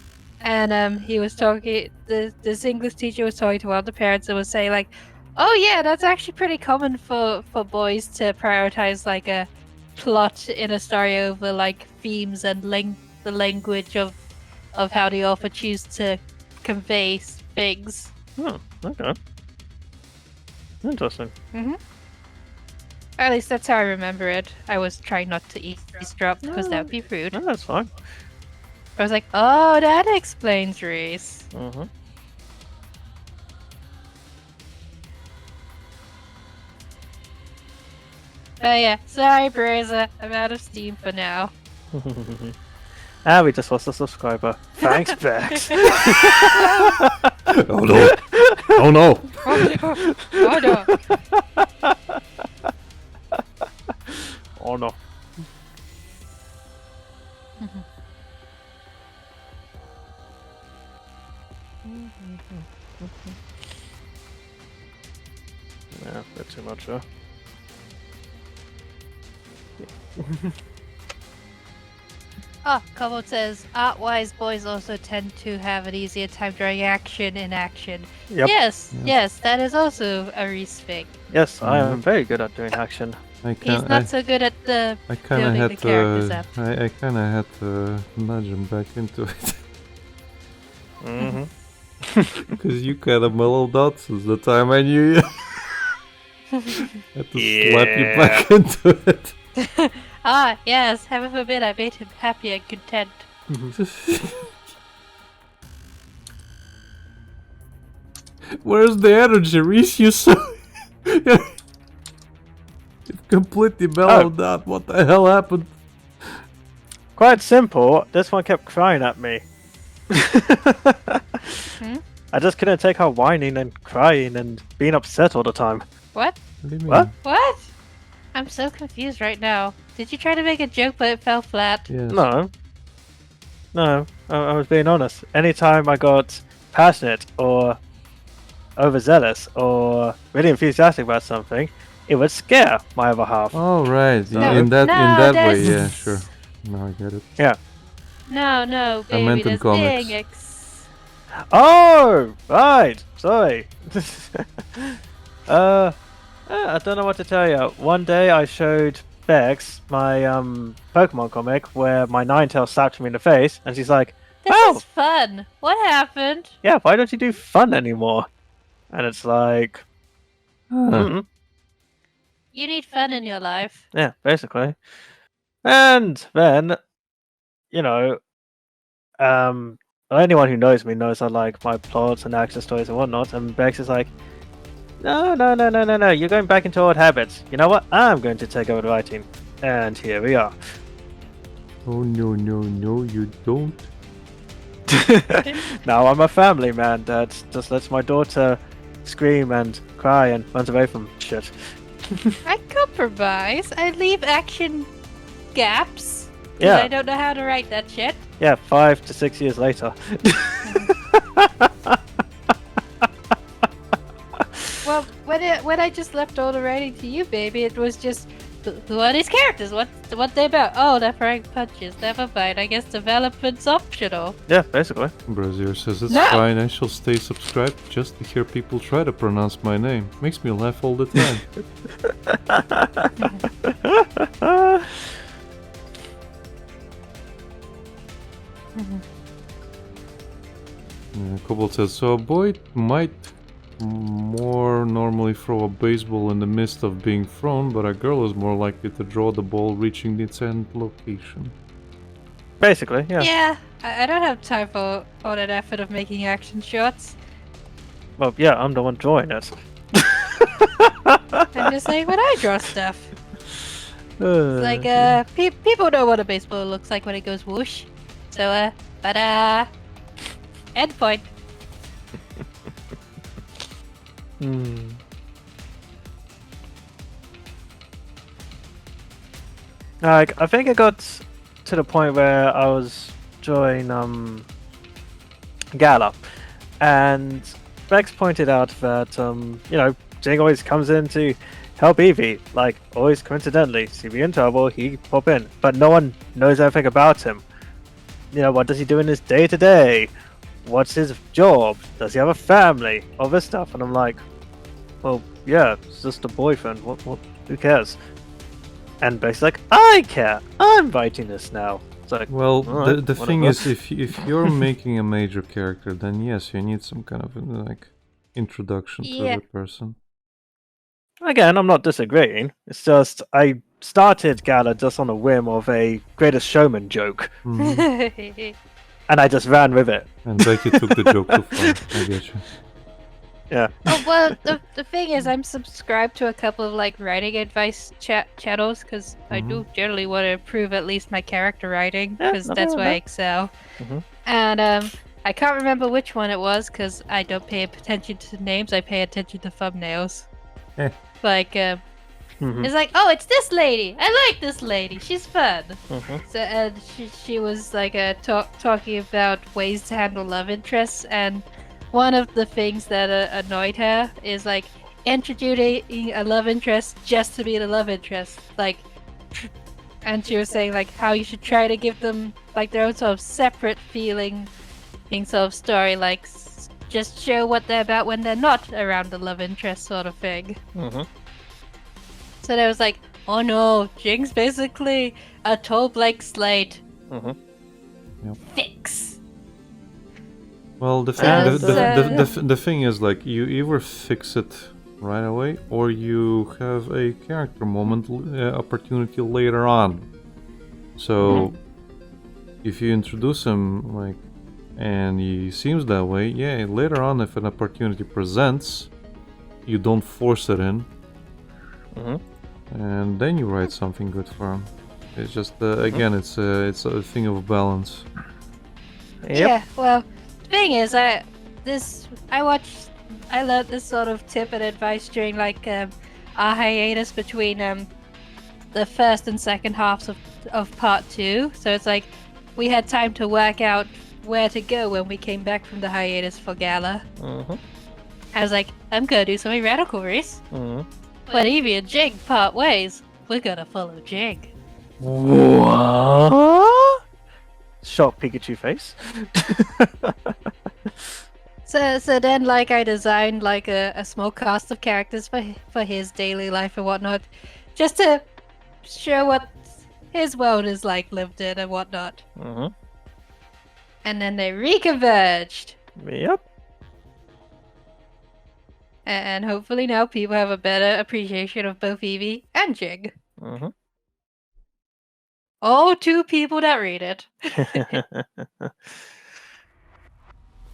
Speaker 2: And he was talking. This English teacher was talking to one of the parents and was saying like, "Oh yeah, that's actually pretty common for boys to prioritize like a plot in a story over like themes and the language of how the author choose to convey things."
Speaker 3: Oh, okay. Interesting.
Speaker 2: At least that's how I remember it. I was trying not to eavesdrop because that would be rude.
Speaker 3: No, that's fine.
Speaker 2: I was like, "Oh, that explains Reese."
Speaker 3: Mm-hmm.
Speaker 2: But yeah, sorry, Braza. I'm out of steam for now.
Speaker 3: We just lost a subscriber. Thanks, Bex.
Speaker 1: Oh no! Oh no!
Speaker 2: Oh no!
Speaker 3: Oh no. Yeah, a bit too much, huh?
Speaker 2: Oh, Cobalt says, art-wise, boys also tend to have an easier time drawing action in action.
Speaker 3: Yep.
Speaker 2: Yes, that is also a Reese thing.
Speaker 3: Yes, I am very good at doing action.
Speaker 1: I
Speaker 2: He's
Speaker 1: can't.
Speaker 2: not so good at the
Speaker 1: I kind of
Speaker 2: building
Speaker 1: had
Speaker 2: the characters
Speaker 1: to.
Speaker 2: up.
Speaker 1: I kind of had to nudge him back into it
Speaker 3: Mm-hmm.
Speaker 1: because you kind of mellowed out since the time I knew you. Had to slap you back into it.
Speaker 2: Ah, yes, heaven forbid I made him happy and content.
Speaker 1: Where's the energy, Reese? You so... You've completely mellowed out. What the hell happened?
Speaker 3: Quite simple. This one kept crying at me. I just couldn't take her whining and crying and being upset all the time.
Speaker 2: What?
Speaker 1: What do you mean?
Speaker 3: What?
Speaker 2: What? I'm so confused right now. Did you try to make a joke but it fell flat?
Speaker 1: Yes.
Speaker 3: No. No, I was being honest. Anytime I got passionate or overzealous or really enthusiastic about something, it would scare my other half.
Speaker 1: Oh, right.
Speaker 3: No.
Speaker 1: In that way, yeah,
Speaker 2: that's-
Speaker 1: sure. Now I get it.
Speaker 3: Yeah.
Speaker 2: No, baby,
Speaker 1: meant in
Speaker 2: there's
Speaker 1: comics.
Speaker 2: being
Speaker 3: Oh, right. Sorry. I don't know what to tell you. One day I showed Bex my Pokemon comic where my Ninetales slapped me in the face, and she's like,
Speaker 2: This
Speaker 3: "Oh,
Speaker 2: is fun. What happened?
Speaker 3: yeah, why don't you do fun anymore?" And it's like,
Speaker 1: Huh.
Speaker 2: You need fun in your life.
Speaker 3: yeah, basically. And then, you know, anyone who knows me knows I like my plots and action stories and whatnot. And Bex is like, no, you're going back into old habits. You know what? I'm going to take over the writing. And here we are.
Speaker 1: Oh, no, you don't.
Speaker 3: Now I'm a family man that just lets my daughter scream and cry and runs away from shit.
Speaker 2: I compromise. I leave action gaps. 'Cause
Speaker 3: Yeah.
Speaker 2: I don't know how to write that shit.
Speaker 3: Yeah, 5 to 6 years later.
Speaker 2: Well, when I just left all the writing to you, baby, it was just who are these characters? What they about? Oh, they're throwing punches. Never mind. I guess development's optional.
Speaker 3: Yeah, basically.
Speaker 1: Brazier says it's
Speaker 2: No.
Speaker 1: fine. I shall stay subscribed just to hear people try to pronounce my name. Makes me laugh all the time. Cobalt says, so a boy might more normally throw a baseball in the midst of being thrown, but a girl is more likely to draw the ball reaching its end location.
Speaker 3: Basically, yeah.
Speaker 2: Yeah, I don't have time for all that effort of making action shots.
Speaker 3: Well, yeah, I'm the one drawing it.
Speaker 2: I'm just like when I draw stuff. It's like people know what a baseball looks like when it goes whoosh. So end point.
Speaker 3: Like, I think it got to the point where I was drawing Gala, and Bex pointed out that you know, Jing always comes in to help Eevee, like always coincidentally. See me in trouble, he pop in, but no one knows anything about him. You know, what does he do in his day to day? What's his job? Does he have a family? All this stuff, and I'm like, well, yeah, it's just a boyfriend. What? Who cares? And Beck's like, I care. I'm writing this now. It's like,
Speaker 1: Well,
Speaker 3: alright,
Speaker 1: the thing
Speaker 3: whatever.
Speaker 1: is, if you're making a major character, then yes, you need some kind of like introduction to
Speaker 2: Yeah.
Speaker 1: the person.
Speaker 3: Again, I'm not disagreeing. It's just I started Gala just on a whim of a Greatest Showman joke,
Speaker 1: Mhm.
Speaker 3: and I just ran with it.
Speaker 1: And Becky took the joke too far. I get you.
Speaker 3: Yeah.
Speaker 2: Oh well, the thing is, I'm subscribed to a couple of like writing advice channels because I do generally want to improve at least my character writing
Speaker 3: Yeah,
Speaker 2: because
Speaker 3: nothing
Speaker 2: that's
Speaker 3: wrong
Speaker 2: where I
Speaker 3: with
Speaker 2: excel.
Speaker 3: Mhm.
Speaker 2: And I can't remember which one it was because I don't pay attention to names. I pay attention to thumbnails.
Speaker 1: Eh.
Speaker 2: Like
Speaker 3: Mhm.
Speaker 2: it's like, oh, it's this lady. I like this lady. She's fun.
Speaker 3: Mhm.
Speaker 2: So and she was like talking about ways to handle love interests, and one of the things that annoyed her is like introducing a love interest just to be the love interest, like. And she was saying like how you should try to give them like their own sort of separate feeling, sort of story, like just show what they're about when they're not around the love interest sort of thing.
Speaker 3: Mhm.
Speaker 2: So there was like, oh no, Jing's basically a tall blank slate.
Speaker 3: Mhm.
Speaker 2: Fix.
Speaker 1: Well, the
Speaker 3: And,
Speaker 1: thing, the thing is, like, you either fix it right away, or you have a character moment opportunity later on. So, if you introduce him, like, and he seems that way. Yeah, later on, if an opportunity presents, you don't force it in, and then you write something good for him. It's just again, it's a thing of balance.
Speaker 3: Yep.
Speaker 2: Yeah, well, the thing is, I learned this sort of tip and advice during like our hiatus between the first and second halves of part 2. So it's like we had time to work out where to go when we came back from the hiatus for Gala. I was like, I'm gonna do something radical, Reese. When Evie and Jig part ways, we're gonna follow Jig.
Speaker 3: What? Shocked Pikachu face.
Speaker 2: So then, like, I designed like a small cast of characters for his daily life and whatnot, just to show what his world is like lived in and whatnot. And then they reconverged,
Speaker 3: Yep.
Speaker 2: and hopefully now people have a better appreciation of both Eevee and Jig. Oh, 2 people that read it.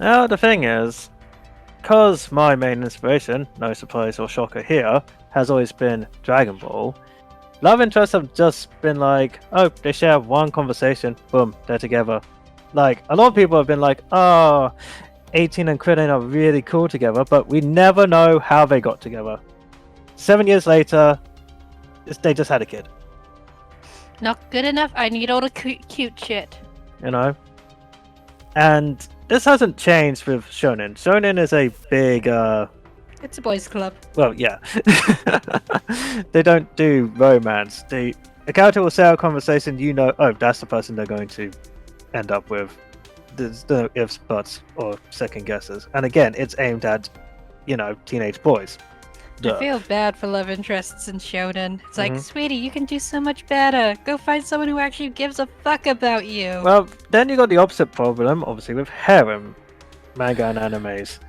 Speaker 3: Now, the thing is, because my main inspiration, no surprise or shocker here, has always been Dragon Ball, love interests have just been like, oh, they share one conversation, boom, they're together. Like, a lot of people have been like, oh, 18 and Krillin are really cool together, but we never know how they got together. 7 years later, they just had a kid.
Speaker 2: Not good enough. I need all the cute shit.
Speaker 3: You know? And this hasn't changed with Shonen. Shonen is a big,
Speaker 2: It's a boys' club.
Speaker 3: well, yeah. They don't do romance. A character will say a conversation, you know, oh, that's the person they're going to end up with. There's no ifs, buts, or second guesses. And again, it's aimed at, you know, teenage boys. Duh.
Speaker 2: I feel bad for love interests in Shonen. It's like, sweetie, you can do so much better. Go find someone who actually gives a fuck about you.
Speaker 3: Well, then you got the opposite problem, obviously, with harem manga and animes.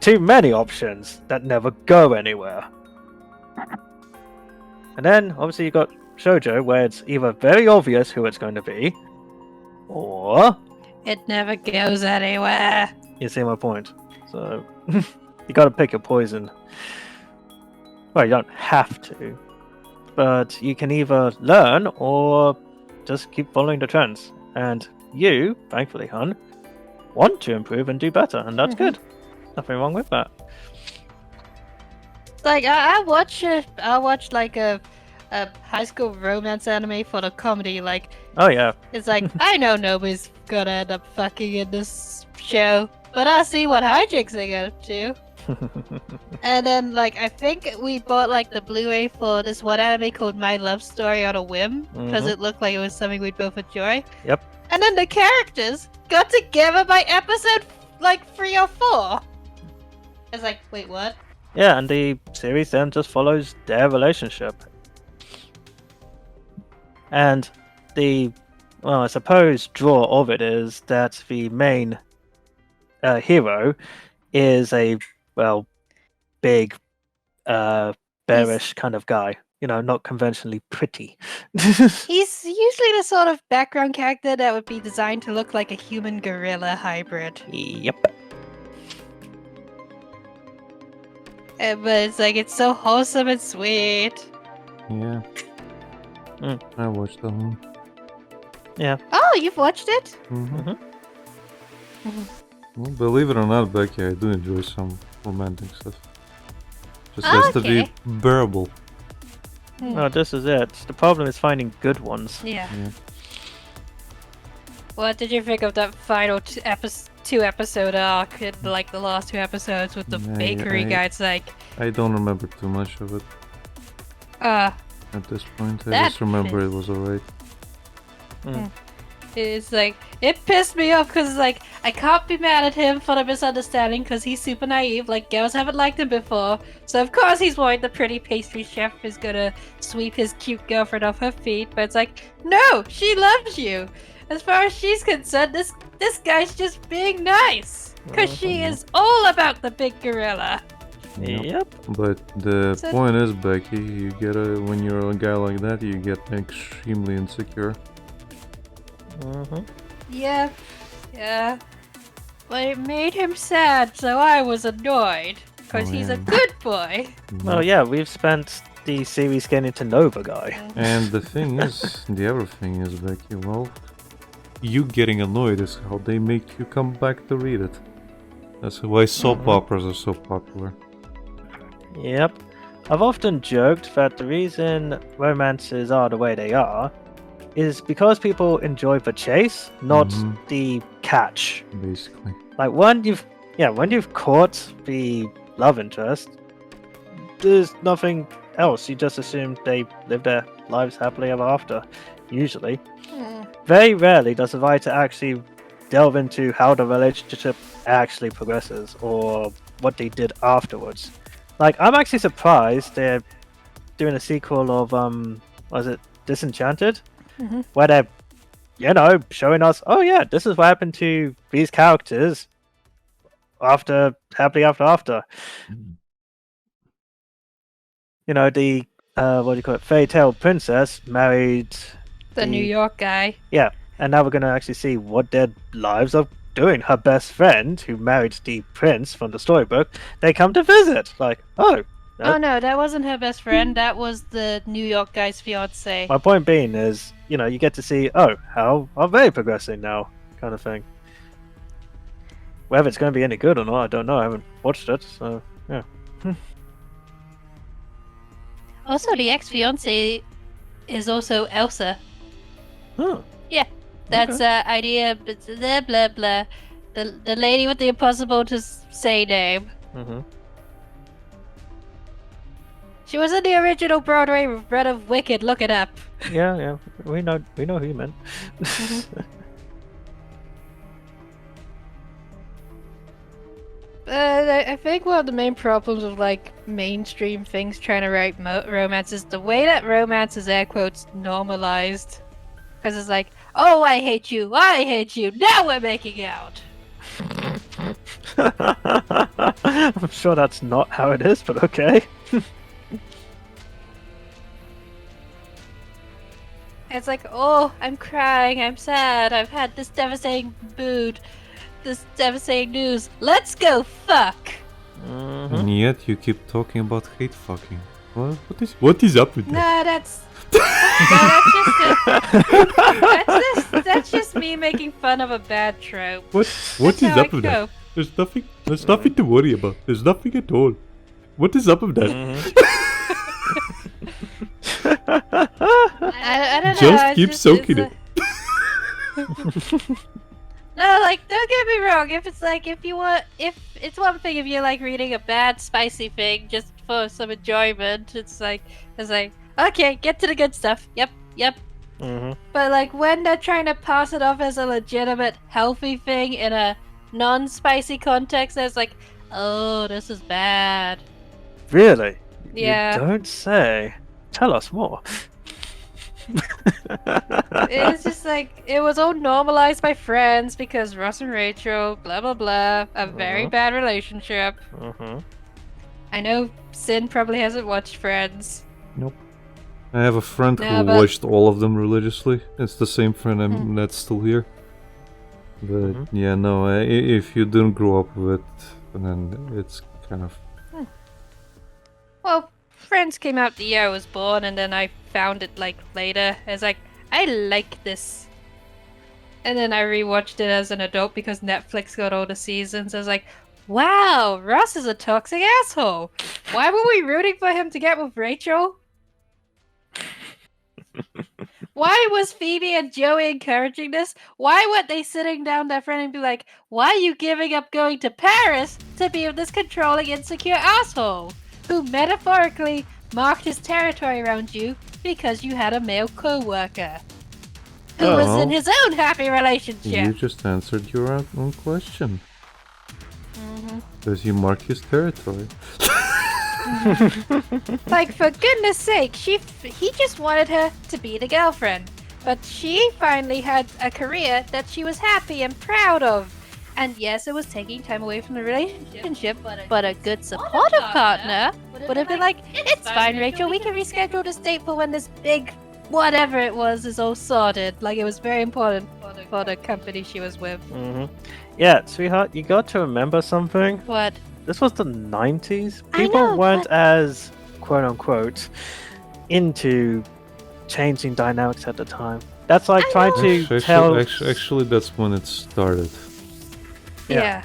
Speaker 3: Too many options that never go anywhere. And then, obviously, you got shoujo, where it's either very obvious who it's going to be, or
Speaker 2: It never goes anywhere.
Speaker 3: you see my point. So you got to pick your poison. Well, you don't have to, but you can either learn or just keep following the trends. And you, thankfully, hun, want to improve and do better, and that's good. Nothing wrong with that.
Speaker 2: Like, I watch like a high school romance anime for the comedy. Like,
Speaker 3: Oh yeah.
Speaker 2: it's like, I know nobody's gonna end up fucking in this show, but I see what hijinks they get up to. And then, like, I think we bought like the Blu-ray for this one anime called My Love Story on a whim because it looked like it was something we'd both enjoy.
Speaker 3: Yep.
Speaker 2: And then the characters got together by episode like 3 or 4. It's like, wait, what?
Speaker 3: Yeah, and the series then just follows their relationship. And the, well, I suppose, draw of it is that the main hero is a, well, big, bearish kind of guy. You know, not conventionally pretty.
Speaker 2: He's usually the sort of background character that would be designed to look like a human gorilla hybrid.
Speaker 3: Yep.
Speaker 2: But it's like, it's so wholesome and sweet.
Speaker 1: Yeah. I watched that one.
Speaker 3: Yeah.
Speaker 2: Oh, you've watched it?
Speaker 1: Well, believe it or not, Becky, I do enjoy some romantic stuff. Just has to be
Speaker 2: Okay.
Speaker 1: bearable.
Speaker 3: Well, this is it. The problem is finding good ones.
Speaker 2: Yeah.
Speaker 1: Yeah.
Speaker 2: What did you think of that final 2-episode arc in like the last 2 episodes with the
Speaker 1: Yeah,
Speaker 2: bakery
Speaker 1: I-
Speaker 2: guy? It's like,
Speaker 1: I don't remember too much of it at this point. I
Speaker 2: That
Speaker 1: just remember it was alright.
Speaker 2: it's like, it pissed me off because like, I can't be mad at him for the misunderstanding because he's super naive. Like, girls haven't liked him before. So of course he's worried the pretty pastry chef is gonna sweep his cute girlfriend off her feet. But it's like, no, she loves you. As far as she's concerned, this guy's just being nice. Because she is all about the big gorilla.
Speaker 3: Yep.
Speaker 1: But the
Speaker 2: So-
Speaker 1: point is, Becky, you get when you're a guy like that, you get extremely insecure.
Speaker 2: Yeah. but it made him sad, so I was annoyed. Because
Speaker 1: Oh,
Speaker 2: he's a
Speaker 1: yeah.
Speaker 2: good boy.
Speaker 3: Well, yeah, we've spent the series getting to know the guy.
Speaker 1: And the thing is, the other thing is, Becky, well, you getting annoyed is how they make you come back to read it. That's why soap operas are so popular.
Speaker 3: Yep. I've often joked that the reason romances are the way they are is because people enjoy the chase, not
Speaker 1: Mhm.
Speaker 3: the catch.
Speaker 1: Basically.
Speaker 3: Like when you've caught the love interest, there's nothing else. You just assume they live their lives happily ever after. Usually, very rarely does the writer actually delve into how the relationship actually progresses or what they did afterwards. Like, I'm actually surprised they're doing a sequel of was it Disenchanted,
Speaker 2: Mhm.
Speaker 3: where they're showing us, oh yeah, this is what happened to these characters after happily after. You know, the what do you call it, fairy tale princess married
Speaker 2: The New York guy.
Speaker 3: yeah, and now we're gonna actually see what their lives are doing. Her best friend, who married the prince from the storybook, they come to visit. Like, oh,
Speaker 2: Oh no, that wasn't her best friend. That was the New York guy's fiance.
Speaker 3: my point being is, you get to see, oh, how are they progressing now, kind of thing. Whether it's going to be any good or not, I don't know. I haven't watched it, so yeah.
Speaker 2: Also, the ex-fiance is also Elsa.
Speaker 3: Huh.
Speaker 2: That's idea. Blah blah blah. The lady with the impossible to say name.
Speaker 3: Mm-hmm.
Speaker 2: She was in the original Broadway run of Wicked. Look it up.
Speaker 3: Yeah, we know who you meant.
Speaker 2: I think one of the main problems of like mainstream things trying to write romance is the way that romance is air quotes normalized. Because it's like, oh, I hate you, now we're making out.
Speaker 3: I'm sure that's not how it is, but okay.
Speaker 2: It's like, oh, I'm crying, I'm sad, I've had this devastating mood, this devastating news. Let's go fuck.
Speaker 3: Mm-hmm.
Speaker 1: And yet you keep talking about hate fucking. What is up with that?
Speaker 2: Nah, that's just me making fun of a bad trope.
Speaker 1: What
Speaker 2: That's
Speaker 1: is
Speaker 2: how I
Speaker 1: up with that?
Speaker 2: cope.
Speaker 1: There's nothing to worry about. There's nothing at all. What is up with that?
Speaker 2: I don't know.
Speaker 1: Just
Speaker 2: it's
Speaker 1: keep soaking it.
Speaker 2: No, like, don't get me wrong. If it's one thing if you're like reading a bad spicy thing just for some enjoyment, it's like okay, get to the good stuff. Yep.
Speaker 3: Mm-hmm.
Speaker 2: But like when they're trying to pass it off as a legitimate healthy thing in a non-spicy context, it's like, oh, this is bad.
Speaker 3: Really?
Speaker 2: Yeah.
Speaker 3: You don't say. Tell us more.
Speaker 2: It's just like it was all normalized by friends because Ross and Rachel, blah blah blah, a very bad relationship.
Speaker 3: Mm-hmm.
Speaker 2: I know Sin probably hasn't watched Friends.
Speaker 1: Nope. I have a friend
Speaker 2: No,
Speaker 1: who
Speaker 2: but-
Speaker 1: watched all of them religiously. It's the same friend that's still here. But yeah, no, if you didn't grow up with it, then it's kind of...
Speaker 2: Well, Friends came out the year I was born, and then I found it like later. I was like, I like this. And then I rewatched it as an adult because Netflix got all the seasons. I was like, wow, Ross is a toxic asshole. Why were we rooting for him to get with Rachel? Why was Phoebe and Joey encouraging this? Why weren't they sitting down their friend and be like, why are you giving up going to Paris to be with this controlling, insecure asshole who metaphorically marked his territory around you because you had a male co-worker who was in his own happy relationship?
Speaker 1: You just answered your own question. Does he mark his territory?
Speaker 2: Like, for goodness sake, he just wanted her to be the girlfriend. But she finally had a career that she was happy and proud of. And yes, it was taking time away from the relationship, but a good supportive partner would have been like, it's fine, Rachel, we can reschedule this date for when this big whatever it was is all sorted. Like, it was very important for the company she was with.
Speaker 3: Yeah, sweetheart, you got to remember something.
Speaker 2: What?
Speaker 3: This was the 90s.
Speaker 2: I
Speaker 3: People
Speaker 2: know,
Speaker 3: weren't
Speaker 2: but-
Speaker 3: as quote unquote into changing dynamics at the time. That's like trying to tell.
Speaker 1: Actually, that's when it started.
Speaker 3: Yeah.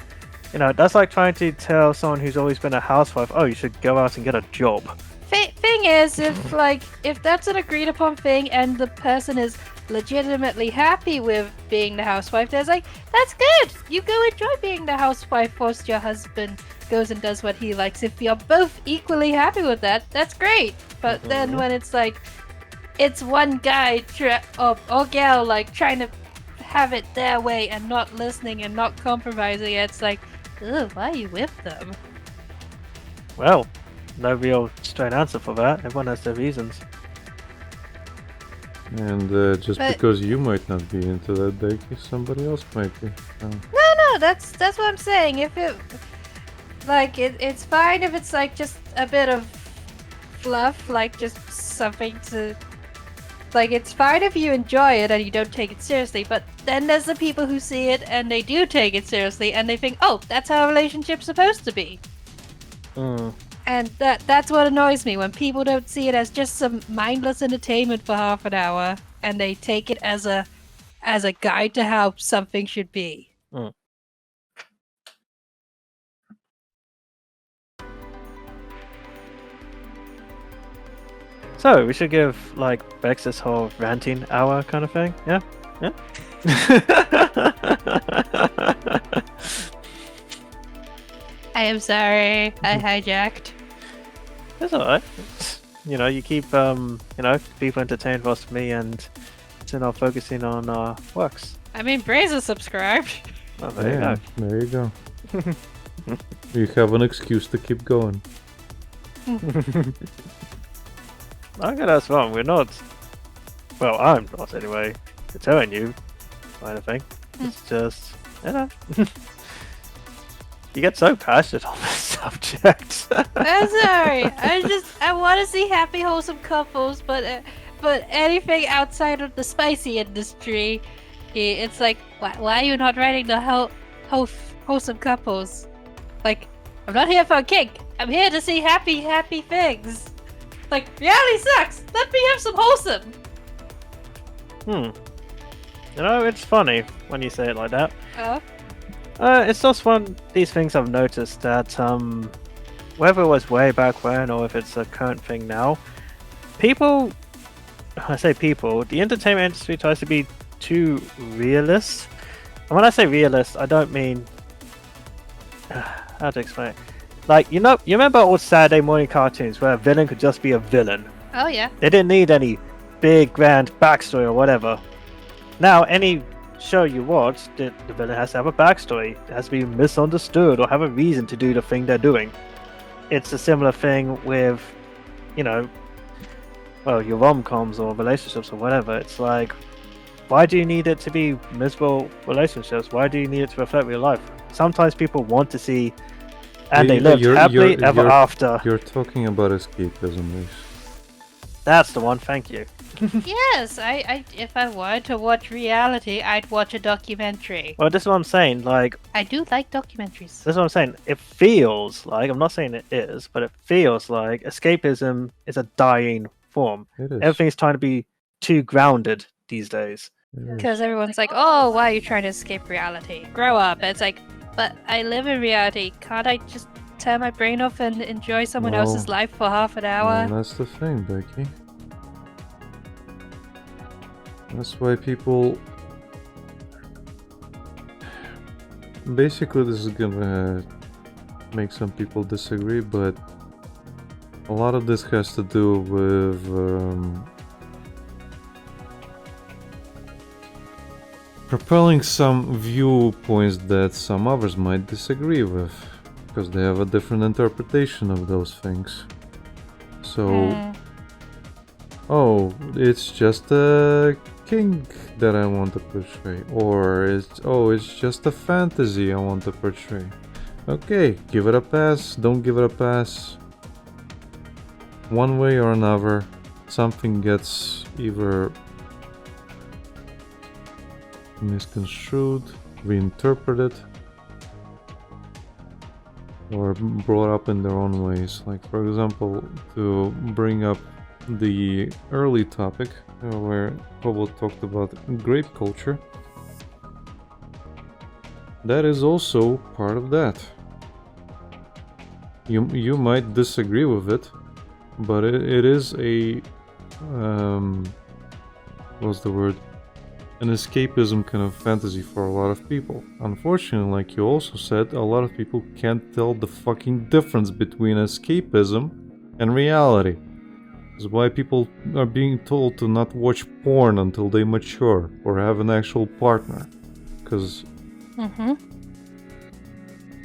Speaker 3: You know, that's like trying to tell someone who's always been a housewife, oh, you should go out and get a job.
Speaker 2: Thing is, if that's an agreed upon thing and the person is legitimately happy with being the housewife, there's like, that's good. You go enjoy being the housewife whilst your husband goes and does what he likes. If you're both equally happy with that, that's great. But then when it's like, it's one guy or girl like trying to have it their way and not listening and not compromising, it's like, ugh, why are you with them?
Speaker 3: Well, no real straight answer for that. Everyone has their reasons.
Speaker 1: And just because you might not be into that, Becky, somebody else might be.
Speaker 2: No, that's what I'm saying. If it like it's fine if it's like just a bit of fluff, like just something to like, it's fine if you enjoy it and you don't take it seriously, but then there's the people who see it and they do take it seriously and they think, oh, that's how a relationship's supposed to be. And that's what annoys me, when people don't see it as just some mindless entertainment for half an hour and they take it as a guide to how something should be.
Speaker 3: So we should give like Bex this whole ranting hour kind of thing. Yeah.
Speaker 2: I am sorry, I hijacked.
Speaker 3: That's alright. You know, you keep people entertained whilst me and Tin focusing on works.
Speaker 2: I mean, Braze is subscribed.
Speaker 3: Oh, there you go.
Speaker 1: There you go. You have an excuse to keep going.
Speaker 3: I get that's wrong. We're not. Well, I'm not anyway. Telling you, kind of thing. It's just, you know. You get so passionate on this subject.
Speaker 2: I'm sorry. I want to see happy, wholesome couples, but anything outside of the spicy industry, it's like, why are you not writing the wholesome couples? Like, I'm not here for a kink. I'm here to see happy things. Like, reality sucks. Let me have some wholesome.
Speaker 3: You know, it's funny when you say it like that.
Speaker 2: Oh.
Speaker 3: It's just one of these things I've noticed that, whether it was way back when or if it's a current thing now, the entertainment industry tries to be too realist. And when I say realist, I don't mean... how to explain it? Like, you remember old Saturday morning cartoons where a villain could just be a villain?
Speaker 2: Oh, yeah.
Speaker 3: They didn't need any big, grand backstory or whatever. Now, any show you watch, the villain has to have a backstory. It has to be misunderstood or have a reason to do the thing they're doing. It's a similar thing with, your rom-coms or relationships or whatever. It's like, why do you need it to be miserable relationships? Why do you need it to reflect real life? Sometimes people want to see, and they lived happily ever after.
Speaker 1: You're talking about escapism, Reese.
Speaker 3: That's the one, thank you.
Speaker 2: Yes, I if I wanted to watch reality, I'd watch a documentary.
Speaker 3: Well, this is what I'm saying, like...
Speaker 2: I do like documentaries.
Speaker 3: This is what I'm saying. It feels like, I'm not saying it is, but it feels like escapism is a dying form.
Speaker 1: It is.
Speaker 3: Everything's trying to be too grounded these days.
Speaker 2: Because everyone's like, oh, why are you trying to escape reality? Grow up. It's like, but I live in reality. Can't I just turn my brain off and enjoy someone else's life for half an hour?
Speaker 1: Well, that's the thing, Becky. That's why people... Basically, this is gonna make some people disagree, but a lot of this has to do with propelling some viewpoints that some others might disagree with, because they have a different interpretation of those things. So, oh, it's just a kink that I want to portray, or it's just a fantasy I want to portray. Okay, give it a pass, don't give it a pass. One way or another, something gets either misconstrued, reinterpreted, or brought up in their own ways. Like, for example, to bring up the early topic where Kobo talked about grape culture, that is also part of that. You might disagree with it, but it is a what's the word? An escapism kind of fantasy for a lot of people. Unfortunately, like you also said, a lot of people can't tell the fucking difference between escapism and reality. This is why people are being told to not watch porn until they mature or have an actual partner. Because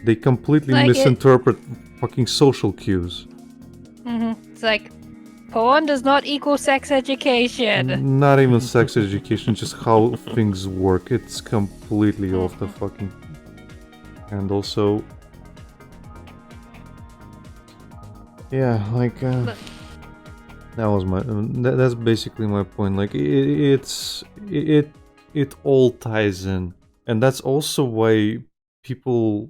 Speaker 1: they completely misinterpret fucking social cues.
Speaker 2: It's like, porn does not equal sex education.
Speaker 1: Not even sex education, just how things work. It's completely off the fucking... And also... Yeah, like... that was my... that's basically my point. Like, it all ties in. And that's also why people...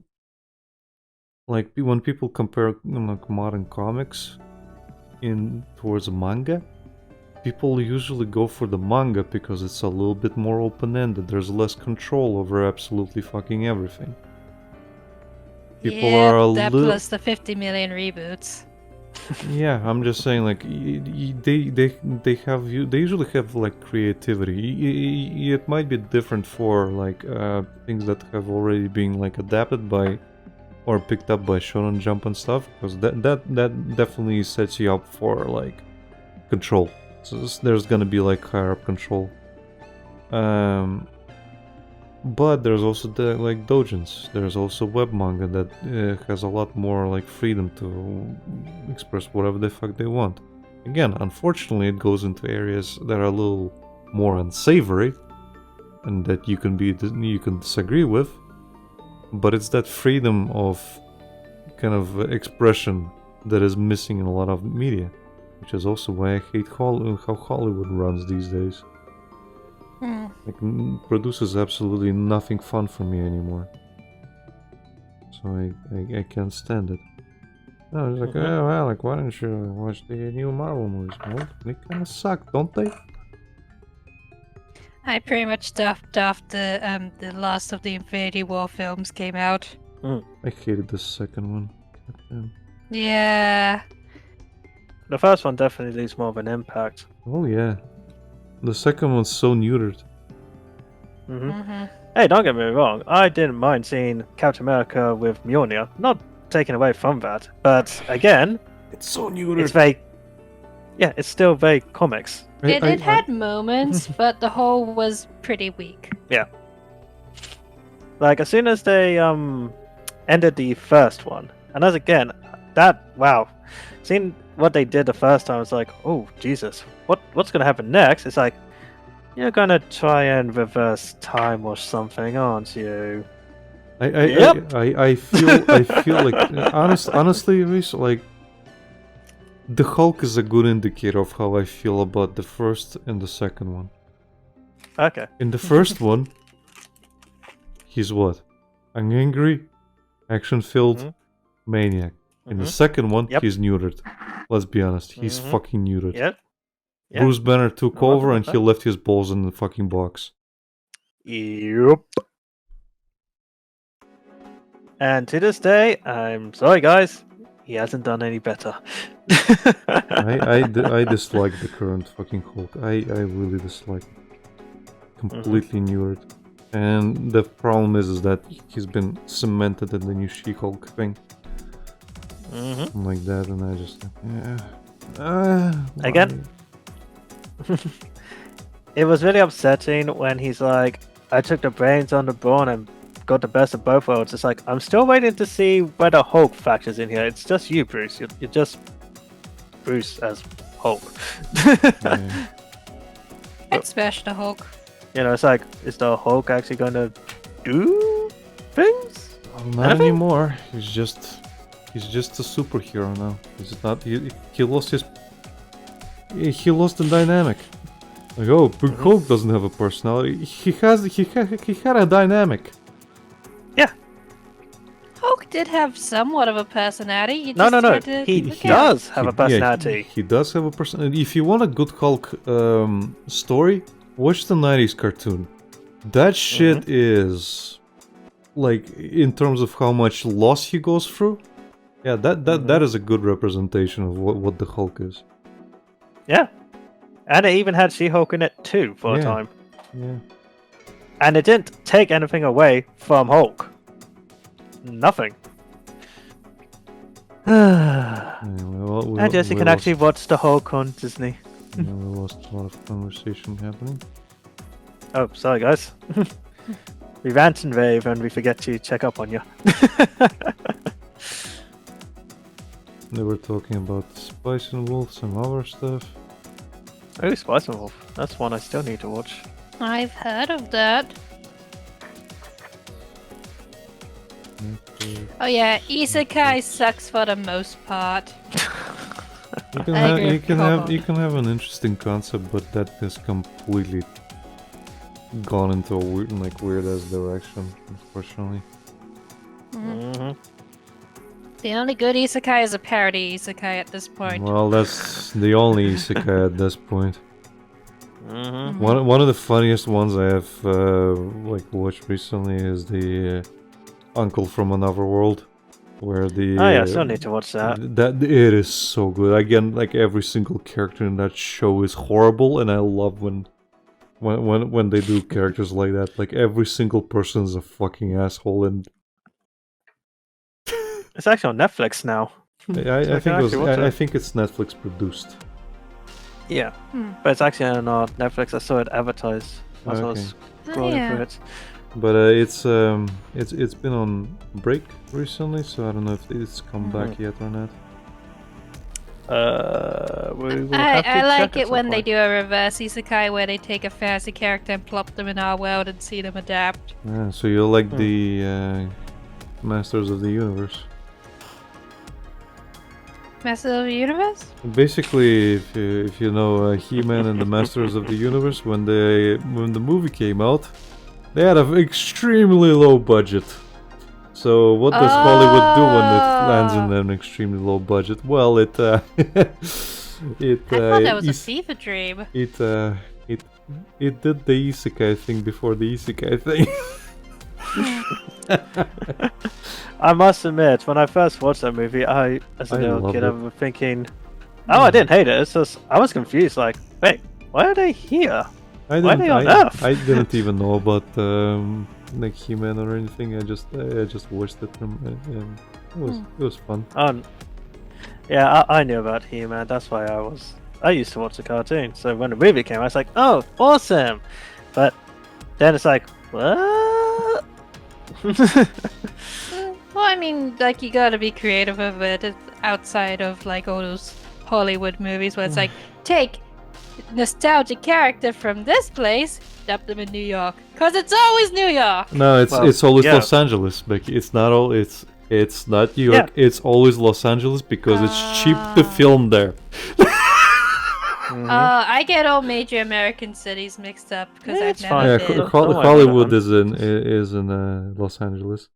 Speaker 1: Like, when people compare like modern comics towards manga, people usually go for the manga because it's a little bit more open-ended. There's less control over absolutely fucking everything. People are a
Speaker 2: that
Speaker 1: little...
Speaker 2: plus the 50 million reboots.
Speaker 1: Yeah, I'm just saying, like, they usually have like creativity. It might be different for like things that have already been like adapted by or picked up by Shonen Jump and stuff, because that definitely sets you up for like control. So there's gonna be like higher up control. But there's also the like doujins. There's also web manga that has a lot more like freedom to express whatever the fuck they want. Again, unfortunately, it goes into areas that are a little more unsavory, and that you can disagree with. But it's that freedom of kind of expression that is missing in a lot of media, which is also why I hate how Hollywood runs these days. Like, produces absolutely nothing fun for me anymore. So I can't stand it. I was like, oh well, like, why don't you watch the new Marvel movies? Well, they kind of suck, don't they?
Speaker 2: I pretty much stopped after the last of the Infinity War films came out.
Speaker 1: I hated the second one. Goddamn.
Speaker 2: Yeah.
Speaker 3: The first one definitely leaves more of an impact.
Speaker 1: Oh yeah. The second one's so neutered.
Speaker 3: Hey, don't get me wrong, I didn't mind seeing Captain America with Mjolnir. Not taken away from that, but again,
Speaker 1: It's so neutered.
Speaker 3: it's very... Yeah, it's still very comics.
Speaker 2: It had moments, but the whole was pretty weak.
Speaker 3: Yeah. Like, as soon as they ended the first one, and as again, wow. Seeing what they did the first time, it's like, oh, Jesus, what's gonna happen next? It's like, you're gonna try and reverse time or something, aren't you?
Speaker 1: I feel like honestly, Reese, like, the Hulk is a good indicator of how I feel about the first and the second one.
Speaker 3: Okay.
Speaker 1: In the first one, he's what? An angry, action-filled maniac. In the second one, he's neutered. Let's be honest, he's fucking neutered.
Speaker 3: Yep.
Speaker 1: Bruce Banner took over and he left his balls in the fucking box.
Speaker 3: Yep. And to this day, I'm sorry guys, he hasn't done any better.
Speaker 1: I dislike the current fucking Hulk. I really dislike it. Completely neutered. And the problem is that he's been cemented in the new She-Hulk thing. Something like that, and I just
Speaker 3: Again, it was really upsetting when he's like, I took the brains on the brawn and got the best of both worlds. It's like, I'm still waiting to see where the Hulk factors in here. It's just you, Bruce. You're just Bruce as Hulk.
Speaker 2: I'd smash the Hulk.
Speaker 3: You know, it's like, is the Hulk actually going to do things?
Speaker 1: Well, not anymore. He's just a superhero now. He's not. He lost his. He lost the dynamic. Like, oh, Big Hulk doesn't have a personality. He had a dynamic.
Speaker 2: Hulk did have somewhat of a personality. You
Speaker 3: No,
Speaker 2: just
Speaker 3: no.
Speaker 2: had to
Speaker 3: He
Speaker 2: look out.
Speaker 3: does have a personality.
Speaker 1: He does have a personality. If you want a good Hulk story, watch the 90s cartoon. That shit is like in terms of how much loss he goes through. Yeah, that is a good representation of what the Hulk is.
Speaker 3: Yeah. And it even had She-Hulk in it too for a
Speaker 1: Yeah.
Speaker 3: time.
Speaker 1: Yeah.
Speaker 3: And it didn't take anything away from Hulk. Nothing.
Speaker 1: Anyway,
Speaker 3: And yes, you can actually watch the Hulk on Disney.
Speaker 1: We lost a lot of conversation happening.
Speaker 3: Oh, sorry guys. We rant and rave and we forget to check up on you.
Speaker 1: They were talking about Spice and Wolf, some other stuff.
Speaker 3: Oh, Spice and Wolf. That's one I still need to watch.
Speaker 2: I've heard of that. Oh yeah, Isekai sucks for the most part.
Speaker 1: You can
Speaker 2: I
Speaker 1: have
Speaker 2: agree
Speaker 1: you
Speaker 2: with
Speaker 1: can have
Speaker 2: Coco.
Speaker 1: you can have an interesting concept, but that has completely gone into a weird ass direction, unfortunately.
Speaker 3: Mm-hmm.
Speaker 2: The only good Isekai is a parody Isekai at this point.
Speaker 1: Well, that's the only isekai at this point.
Speaker 3: Mm-hmm.
Speaker 1: One of the funniest ones I have watched recently is the Uncle from Another World, where the
Speaker 3: Oh yeah, I still need to watch that.
Speaker 1: That it is so good. Again, like every single character in that show is horrible, and I love when they do characters like that. Like every single person is a fucking asshole, and
Speaker 3: It's actually on Netflix now.
Speaker 1: I think I think it's Netflix produced.
Speaker 3: Yeah,
Speaker 2: Hmm.
Speaker 3: but it's actually on Netflix. I saw it advertised as I was scrolling through it.
Speaker 1: But it's been on break recently, so I don't know if it's come back yet or not.
Speaker 3: We will have to
Speaker 2: I like
Speaker 3: check at
Speaker 2: it when
Speaker 3: some
Speaker 2: they
Speaker 3: point.
Speaker 2: do a reverse Isekai where they take a fantasy character and plop them in our world and see them adapt.
Speaker 1: Yeah, so you like the Masters of the Universe?
Speaker 2: Master of the Universe?
Speaker 1: Basically, if you know He-Man and the Masters of the Universe, when the movie came out, they had an extremely low budget. So what does Hollywood do when it lands in an extremely low budget? Well, it
Speaker 2: I thought that was a fever dream.
Speaker 1: it did the isekai thing before the isekai thing.
Speaker 3: I must admit, when I first watched that movie, as a
Speaker 1: I
Speaker 3: little
Speaker 1: loved
Speaker 3: kid,
Speaker 1: it.
Speaker 3: I was thinking, oh, I didn't hate it. It's just I was confused. Like, wait, why are they here? Why are they on Earth?
Speaker 1: I didn't even know about like He-Man or anything. I just watched it and it was fun.
Speaker 3: Yeah, I knew about He-Man. That's why I used to watch the cartoon. So when the movie came, I was like, oh, awesome. But then it's like, what?
Speaker 2: Well, I mean, like, you gotta be creative with it. It's outside of, like, all those Hollywood movies where it's like, take nostalgic character from this place, dump them in New York. Because it's always New York!
Speaker 1: No, it's always
Speaker 3: yeah.
Speaker 1: Los Angeles, Becky. It's not all. It's not New York.
Speaker 3: Yeah.
Speaker 1: It's always Los Angeles because it's cheap to film there.
Speaker 2: I get all major American cities mixed up because
Speaker 3: Yeah,
Speaker 2: I've
Speaker 3: it's
Speaker 2: never
Speaker 3: fine.
Speaker 1: Yeah,
Speaker 2: been.
Speaker 3: Don't worry about
Speaker 1: Hollywood
Speaker 3: it,
Speaker 1: is in Los Angeles.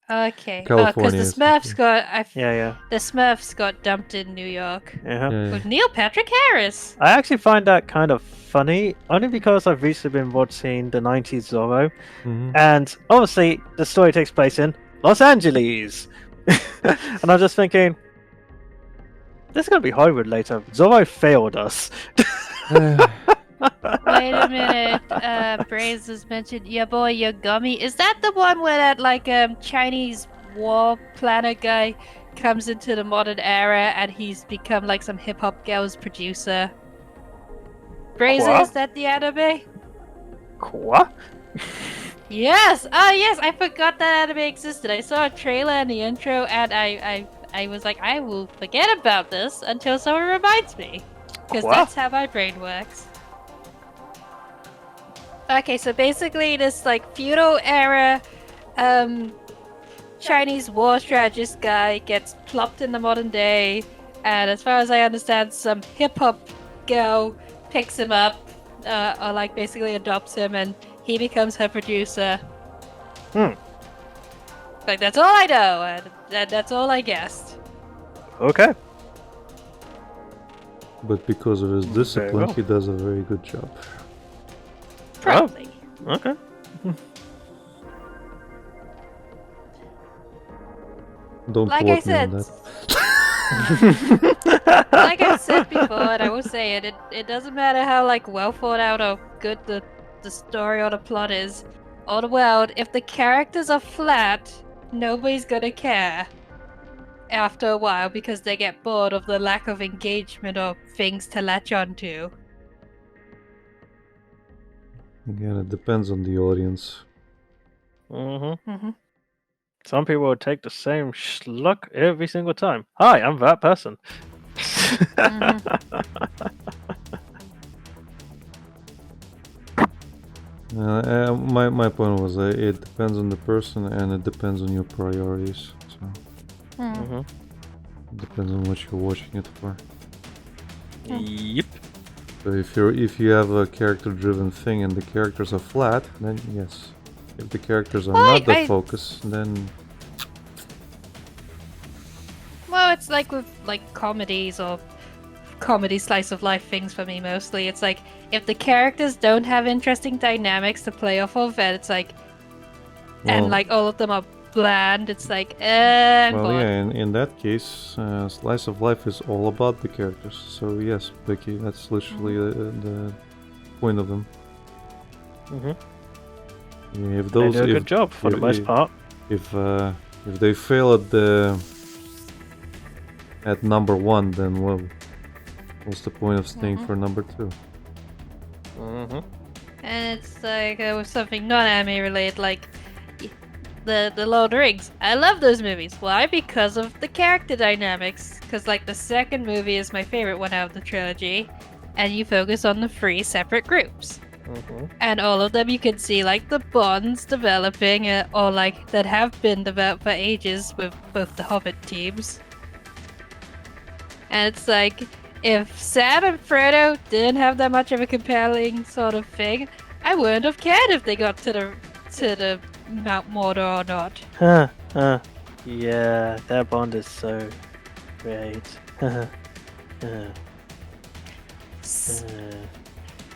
Speaker 2: Okay.
Speaker 1: California
Speaker 2: Because
Speaker 1: is-
Speaker 2: the Smurfs got
Speaker 3: Yeah.
Speaker 2: the Smurfs got dumped in New York
Speaker 1: Yeah.
Speaker 2: with Neil Patrick Harris.
Speaker 3: I actually find that kind of funny, only because I've recently been watching the 90s Zorro,
Speaker 1: Mhm.
Speaker 3: and obviously the story takes place in Los Angeles. And I'm just thinking, this is going to be Hollywood later. Zorro failed us.
Speaker 2: Wait a minute. Braze has mentioned your boy Yagami. Is that the one where that like Chinese war planner guy comes into the modern era and he's become like some hip hop girl's producer? Braze,
Speaker 3: What?
Speaker 2: is that the anime?
Speaker 3: What?
Speaker 2: Yes! Oh yes, I forgot that anime existed. I saw a trailer and the intro and I was like, I will forget about this until someone reminds me. Because
Speaker 3: What?
Speaker 2: that's how my brain works. Okay, so basically this like feudal era Chinese war strategist guy gets plopped in the modern day, and as far as I understand, some hip hop girl picks him up or like basically adopts him, and he becomes her producer. Like that's all I know, and that's all I guessed.
Speaker 3: Okay.
Speaker 1: But because of his
Speaker 3: Very
Speaker 1: discipline,
Speaker 3: well.
Speaker 1: he does a very good job.
Speaker 2: Probably.
Speaker 3: Okay.
Speaker 1: Don't
Speaker 2: Like I
Speaker 1: quote me on
Speaker 2: said,
Speaker 1: that.
Speaker 2: like I've said before, and I will say it, it doesn't matter how like well thought out or good the story or the plot is, or the world. If the characters are flat, nobody's gonna care after a while because they get bored of the lack of engagement or things to latch onto.
Speaker 1: Again, it depends on the audience.
Speaker 3: Some people would take the same schluck every single time. Hi, I'm that person.
Speaker 1: My point was it depends on the person and it depends on your priorities. So it depends on what you're watching it for.
Speaker 3: Yep.
Speaker 1: So if you have a character-driven thing and the characters are flat, then yes. If the characters are not the focus, then
Speaker 2: Well, it's like with like comedies or comedy slice of life things for me mostly. It's like if the characters don't have interesting dynamics to play off of, and it's like, and like all of them are bland. It's like, I'm
Speaker 1: well,
Speaker 2: bored.
Speaker 1: yeah. In that case, slice of life is all about the characters. So yes, Becky, that's literally the point of them. Yeah, if those
Speaker 3: they do a good job for the most part.
Speaker 1: If they fail at number one, then well, what's the point of staying for number two?
Speaker 2: And it's like with something non-anime related, like the Lord of the Rings. I love those movies. Why? Because of the character dynamics. Because like the second movie is my favorite one out of the trilogy, and you focus on the 3 separate groups. And all of them you can see like the bonds developing or like that have been developed for ages with both the Hobbit teams. And it's like if Sam and Frodo didn't have that much of a compelling sort of thing, I wouldn't have cared if they got to the Mount Mordor or not.
Speaker 3: Yeah, that bond is so great.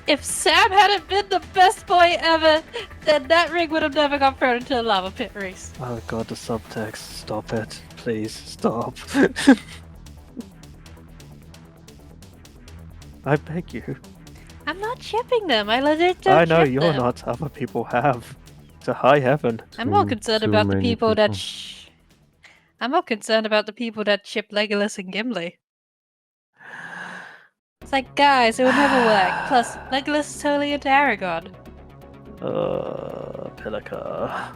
Speaker 2: If Sam hadn't been the best boy ever, then that ring would have never got thrown into the lava pit race.
Speaker 3: Oh god, the subtext. Stop it. Please, stop. I beg you.
Speaker 2: I'm not shipping them. I legit don't
Speaker 3: I know
Speaker 2: ship
Speaker 3: you're
Speaker 2: them.
Speaker 3: not. Other people have. To high heaven.
Speaker 2: I'm more concerned
Speaker 1: Too
Speaker 2: about the
Speaker 1: many
Speaker 2: people that I'm more concerned about the people that ship Legolas and Gimli. It's like, guys, it would never work. Plus, Legolas is totally into Aragorn.
Speaker 3: Pelica.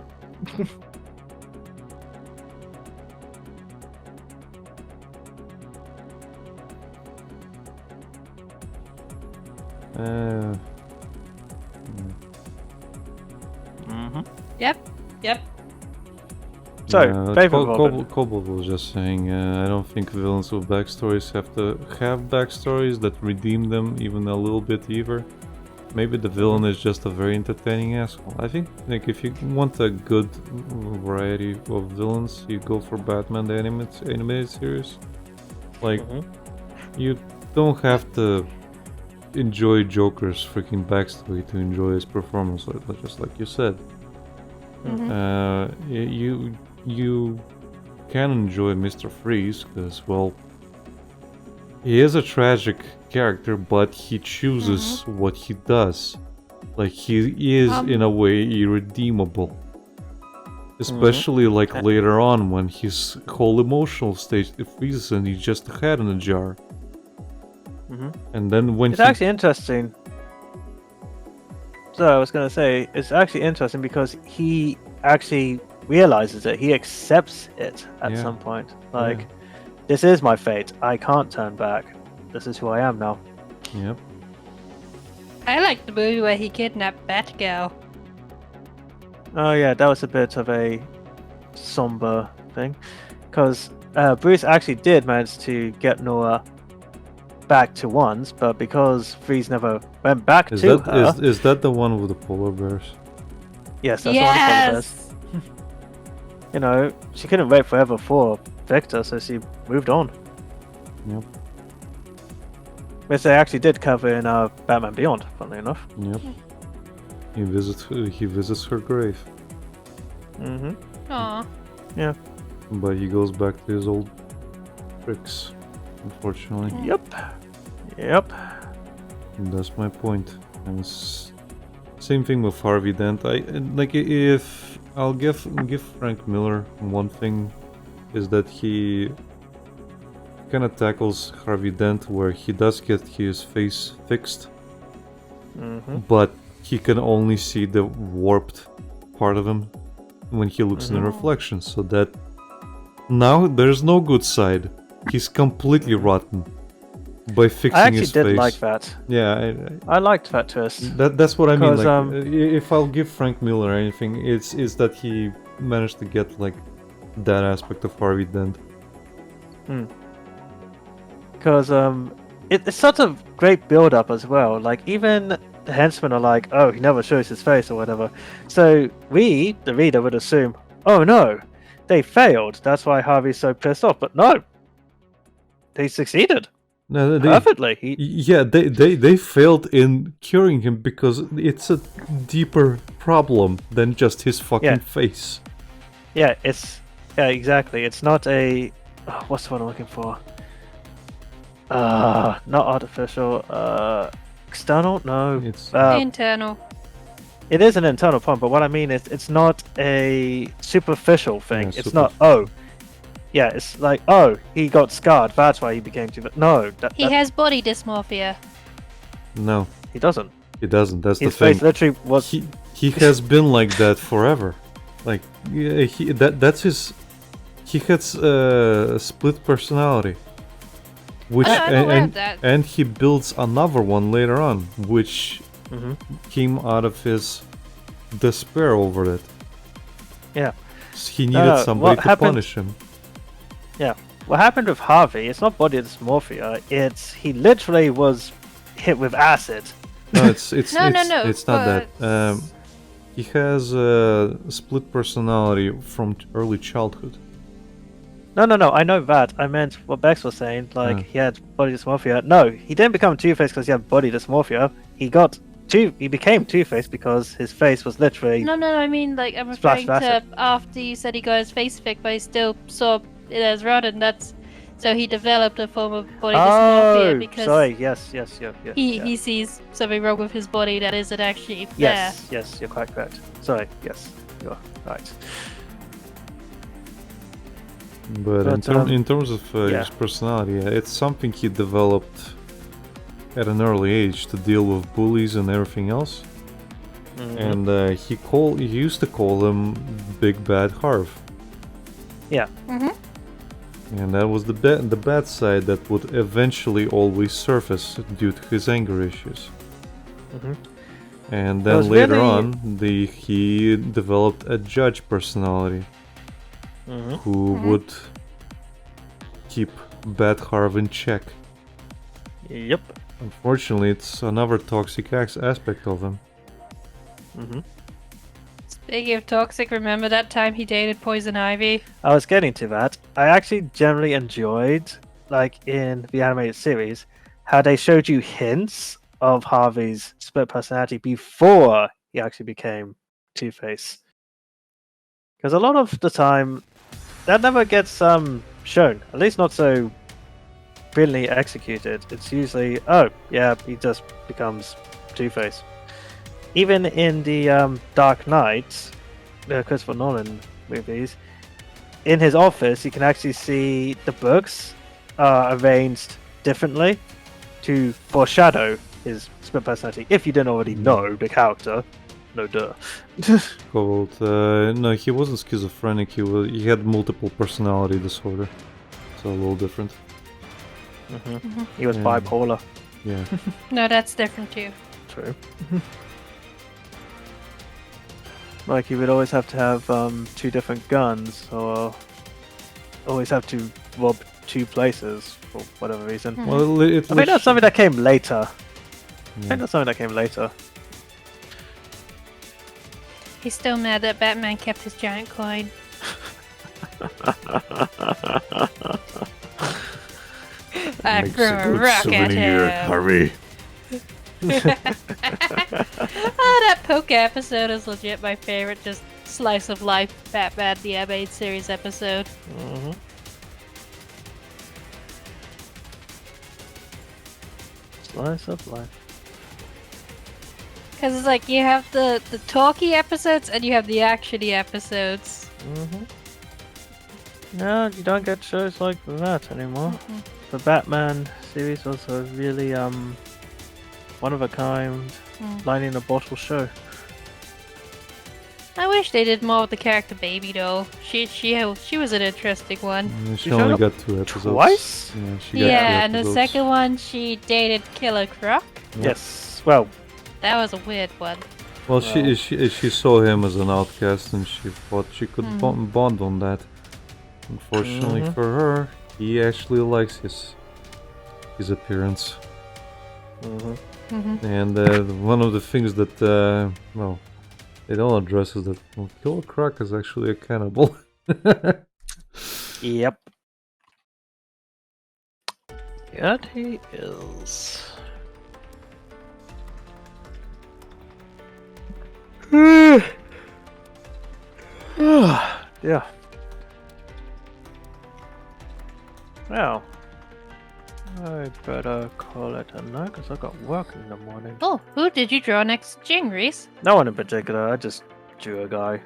Speaker 2: Yep.
Speaker 3: So, favorite Robin.
Speaker 1: Kobold was just saying, I don't think villains with backstories have to have backstories that redeem them even a little bit either. Maybe the villain is just a very entertaining asshole. I think like if you want a good variety of villains, you go for Batman the animated series. Like you don't have to enjoy Joker's freaking backstory to enjoy his performance, just like you said. You can enjoy Mr. Freeze because, well, he is a tragic character, but he chooses what he does. Like, he is in a way irredeemable. Especially like later on when his whole emotional state freezes and he's just a head in a jar. And then when
Speaker 3: it's actually interesting. So I was going to say, it's actually interesting because he actually realizes it. He accepts it at some point. Like, this is my fate. I can't turn back. This is who I am now.
Speaker 1: Yep.
Speaker 2: I like the movie where he kidnapped Batgirl.
Speaker 3: Oh yeah, that was a bit of a somber thing. Because Bruce actually did manage to get Nora back to once, but because Freeze never went back
Speaker 1: Is
Speaker 3: to
Speaker 1: that
Speaker 3: her.
Speaker 1: is that the one with the polar bears?
Speaker 3: Yes, that's the one for the best.
Speaker 2: Yes.
Speaker 3: You know, she couldn't wait forever for Victor, so she moved on.
Speaker 1: Yep.
Speaker 3: Which they actually did cover in Batman Beyond, funnily enough.
Speaker 1: Yep. He visits her grave,
Speaker 3: Mm-hmm.
Speaker 2: Aw.
Speaker 1: but he goes back to his old tricks. Unfortunately,
Speaker 3: Yep. Yep.
Speaker 1: and that's my point. And same thing with Harvey Dent. If I'll give Frank Miller one thing, is that he kind of tackles Harvey Dent where he does get his face fixed,
Speaker 3: Mm-hmm.
Speaker 1: but he can only see the warped part of him when he looks in the reflection, so that now there's no good side. He's completely rotten by fixing
Speaker 3: I actually
Speaker 1: his
Speaker 3: did
Speaker 1: face.
Speaker 3: like that.
Speaker 1: Yeah,
Speaker 3: I liked that twist.
Speaker 1: that's what I mean.
Speaker 3: 'Cause,
Speaker 1: If I'll give Frank Miller anything, it's that he managed to get like that aspect of Harvey Dent.
Speaker 3: Because it's such a great build-up as well. Like, even the henchmen are like, oh, he never shows his face or whatever. So we, the reader, would assume, oh no, they failed. That's why Harvey's so pissed off. But no, they succeeded
Speaker 1: No,
Speaker 3: perfectly.
Speaker 1: they failed in curing him because it's a deeper problem than just his fucking face.
Speaker 3: Yeah, exactly. It's not a what's the word I'm looking for? Not artificial. External? No.
Speaker 1: It's
Speaker 2: Internal.
Speaker 3: It is an internal point, but what I mean is it's not a superficial thing.
Speaker 1: Yeah,
Speaker 3: It's not, it's like, oh, he got scarred, that's why he became too... No,
Speaker 2: He has body dysmorphia.
Speaker 1: no,
Speaker 3: he doesn't.
Speaker 1: he doesn't. That's
Speaker 3: His
Speaker 1: the thing.
Speaker 3: face literally was...
Speaker 1: He has been like that forever. Like that's his. He has split personality, which
Speaker 2: I'm aware of that.
Speaker 1: and he builds another one later on, which
Speaker 3: Mhm.
Speaker 1: came out of his despair over it.
Speaker 3: Yeah.
Speaker 1: He needed somebody
Speaker 3: what
Speaker 1: to
Speaker 3: happened-
Speaker 1: punish him.
Speaker 3: Yeah. What happened with Harvey, it's not body dysmorphia, it's he literally was hit with acid.
Speaker 1: No, it's
Speaker 2: No,
Speaker 1: it's not that.
Speaker 2: but-
Speaker 1: He has a split personality from early childhood.
Speaker 3: No, I know that. I meant what Bex was saying, like
Speaker 1: Oh.
Speaker 3: he had body dysmorphia. No, he didn't become Two-Face because he had body dysmorphia. He became Two-Face because his face was literally...
Speaker 2: No, I mean, like, I'm
Speaker 3: Splash
Speaker 2: referring to
Speaker 3: acid.
Speaker 2: after you said he got his face fixed, but he still saw it as rotten. So he developed a form of body dysmorphia because
Speaker 3: sorry, yes.
Speaker 2: he sees something wrong with his body that isn't actually there.
Speaker 3: Yes, you're quite correct. Sorry, yes, you're right.
Speaker 1: But
Speaker 3: But,
Speaker 1: in terms of
Speaker 3: yeah.
Speaker 1: his personality, it's something he developed at an early age to deal with bullies and everything else.
Speaker 3: Mhm.
Speaker 1: And he used to call him Big Bad Harv.
Speaker 3: Yeah.
Speaker 2: Mm-hmm.
Speaker 1: And that was the bad side that would eventually always surface due to his anger issues.
Speaker 3: Mhm.
Speaker 1: And
Speaker 3: It
Speaker 1: then
Speaker 3: was
Speaker 1: later
Speaker 3: really-
Speaker 1: on, he developed a judge personality
Speaker 3: Mhm.
Speaker 1: who would keep Bad Harv in check.
Speaker 3: Yep.
Speaker 1: Unfortunately, it's another toxic aspect of him.
Speaker 3: Mhm.
Speaker 2: Speaking of toxic, remember that time he dated Poison Ivy?
Speaker 3: I was getting to that. I actually generally enjoyed, like in the animated series, how they showed you hints of Harvey's split personality before he actually became Two-Face. Because a lot of the time, that never gets shown. At least not so brilliantly executed. It's usually, oh yeah, he just becomes Two-Face. Even in the Dark Knight, the Christopher Nolan movies, in his office, you can actually see the books arranged differently to foreshadow his split personality. If you didn't already know the character, no duh.
Speaker 1: Called no, he wasn't schizophrenic. He had multiple personality disorder. So a little different.
Speaker 3: He was
Speaker 1: Yeah.
Speaker 3: bipolar.
Speaker 1: Yeah.
Speaker 2: No, that's different too.
Speaker 3: True. Like he would always have to have two different guns, or always have to rob two places for whatever reason.
Speaker 1: Well,
Speaker 3: I think that's something that came later. I
Speaker 1: Yeah.
Speaker 3: think that's something that came later.
Speaker 2: He's still mad that Batman kept his giant coin. I
Speaker 1: Makes
Speaker 2: threw
Speaker 1: a
Speaker 2: a
Speaker 1: good
Speaker 2: rock at
Speaker 1: souvenir,
Speaker 2: him.
Speaker 1: Harvey.
Speaker 2: Oh, that Poke episode is legit my favorite. Just slice of life Batman the animated series episode.
Speaker 3: Mm-hmm. Slice of life.
Speaker 2: Because it's like you have the talky episodes and you have the actiony episodes.
Speaker 3: Mm-hmm. No, you don't get shows like that anymore. The Batman series was a really one of a kind, line in a bottle show.
Speaker 2: I wish they did more with the character Baby though. She was an interesting one.
Speaker 1: Yeah, she
Speaker 3: She showed
Speaker 1: only
Speaker 3: up
Speaker 1: got 2 episodes.
Speaker 3: Twice?
Speaker 1: Yeah, she got 2
Speaker 2: Yeah, and the
Speaker 1: episodes.
Speaker 2: second one she dated Killer Croc.
Speaker 1: Yeah.
Speaker 3: Yes. Well,
Speaker 2: That was a weird one.
Speaker 1: Well,
Speaker 3: Well.
Speaker 1: she saw him as an outcast, and she thought she could bond on that. Unfortunately
Speaker 3: Mhm.
Speaker 1: for her, he actually likes his appearance. And one of the things that well, they don't address is that Killer Croc is actually a cannibal.
Speaker 3: yep. That he is. Yeah. Well, I better call it a night because I got work in the morning.
Speaker 2: Oh, who did you draw next to Jing, Reese?
Speaker 3: No one in particular, I just drew a guy.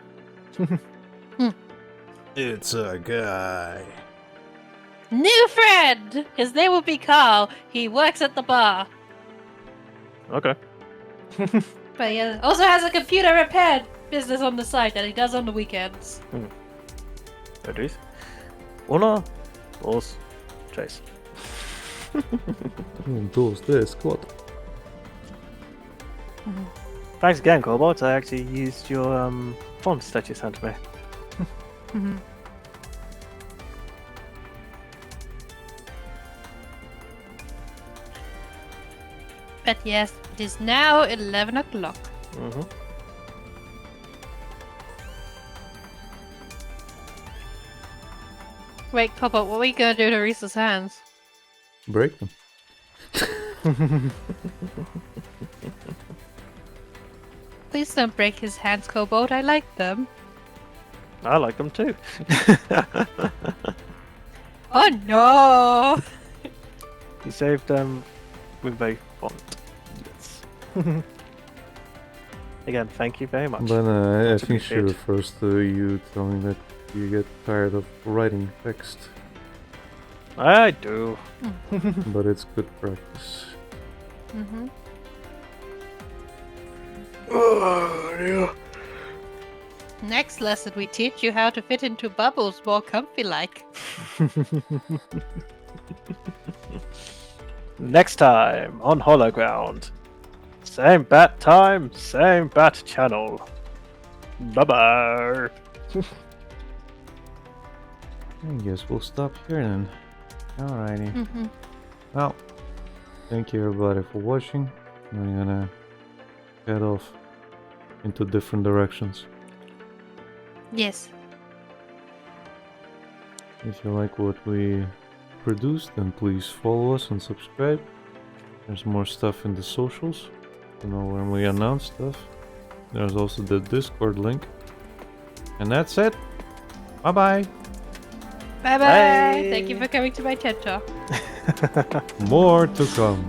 Speaker 1: It's a guy.
Speaker 2: New friend! His name will be Carl. He works at the bar.
Speaker 3: Okay.
Speaker 2: But he also has a computer repair business on the side that he does on the weekends.
Speaker 3: There it is. Uno, dos, tres.
Speaker 1: Dos, tres, cuatro.
Speaker 3: Thanks again, Cobalt. I actually used your fonts that you sent me.
Speaker 2: But yes, it is now 11 o'clock. Wait, Cobalt, what are we gonna do to Reese's hands?
Speaker 1: Break them.
Speaker 2: Please don't break his hands, Cobalt. I like them.
Speaker 3: I like them too.
Speaker 2: Oh no!
Speaker 3: You saved them with a font. Yes. Again, thank you very much.
Speaker 1: But I
Speaker 3: Much
Speaker 1: think she
Speaker 3: appreciated.
Speaker 1: refers to you telling that you get tired of writing text.
Speaker 3: I do.
Speaker 1: But it's good practice.
Speaker 3: Oh, yeah.
Speaker 2: Next lesson, we teach you how to fit into bubbles more comfy-like.
Speaker 3: Next time on Hologround. Same bat time, same bat channel. Bye bye.
Speaker 1: I guess we'll stop here then. Alrighty. Well, thank you everybody for watching. We're gonna head off into different directions.
Speaker 2: Yes.
Speaker 1: If you like what we produce, then please follow us and subscribe. There's more stuff in the socials, you know, when we announce stuff. There's also the Discord link. And that's it. Bye-bye.
Speaker 2: Bye-bye.
Speaker 3: Bye.
Speaker 2: Thank you for coming to my TED Talk.
Speaker 1: More to come.